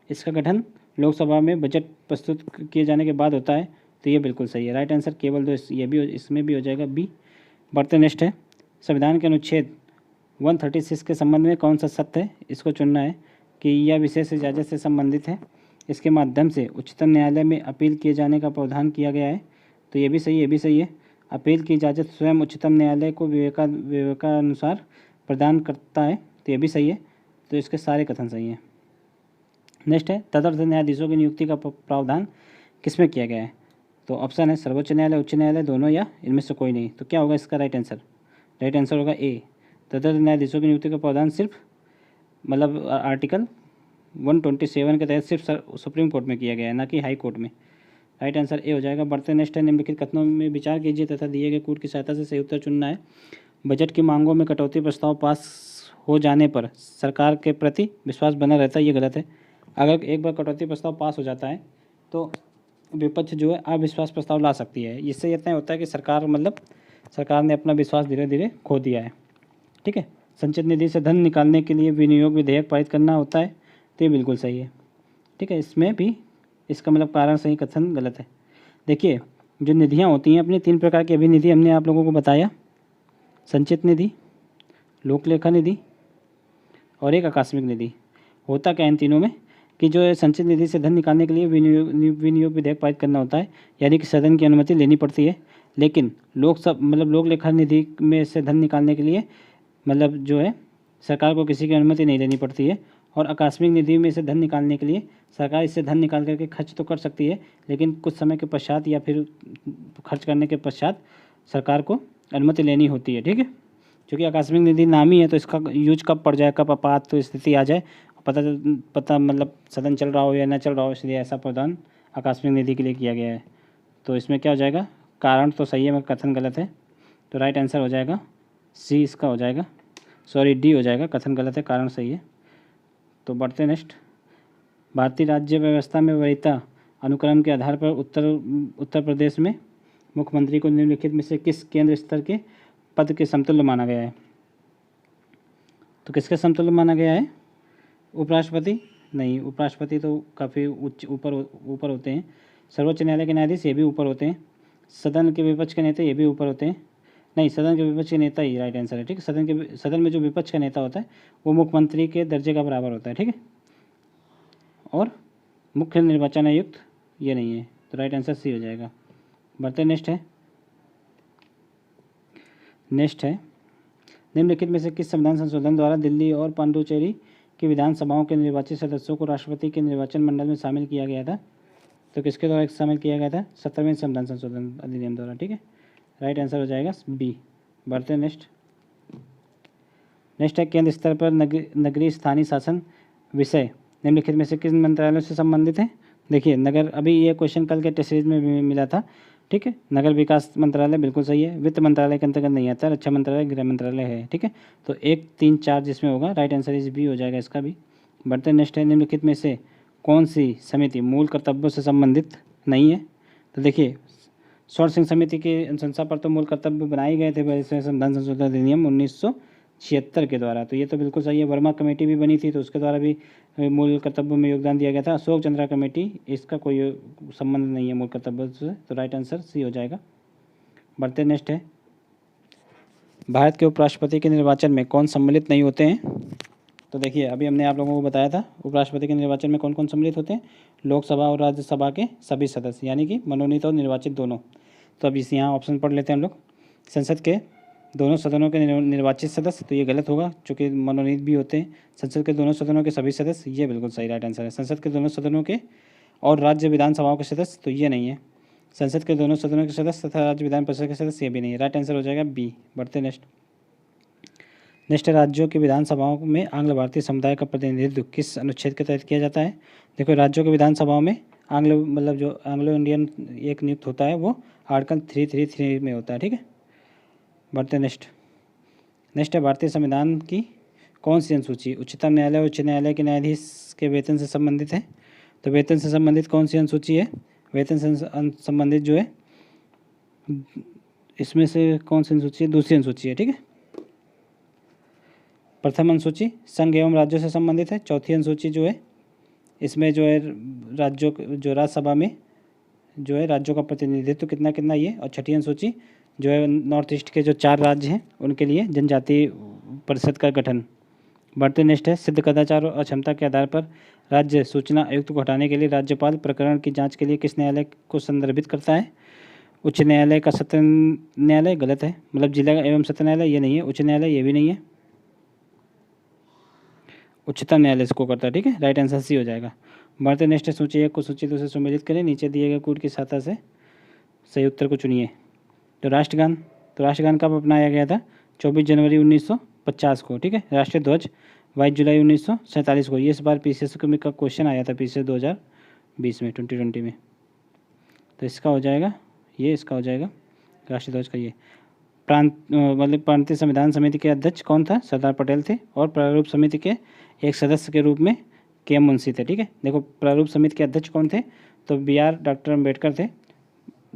इसका गठन लोकसभा में बजट प्रस्तुत किए जाने के बाद होता है, तो ये बिल्कुल सही है। राइट आंसर केवल 2, ये भी इसमें भी हो जाएगा बी। बढ़ते नेक्स्ट है, संविधान के अनुच्छेद 136 के संबंध में कौन सा सत्य है? इसको चुनना है कि यह विशेष इजाज़त से संबंधित है, इसके माध्यम से उच्चतम न्यायालय में अपील किए जाने का प्रावधान किया गया है, तो ये भी सही है, ये भी सही है। अपील की इजाज़त स्वयं उच्चतम न्यायालय को विवेकानुसार प्रदान करता है, तो ये भी सही है। तो इसके सारे कथन सही हैं। नेक्स्ट है, तदर्थ न्यायाधीशों की नियुक्ति का प्रावधान किसमें किया गया है? तो ऑप्शन है सर्वोच्च न्यायालय, उच्च न्यायालय, दोनों या इनमें से कोई नहीं। तो क्या होगा इसका राइट आंसर? राइट आंसर होगा ए, तदर्थ न्यायाधीशों की नियुक्ति का प्रावधान सिर्फ मतलब आर्टिकल 127 के तहत सिर्फ सुप्रीम कोर्ट में किया गया है, ना कि हाई कोर्ट में। राइट आंसर ए हो जाएगा। बढ़ते नेक्स्ट है, निम्नलिखित कथनों में विचार कीजिए तथा दिए गए कोर्ट की सहायता से सही उत्तर चुनना है। बजट की मांगों में कटौती प्रस्ताव पास हो जाने पर सरकार के प्रति विश्वास बना रहता है, ये गलत है। अगर एक बार कटौती प्रस्ताव पास हो जाता है तो विपक्ष जो है अविश्वास प्रस्ताव ला सकती है। इससे इतना होता है कि सरकार ने अपना विश्वास धीरे धीरे खो दिया है, ठीक है। संचित निधि से धन निकालने के लिए विनियोग विधेयक पारित करना होता है, तो ये बिल्कुल सही है, ठीक है। इसमें भी इसका मतलब कारण सही, कथन गलत है। देखिए जो निधियाँ होती हैं अपनी 3 प्रकार की अभी निधि हमने आप लोगों को बताया, संचित निधि, लोकलेखा निधि और एक आकस्मिक निधि। होता क्या इन तीनों में कि जो है संचित निधि से धन निकालने के लिए विनियोग विधेयक पारित करना होता है, यानी कि सदन की अनुमति लेनी पड़ती है। लेकिन लोकलेखा निधि में से धन निकालने के लिए मतलब जो है सरकार को किसी की अनुमति नहीं लेनी पड़ती है। और आकस्मिक निधि में से धन निकालने के लिए सरकार इससे धन निकाल करके खर्च तो कर सकती है, लेकिन कुछ समय के पश्चात या फिर खर्च करने के पश्चात सरकार को अनुमति लेनी होती है, ठीक है। क्योंकि आकस्मिक निधि नाम ही है, तो इसका यूज कब पड़ जाए, कब आपात स्थिति आ जाए, पता मतलब सदन चल रहा हो या ना चल रहा हो, इसलिए ऐसा प्रावधान आकस्मिक निधि के लिए किया गया है। तो इसमें क्या हो जाएगा? कारण तो सही है मगर कथन गलत है, तो राइट आंसर हो जाएगा सी, इसका हो जाएगा, सॉरी डी हो जाएगा, कथन गलत है, कारण सही है। तो बढ़ते नेक्स्ट, भारतीय राज्य व्यवस्था में वरीयता अनुक्रम के आधार पर उत्तर प्रदेश में मुख्यमंत्री को निम्नलिखित में से किस केंद्र स्तर के पद के समतुल्य माना गया है? तो किसके समतुल्य माना गया है? उपराष्ट्रपति नहीं, उपराष्ट्रपति तो काफ़ी ऊपर होते हैं। सर्वोच्च न्यायालय के न्यायाधीश ये भी ऊपर होते हैं। सदन के विपक्ष के नेता ये भी ऊपर होते हैं। नहीं, सदन के विपक्ष के नेता ही राइट आंसर है, ठीक है। सदन में जो विपक्ष का नेता होता है वो मुख्यमंत्री के दर्जे का बराबर होता है, ठीक है। और मुख्य निर्वाचन आयुक्त ये नहीं है, तो राइट आंसर सी हो जाएगा। बढ़ते नेक्स्ट है निम्नलिखित में से किस संविधान संशोधन द्वारा दिल्ली और पांडुचेरी की विधानसभाओं के निर्वाचित सदस्यों को राष्ट्रपति के निर्वाचन मंडल में शामिल किया गया था? तो किसके द्वारा शामिल किया गया था? 17वें संविधान संशोधन अधिनियम द्वारा, ठीक है। राइट आंसर हो जाएगा बी। बढ़ते नेक्स्ट है, केंद्र स्तर पर नगरीय स्थानीय शासन विषय निम्नलिखित में से किस मंत्रालयों से संबंधित है? देखिए नगर, अभी ये क्वेश्चन कल के टेस्ट सीरीज में भी मिला था, ठीक है। नगर विकास मंत्रालय बिल्कुल सही है, वित्त मंत्रालय के अंतर्गत नहीं आता, रक्षा मंत्रालय, गृह मंत्रालय है, ठीक है। तो 1, 3, 4 जिसमें होगा राइट आंसर इस बी हो जाएगा इसका भी। बढ़ते नेक्स्ट है, निम्नलिखित में से कौन सी समिति मूल कर्तव्यों से संबंधित नहीं है? तो देखिए स्वर्ण सिंह समिति की अनुशंसा पर तो मूल कर्तव्य बनाए गए थे संविधान संशोधन अधिनियम 1976 के द्वारा, तो ये तो बिल्कुल सही है। वर्मा कमेटी भी बनी थी, तो उसके द्वारा भी मूल कर्तव्य में योगदान दिया गया था। अशोक चंद्रा कमेटी, इसका कोई संबंध नहीं है मूल कर्तव्य से, तो राइट आंसर सी हो जाएगा। बढ़ते नेक्स्ट है, भारत के उपराष्ट्रपति के निर्वाचन में कौन सम्मिलित नहीं होते हैं? तो देखिए अभी हमने आप लोगों को बताया था उपराष्ट्रपति के निर्वाचन में कौन कौन सम्मिलित होते हैं, लोकसभा और राज्यसभा के सभी सदस्य, यानी कि मनोनीत और निर्वाचित दोनों। तो अब इस यहाँ ऑप्शन पढ़ लेते हैं हम लोग। संसद के दोनों सदनों के निर्वाचित सदस्य, तो ये गलत होगा क्योंकि मनोनीत भी होते हैं। संसद के दोनों सदनों के सभी सदस्य, ये बिल्कुल सही राइट आंसर है। संसद के दोनों सदनों के और राज्य विधानसभाओं के सदस्य, तो ये नहीं है। संसद के दोनों सदनों के सदस्य तथा राज्य विधान परिषद के सदस्य, ये भी नहीं है। राइट आंसर हो जाएगा बी। बढ़ते नेक्स्ट। नेक्स्ट, राज्यों की विधानसभाओं में आंग्ल भारतीय समुदाय का प्रतिनिधित्व किस अनुच्छेद के तहत किया जाता है? देखो, राज्यों की विधानसभाओं में आंग्ल मतलब जो एंग्लो इंडियन एक नियुक्त होता है वो आर्टिकल 333 में होता है। ठीक है, बढ़ते नेक्स्ट। नेक्स्ट है, भारतीय संविधान की कौन सी अनुसूची उच्चतम न्यायालय उच्च न्यायालय के न्यायाधीश के वेतन से संबंधित है? तो वेतन से संबंधित कौन सी अनुसूची है? वेतन से संबंधित जो है इसमें से कौन सी अनुसूची है? दूसरी अनुसूची है। ठीक है, प्रथम अनुसूची संघ एवं राज्यों से संबंधित है। चौथी अनुसूची जो है इसमें जो है राज्यों जो राज्यसभा में जो है राज्यों का प्रतिनिधित्व कितना कितना ये। और छठी अनुसूची जो है नॉर्थ ईस्ट के जो 4 राज्य हैं उनके लिए जनजातीय परिषद का गठन। बढ़ते नेक्स्ट है, सिद्ध कदाचार और अक्षमता के आधार पर राज्य सूचना आयुक्त को हटाने के लिए राज्यपाल प्रकरण की जांच के लिए किस न्यायालय को संदर्भित करता है? उच्च न्यायालय का सत्र न्यायालय गलत है, मतलब जिला एवं सत्र न्यायालय ये नहीं है। उच्च न्यायालय ये भी नहीं है, उच्चतम न्यायालय इसको करता है। ठीक है, राइट आंसर सी हो जाएगा। बढ़ते नेक्स्ट, सूची 1 को सूची 2 से सम्मिलित करें, नीचे दिए गए कूट की सहायता से सही उत्तर को चुनिए। तो राष्ट्रगान कब अपनाया गया था? 24 जनवरी 1950 को। ठीक है, राष्ट्रीय ध्वज 22 जुलाई 1947 को। ये इस बार पीसीएस का क्वेश्चन आया था, पीसीएस 2020 में 2020 में। तो इसका हो जाएगा ये, इसका हो जाएगा राष्ट्रीय ध्वज का ये। मतलब प्रांतीय संविधान समिति के अध्यक्ष कौन था? सरदार पटेल थे। और प्रारूप समिति के एक सदस्य के रूप में के.एम. मुंशी थे। ठीक है, देखो प्रारूप समिति के अध्यक्ष कौन थे? तो डॉक्टर अम्बेडकर थे।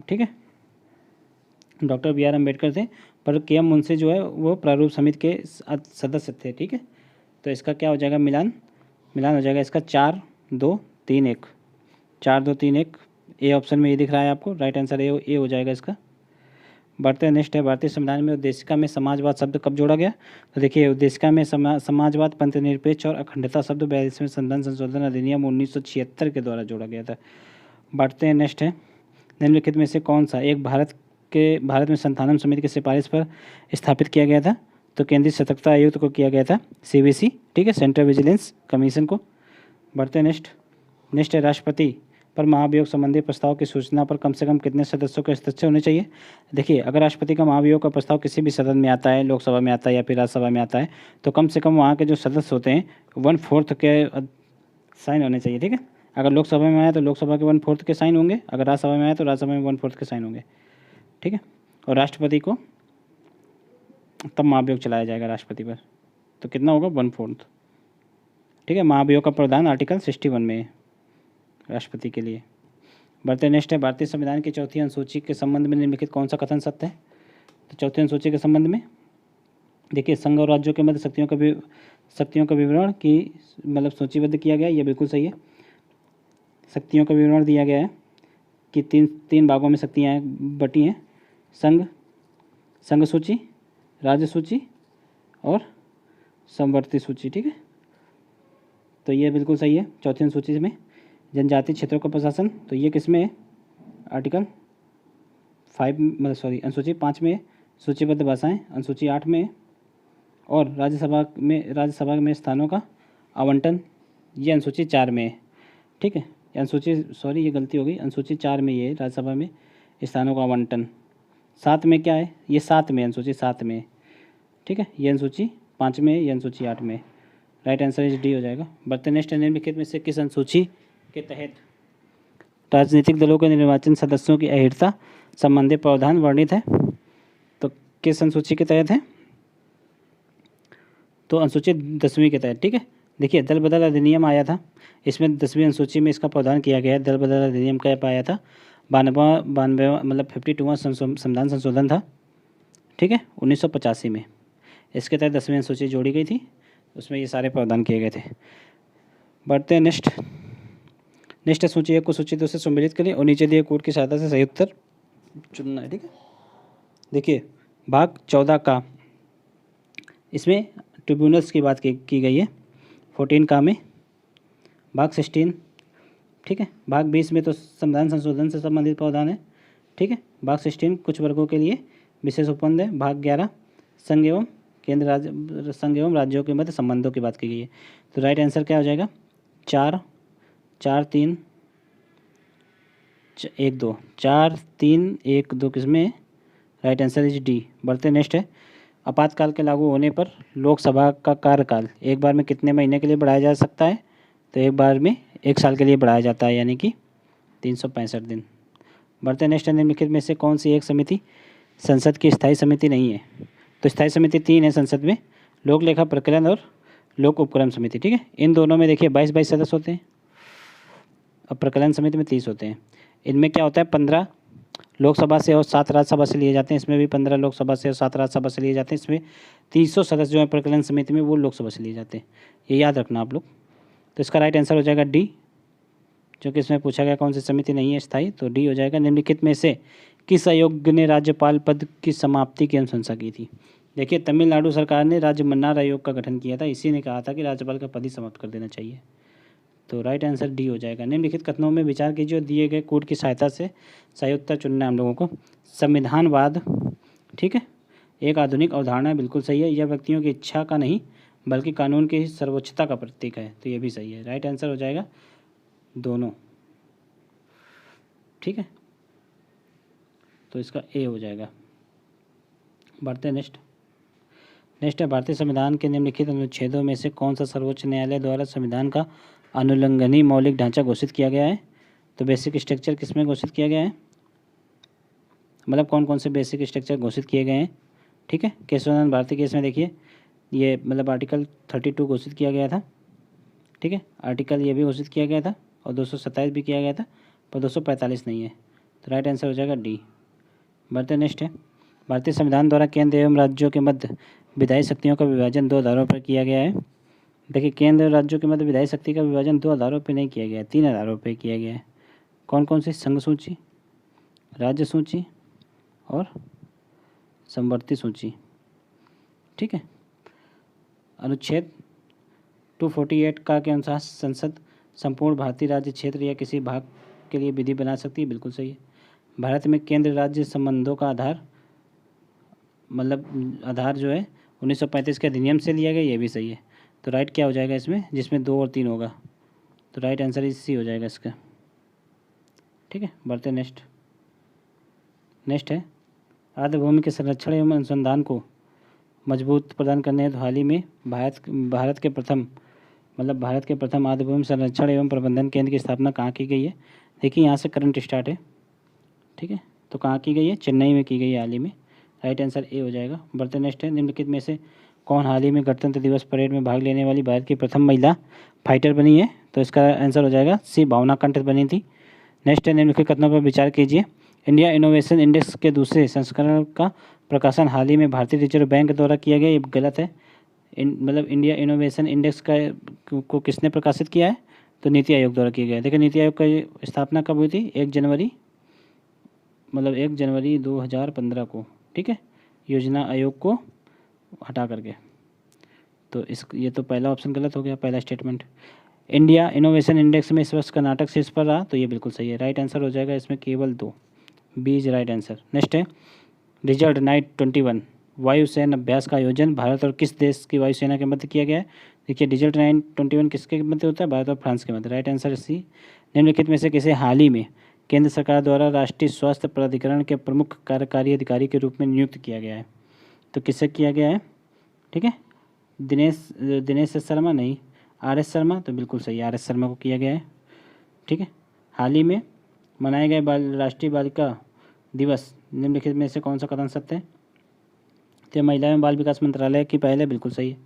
ठीक है, डॉक्टर B.R. अम्बेडकर थे, पर के.एम. मुंशी जो है वो प्रारूप समिति के सदस्य थे। ठीक है, तो इसका क्या हो जाएगा? मिलान हो जाएगा इसका 4 2 3 1, 4 2 3 1। ए ऑप्शन में ये दिख रहा है आपको, राइट आंसर ए हो जाएगा इसका। बढ़ते नेक्स्ट है, भारतीय संविधान में उद्देशिका में समाजवाद शब्द कब जोड़ा गया? तो देखिए, उद्देशिका में समाजवाद, पंथनिरपेक्ष और अखंडता शब्द 42वें संविधान संशोधन अधिनियम 1976 के द्वारा जोड़ा गया था। बढ़ते हैं नेक्स्ट है, निम्नलिखित में से कौन सा एक भारत में संस्थानम समिति की सिफारिश पर स्थापित किया गया था? तो केंद्रीय सतर्कता आयुक्त को किया गया था, CVC। ठीक है, सेंट्रल विजिलेंस कमीशन को। बढ़ते नेक्स्ट है, राष्ट्रपति पर महाभियोग संबंधी प्रस्ताव की सूचना पर कम से कम कितने सदस्यों के हस्ताक्षर होने चाहिए? देखिए, अगर राष्ट्रपति का महाभियोग का प्रस्ताव किसी भी सदन में आता है, लोकसभा में आता है या फिर राज्यसभा में आता है, तो कम से कम वहाँ के जो सदस्य होते हैं 1/4 के साइन होने चाहिए। ठीक है, अगर लोकसभा में आया तो लोकसभा के 1/4 के साइन होंगे, अगर राज्यसभा में आया तो राज्यसभा में 1/4 के साइन होंगे। ठीक है, और राष्ट्रपति को तब महाभियोग चलाया जाएगा राष्ट्रपति पर, तो कितना होगा? 1/4। ठीक है, महाभियोग का प्रावधान आर्टिकल 61 में है राष्ट्रपति के लिए। बढ़ते नेक्स्ट है, भारतीय संविधान की चौथी अनुसूची के संबंध में निम्नलिखित कौन सा कथन सत्य है? तो चौथी अनुसूची के संबंध में देखिए, संघ और राज्यों के मध्य शक्तियों का विवरण की मतलब सूचीबद्ध किया गया, ये बिल्कुल सही है। शक्तियों का विवरण दिया गया है कि तीन भागों में शक्तियाँ बटी हैं, संघ सूची, राज्य सूची और समवर्ती सूची। ठीक है, तो ये बिल्कुल सही है। चौथी अनुसूची में जनजातीय क्षेत्रों का प्रशासन, तो ये किस में है? आर्टिकल 5 अनुसूची 5 में सूचीबद्ध भाषाएं, अनुसूची 8 में। और राज्यसभा में स्थानों का आवंटन, ये अनुसूची 4 में है। ठीक है, ये गलती हो गई, अनुसूची 4 में ये राज्यसभा में स्थानों का आवंटन। 7 में क्या है? ये 7 में, अनुसूची 7 में। ठीक है, ये अनुसूची 5 में, ये अनुसूची 8 में। राइट आंसर इज डी हो जाएगा। बढ़ते नेक्स्ट, निम्नलिखित में से किस अनुसूची के तहत राजनीतिक दलों के निर्वाचन सदस्यों की अहिर्ता संबंधी प्रावधान वर्णित है? तो किस अनुसूची के तहत है? तो अनुसूची 10वीं के तहत। ठीक है, देखिए दल बदल अधिनियम आया था, इसमें 10वीं अनुसूची में इसका प्रावधान किया गया है। दल बदल अधिनियम कब आया था? 92 मतलब 52वां संविधान संशोधन था। ठीक है, 1985 में इसके तहत 10वीं अनुसूची जोड़ी गई थी, उसमें ये सारे प्रावधान किए गए थे। बढ़ते हैं नेक्स्ट सूची 1 को सूची 2 से सम्मिलित करें और नीचे दिए कोड की सहायता से सही उत्तर चुनना है। ठीक है, देखिए भाग 14 का इसमें ट्रिब्यूनल्स की बात की गई है। 14 का में भाग 16। ठीक है, भाग 20 में तो संविधान संशोधन से संबंधित प्रावधान है। ठीक है, भाग 16 कुछ वर्गों के लिए विशेष उपबंध है। भाग 11 संघ एवं संघ एवं राज्यों के मध्य संबंधों की बात की गई है। तो राइट आंसर क्या हो जाएगा? 4 4 3 1 2 4 3 1 2 किसमें? Right answer is D. बढ़ते नेक्स्ट है, आपातकाल के लागू होने पर लोकसभा का कार्यकाल एक बार में कितने महीने के लिए बढ़ाया जा सकता है? तो एक बार में 1 साल के लिए बढ़ाया जाता है, यानी कि 365 दिन। बढ़ते नेक्स्ट है, निम्नलिखित में से कौन सी एक समिति संसद की स्थायी समिति नहीं है? तो स्थायी समिति 3 है संसद में, लोक लेखा प्रकलन और लोक उपक्रम समिति। ठीक है, इन दोनों में देखिए 22 सदस्य होते हैं, अब प्रकलन समिति में 30 होते हैं। इनमें क्या होता है, 15 लोकसभा से और 7 राज्यसभा से लिए जाते हैं। इसमें भी 15 लोकसभा से और 7 राज्यसभा से लिए जाते हैं। इसमें 300 सदस्य जो है प्रकलन समिति में, वो लोकसभा से लिए जाते हैं। ये याद रखना आप लोग। तो इसका राइट आंसर हो जाएगा डी, जो कि इसमें पूछा गया कौन सी समिति नहीं है स्थायी, तो डी हो जाएगा। निम्नलिखित में से किस आयोग ने राज्यपाल पद की समाप्ति की अनुशंसा की थी? देखिए, तमिलनाडु सरकार ने राज्य मन्नार आयोग का गठन किया था। इसी ने कहा था कि राज्यपाल का पद ही समाप्त कर देना चाहिए। तो राइट आंसर डी हो जाएगा। निम्नलिखित कथनों में विचार कीजिए और दिए गए कोड की सहायता से सही उत्तर चुनना है हम लोगों को। संविधानवाद, ठीक है, एक आधुनिक अवधारणा है, बिल्कुल सही है। यह व्यक्तियों की इच्छा का नहीं बल्कि कानून की सर्वोच्चता का प्रतीक है, तो ये भी सही है। राइट आंसर हो जाएगा दोनों, ठीक है, तो इसका ए हो जाएगा। बढ़ते नेक्स्ट है, भारतीय संविधान के निम्नलिखित अनुच्छेदों में से कौन सा सर्वोच्च न्यायालय द्वारा संविधान का अनुल्लंघनीय मौलिक ढांचा घोषित किया गया है? तो बेसिक स्ट्रक्चर किस में घोषित किया गया है, मतलब कौन कौन से बेसिक स्ट्रक्चर घोषित किए गए हैं? ठीक है, केशवानंद भारती केस में देखिए, ये मतलब आर्टिकल 32 घोषित किया गया था। ठीक है, आर्टिकल ये भी घोषित किया गया था और 227 भी किया गया था, पर 245 नहीं है। तो राइट आंसर हो जाएगा डी। बढ़ते नेक्स्ट है, भारतीय संविधान द्वारा केंद्र एवं राज्यों के मध्य विधायी शक्तियों का विभाजन 2 आधारों पर किया गया है। देखिए, केंद्र और राज्यों के मध्य विधायी शक्ति का विभाजन 2 आधारों पर नहीं किया गया है, 3 आधारों पर किया गया है। कौन कौन सी? संघ सूची, राज्य सूची और समवर्ती सूची। ठीक है, अनुच्छेद 248 का के अनुसार संसद संपूर्ण भारतीय राज्य क्षेत्र या किसी भाग के लिए विधि बना सकती है, बिल्कुल सही है। भारत में केंद्र राज्य संबंधों का आधार, मतलब आधार जो है 1935 के अधिनियम से लिया गया, ये भी सही है। तो राइट क्या हो जाएगा इसमें, जिसमें 2 और 3 होगा? तो राइट आंसर इसी हो जाएगा इसका। ठीक है, बढ़ते नेक्स्ट है, आर्द्रभूमि के संरक्षण एवं अनुसंधान को मजबूत प्रदान करने हेतु हाल ही में भारत के प्रथम आर्द्रभूमि संरक्षण एवं प्रबंधन केंद्र की स्थापना कहाँ की गई है? देखिए, यहाँ से करंट स्टार्ट है। ठीक है, तो कहाँ की गई है? चेन्नई में की गई है हाल ही में। राइट आंसर ए हो जाएगा। बढ़ते नेक्स्ट है, निम्नलिखित में से कौन हाल ही में गणतंत्र दिवस परेड में भाग लेने वाली भारत की प्रथम महिला फाइटर बनी है? तो इसका आंसर हो जाएगा सी, भावना कंठ बनी थी। नेक्स्ट है, निम्नलिखित कथनों पर विचार कीजिए। इंडिया इनोवेशन इंडेक्स के दूसरे संस्करण का प्रकाशन हाल ही में भारतीय रिजर्व बैंक द्वारा किया गया, ये गलत है। मतलब इंडिया इनोवेशन इंडेक्स को किसने प्रकाशित किया है? तो नीति आयोग द्वारा किया गया है। देखिए, नीति आयोग का स्थापना कब हुई थी? 1 जनवरी 2015 को। ठीक है, योजना आयोग को हटा करके। तो ये तो पहला ऑप्शन गलत हो गया, पहला स्टेटमेंट। इंडिया इनोवेशन इंडेक्स में इस वर्ष कर्नाटक शीर्ष पर रहा, तो ये बिल्कुल सही है। राइट आंसर हो जाएगा इसमें केवल 2, B is right answer. Next है, रिजल्ट नाइट 21 वायुसेना अभ्यास का आयोजन भारत और किस देश की वायुसेना के मध्य किया गया है? देखिए, रिजल्ट नाइट 21 किसके मध्य होता है? भारत और फ्रांस के मध्य। राइट आंसर सी। निम्नलिखित में से किसे हाल ही में केंद्र सरकार द्वारा राष्ट्रीय स्वास्थ्य प्राधिकरण के प्रमुख कार्यकारी अधिकारी के रूप में नियुक्त किया गया है? तो किससे किया गया है? ठीक है, दिनेश शर्मा नहीं, RS शर्मा, तो बिल्कुल सही, RS शर्मा को किया गया है। ठीक है, हाल ही में मनाए गए राष्ट्रीय बालिका दिवस निम्नलिखित में से कौन सा कथन सत्य है? तो महिला एवं बाल विकास मंत्रालय की पहल है, बिल्कुल सही है।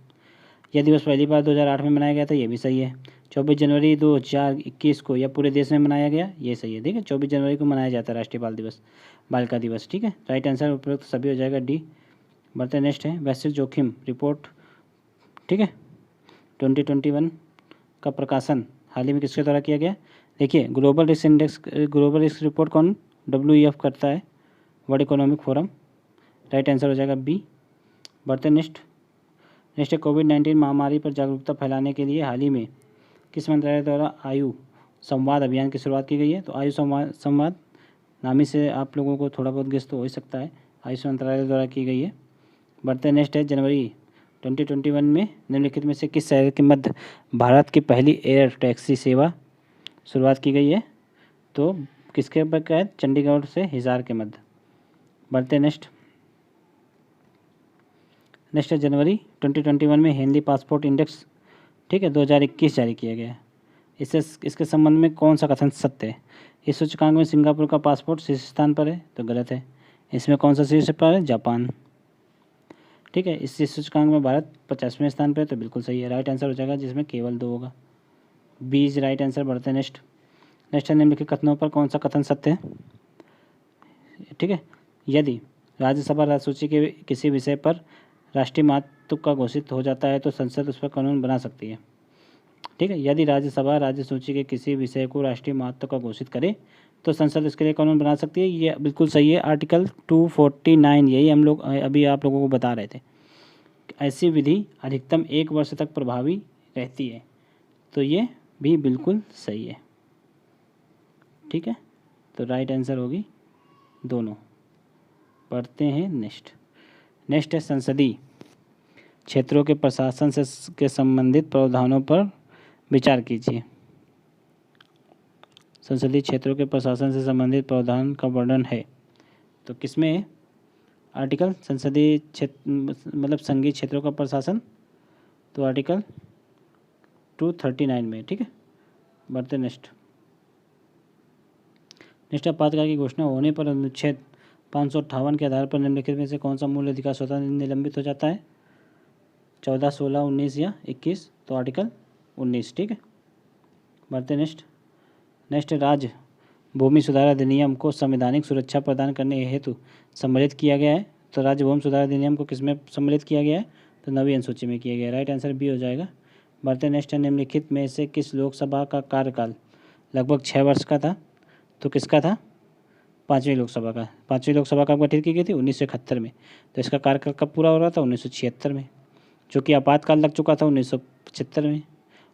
यह दिवस पहली बार 2008 में मनाया गया था, ये भी सही है। 24 जनवरी 2021 को यह पूरे देश में मनाया गया, ये सही है। ठीक है, 24 जनवरी को मनाया जाता है राष्ट्रीय बालिका दिवस। ठीक है, राइट आंसर उपयुक्त सभी हो जाएगा डी। बढ़ते नेक्स्ट है, वैश्विक जोखिम रिपोर्ट, ठीक है, 2021 का प्रकाशन हाल ही में किसके द्वारा किया गया? देखिए, ग्लोबल रिस्क रिपोर्ट कौन? WEF करता है, world economic forum. Right answer हो जाएगा बी। बढ़ते नेक्स्ट है, कोविड-19 महामारी पर जागरूकता फैलाने के लिए हाल ही में किस मंत्रालय द्वारा आयु संवाद अभियान की शुरुआत की गई है? तो आयु संवाद नाम ही से आप लोगों को थोड़ा बहुत गेस तो हो ही सकता है, आयुष मंत्रालय द्वारा की गई है। बढ़ते नेक्स्ट है जनवरी 2021 में निम्नलिखित में से किस शहर के मध्य भारत की पहली एयर टैक्सी सेवा शुरुआत की गई है? तो किसके बकायद? चंडीगढ़ से हिसार के मध्य। बढ़ते नेक्स्ट है जनवरी 2021 में हिंदी पासपोर्ट इंडेक्स, ठीक है, 2021 जारी किया गया है। इसके संबंध में कौन सा कथन सत्य है? इस सूचकांक में सिंगापुर का पासपोर्ट शीर्ष स्थान पर है, तो गलत है। इसमें कौन सा शीर्ष पर है? जापान। ठीक है, इस सूचकांक में भारत 50वें स्थान पर है, तो बिल्कुल सही है। राइट आंसर हो जाएगा जिसमें केवल 2 होगा, 20 राइट आंसर। बढ़ते नेक्स्ट है निम्नलिखित कथनों पर कौन सा कथन सत्य है? ठीक है, यदि राज्यसभा राज्यसूची के किसी विषय पर राष्ट्रीय महत्व का घोषित हो जाता है तो संसद उस पर कानून बना सकती है। ठीक है, यदि राज्यसभा राज्यसूची के किसी विषय को राष्ट्रीय महत्व का घोषित करे तो संसद इसके लिए कानून बना सकती है। ये बिल्कुल सही है, आर्टिकल 249, यही हम लोग अभी आप लोगों को बता रहे थे। ऐसी विधि अधिकतम 1 वर्ष तक प्रभावी रहती है, तो ये भी बिल्कुल सही है। ठीक है, तो राइट आंसर होगी दोनों। पढ़ते हैं नेक्स्ट है संसदीय क्षेत्रों के प्रशासन के संबंधित प्रावधानों पर विचार कीजिए। संसदीय क्षेत्रों के प्रशासन से संबंधित प्रावधान का वर्णन है, तो किसमें है? आर्टिकल संसदीय क्षेत्र मतलब संघीय क्षेत्रों का प्रशासन, तो आर्टिकल 239 में। ठीक है, बढ़ते नेक्स्ट आपातकाल की घोषणा होने पर अनुच्छेद 558 के आधार पर निम्नलिखित में से कौन सा मूल अधिकार स्वतः निलंबित हो जाता है? 14, 16, 19 या 21, तो आर्टिकल 19। ठीक है, बढ़ते नेक्स्ट राज्य भूमि सुधार अधिनियम को संवैधानिक सुरक्षा प्रदान करने हेतु सम्मिलित किया गया है, तो राज्य भूमि सुधार अधिनियम को किसमें सम्मिलित किया गया है? तो 9वीं अनुसूची में किया गया है। राइट आंसर बी हो जाएगा। बढ़ते नेक्स्ट है निम्नलिखित में से किस लोकसभा का कार्यकाल लगभग 6 वर्ष का था? तो किसका था? 5वीं लोकसभा का। 5वीं लोकसभा कब गठित की गई थी? 1971 में। तो इसका कार्यकाल कब पूरा हो रहा था? 1976 में। चूँकि आपातकाल लग चुका था 1975 में,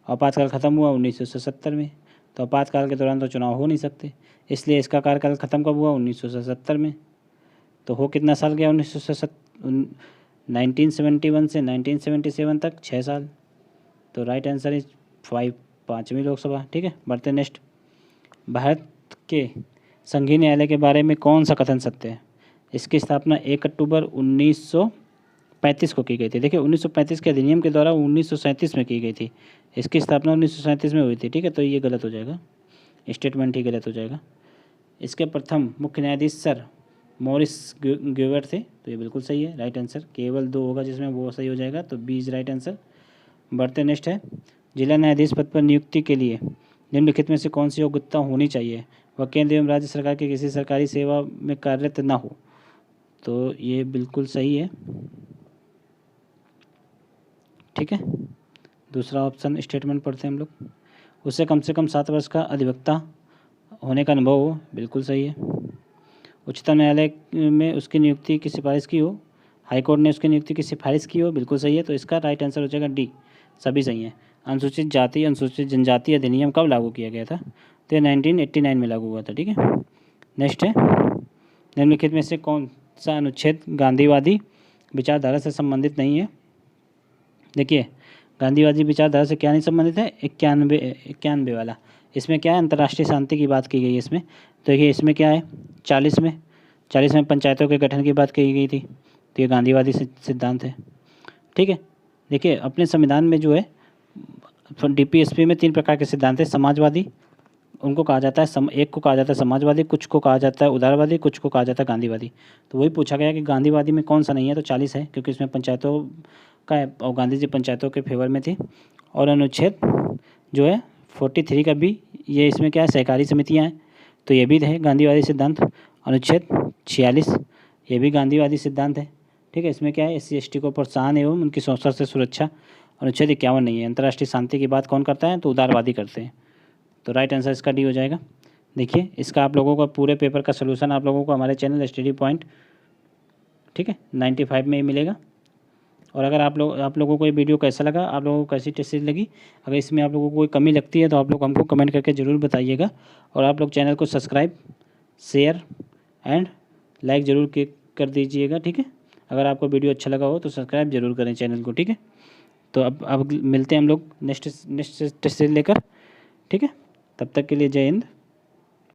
आपातकाल ख़त्म हुआ 1977 में, तो आपातकाल के दौरान तो चुनाव हो नहीं सकते, इसलिए इसका कार्यकाल ख़त्म कब हुआ? 1977 में। तो हो कितना साल गया? 1971 से 1977 तक 6 साल। तो राइट आंसर इज 5वीं लोकसभा। ठीक है, बढ़ते नेक्स्ट। भारत के संघीय न्यायालय के बारे में कौन सा कथन सत्य है? इसकी स्थापना 1 अक्टूबर 1935 को की गई थी। देखिए 1935 के अधिनियम के द्वारा 1937 में की गई थी, इसकी स्थापना 1937 में हुई थी। ठीक है, तो ये गलत हो जाएगा, स्टेटमेंट ही गलत हो जाएगा। इसके प्रथम मुख्य न्यायाधीश सर मॉरिस ग्योवर थे, तो ये बिल्कुल सही है। राइट आंसर केवल 2 होगा जिसमें वो सही हो जाएगा, तो 20 राइट आंसर। बढ़ते नेक्स्ट है जिला न्यायाधीश पद पर नियुक्ति के लिए निम्नलिखित में से कौन सी योग्यता होनी चाहिए? वह केंद्र एवं राज्य सरकार की किसी सरकारी सेवा में कार्यरत न हो, तो ये बिल्कुल सही है। ठीक है, दूसरा ऑप्शन स्टेटमेंट पढ़ते हैं हम लोग। उससे कम से कम 7 वर्ष का अधिवक्ता होने का अनुभव हो, बिल्कुल सही है। उच्चतम न्यायालय में उसकी नियुक्ति की सिफारिश की हो, हाईकोर्ट ने उसकी नियुक्ति की सिफारिश की हो, बिल्कुल सही है। तो इसका राइट आंसर हो जाएगा डी, सभी सही हैं। अनुसूचित जाति अनुसूचित जनजाति अधिनियम कब लागू किया गया था? तो 1989 में लागू हुआ था। ठीक है, नेक्स्ट है निम्नलिखित में से कौन सा अनुच्छेद गांधीवादी विचारधारा से संबंधित नहीं है? देखिए गांधीवादी विचारधारा से क्या नहीं संबंधित है? 91 वाला। इसमें क्या है? अंतर्राष्ट्रीय शांति की बात की गई है इसमें। तो देखिए इसमें क्या है? 40 में पंचायतों के गठन की बात की गई थी, तो ये गांधीवादी सिद्धांत है। ठीक है, देखिए अपने संविधान में जो है DPSP में 3 प्रकार के सिद्धांत हैं। समाजवादी उनको कहा जाता है, एक को कहा जाता है समाजवादी, कुछ को कहा जाता है उदारवादी, कुछ को कहा जाता है गांधीवादी। तो वही पूछा गया कि गांधीवादी में कौन सा नहीं है? तो 40 है, क्योंकि इसमें पंचायतों का है और गांधी जी पंचायतों के फेवर में थे। और अनुच्छेद जो है 43 का भी, ये इसमें क्या है? सहकारी समितियाँ हैं, तो ये भी है गांधीवादी सिद्धांत। अनुच्छेद 46 ये भी गांधीवादी सिद्धांत है। ठीक है, इसमें क्या है? SC/ST को प्रोत्साहन एवं उनकी शोषण से सुरक्षा। अनुच्छेद 51 नहीं है। अंतर्राष्ट्रीय शांति की बात कौन करता है? तो उदारवादी करते हैं। तो राइट आंसर इसका डी हो जाएगा। देखिए इसका आप लोगों का पूरे पेपर का सोल्यूशन आप लोगों को हमारे चैनल स्टडी पॉइंट, ठीक है, 95 में ही मिलेगा। और अगर आप लोगों को ये वीडियो कैसा लगा, आप लोगों को कैसी टेस्ट लगी, अगर इसमें आप लोगों को कोई कमी लगती है तो आप लोग हमको कमेंट करके ज़रूर बताइएगा। और आप लोग चैनल को सब्सक्राइब, शेयर एंड लाइक ज़रूर कर दीजिएगा। ठीक है, अगर आपको वीडियो अच्छा लगा हो तो सब्सक्राइब जरूर करें चैनल को, ठीक है। तो अब मिलते हैं हम लोग नेक्स्ट टेस्ट से लेकर, ठीक है। तब तक के लिए जय हिंद।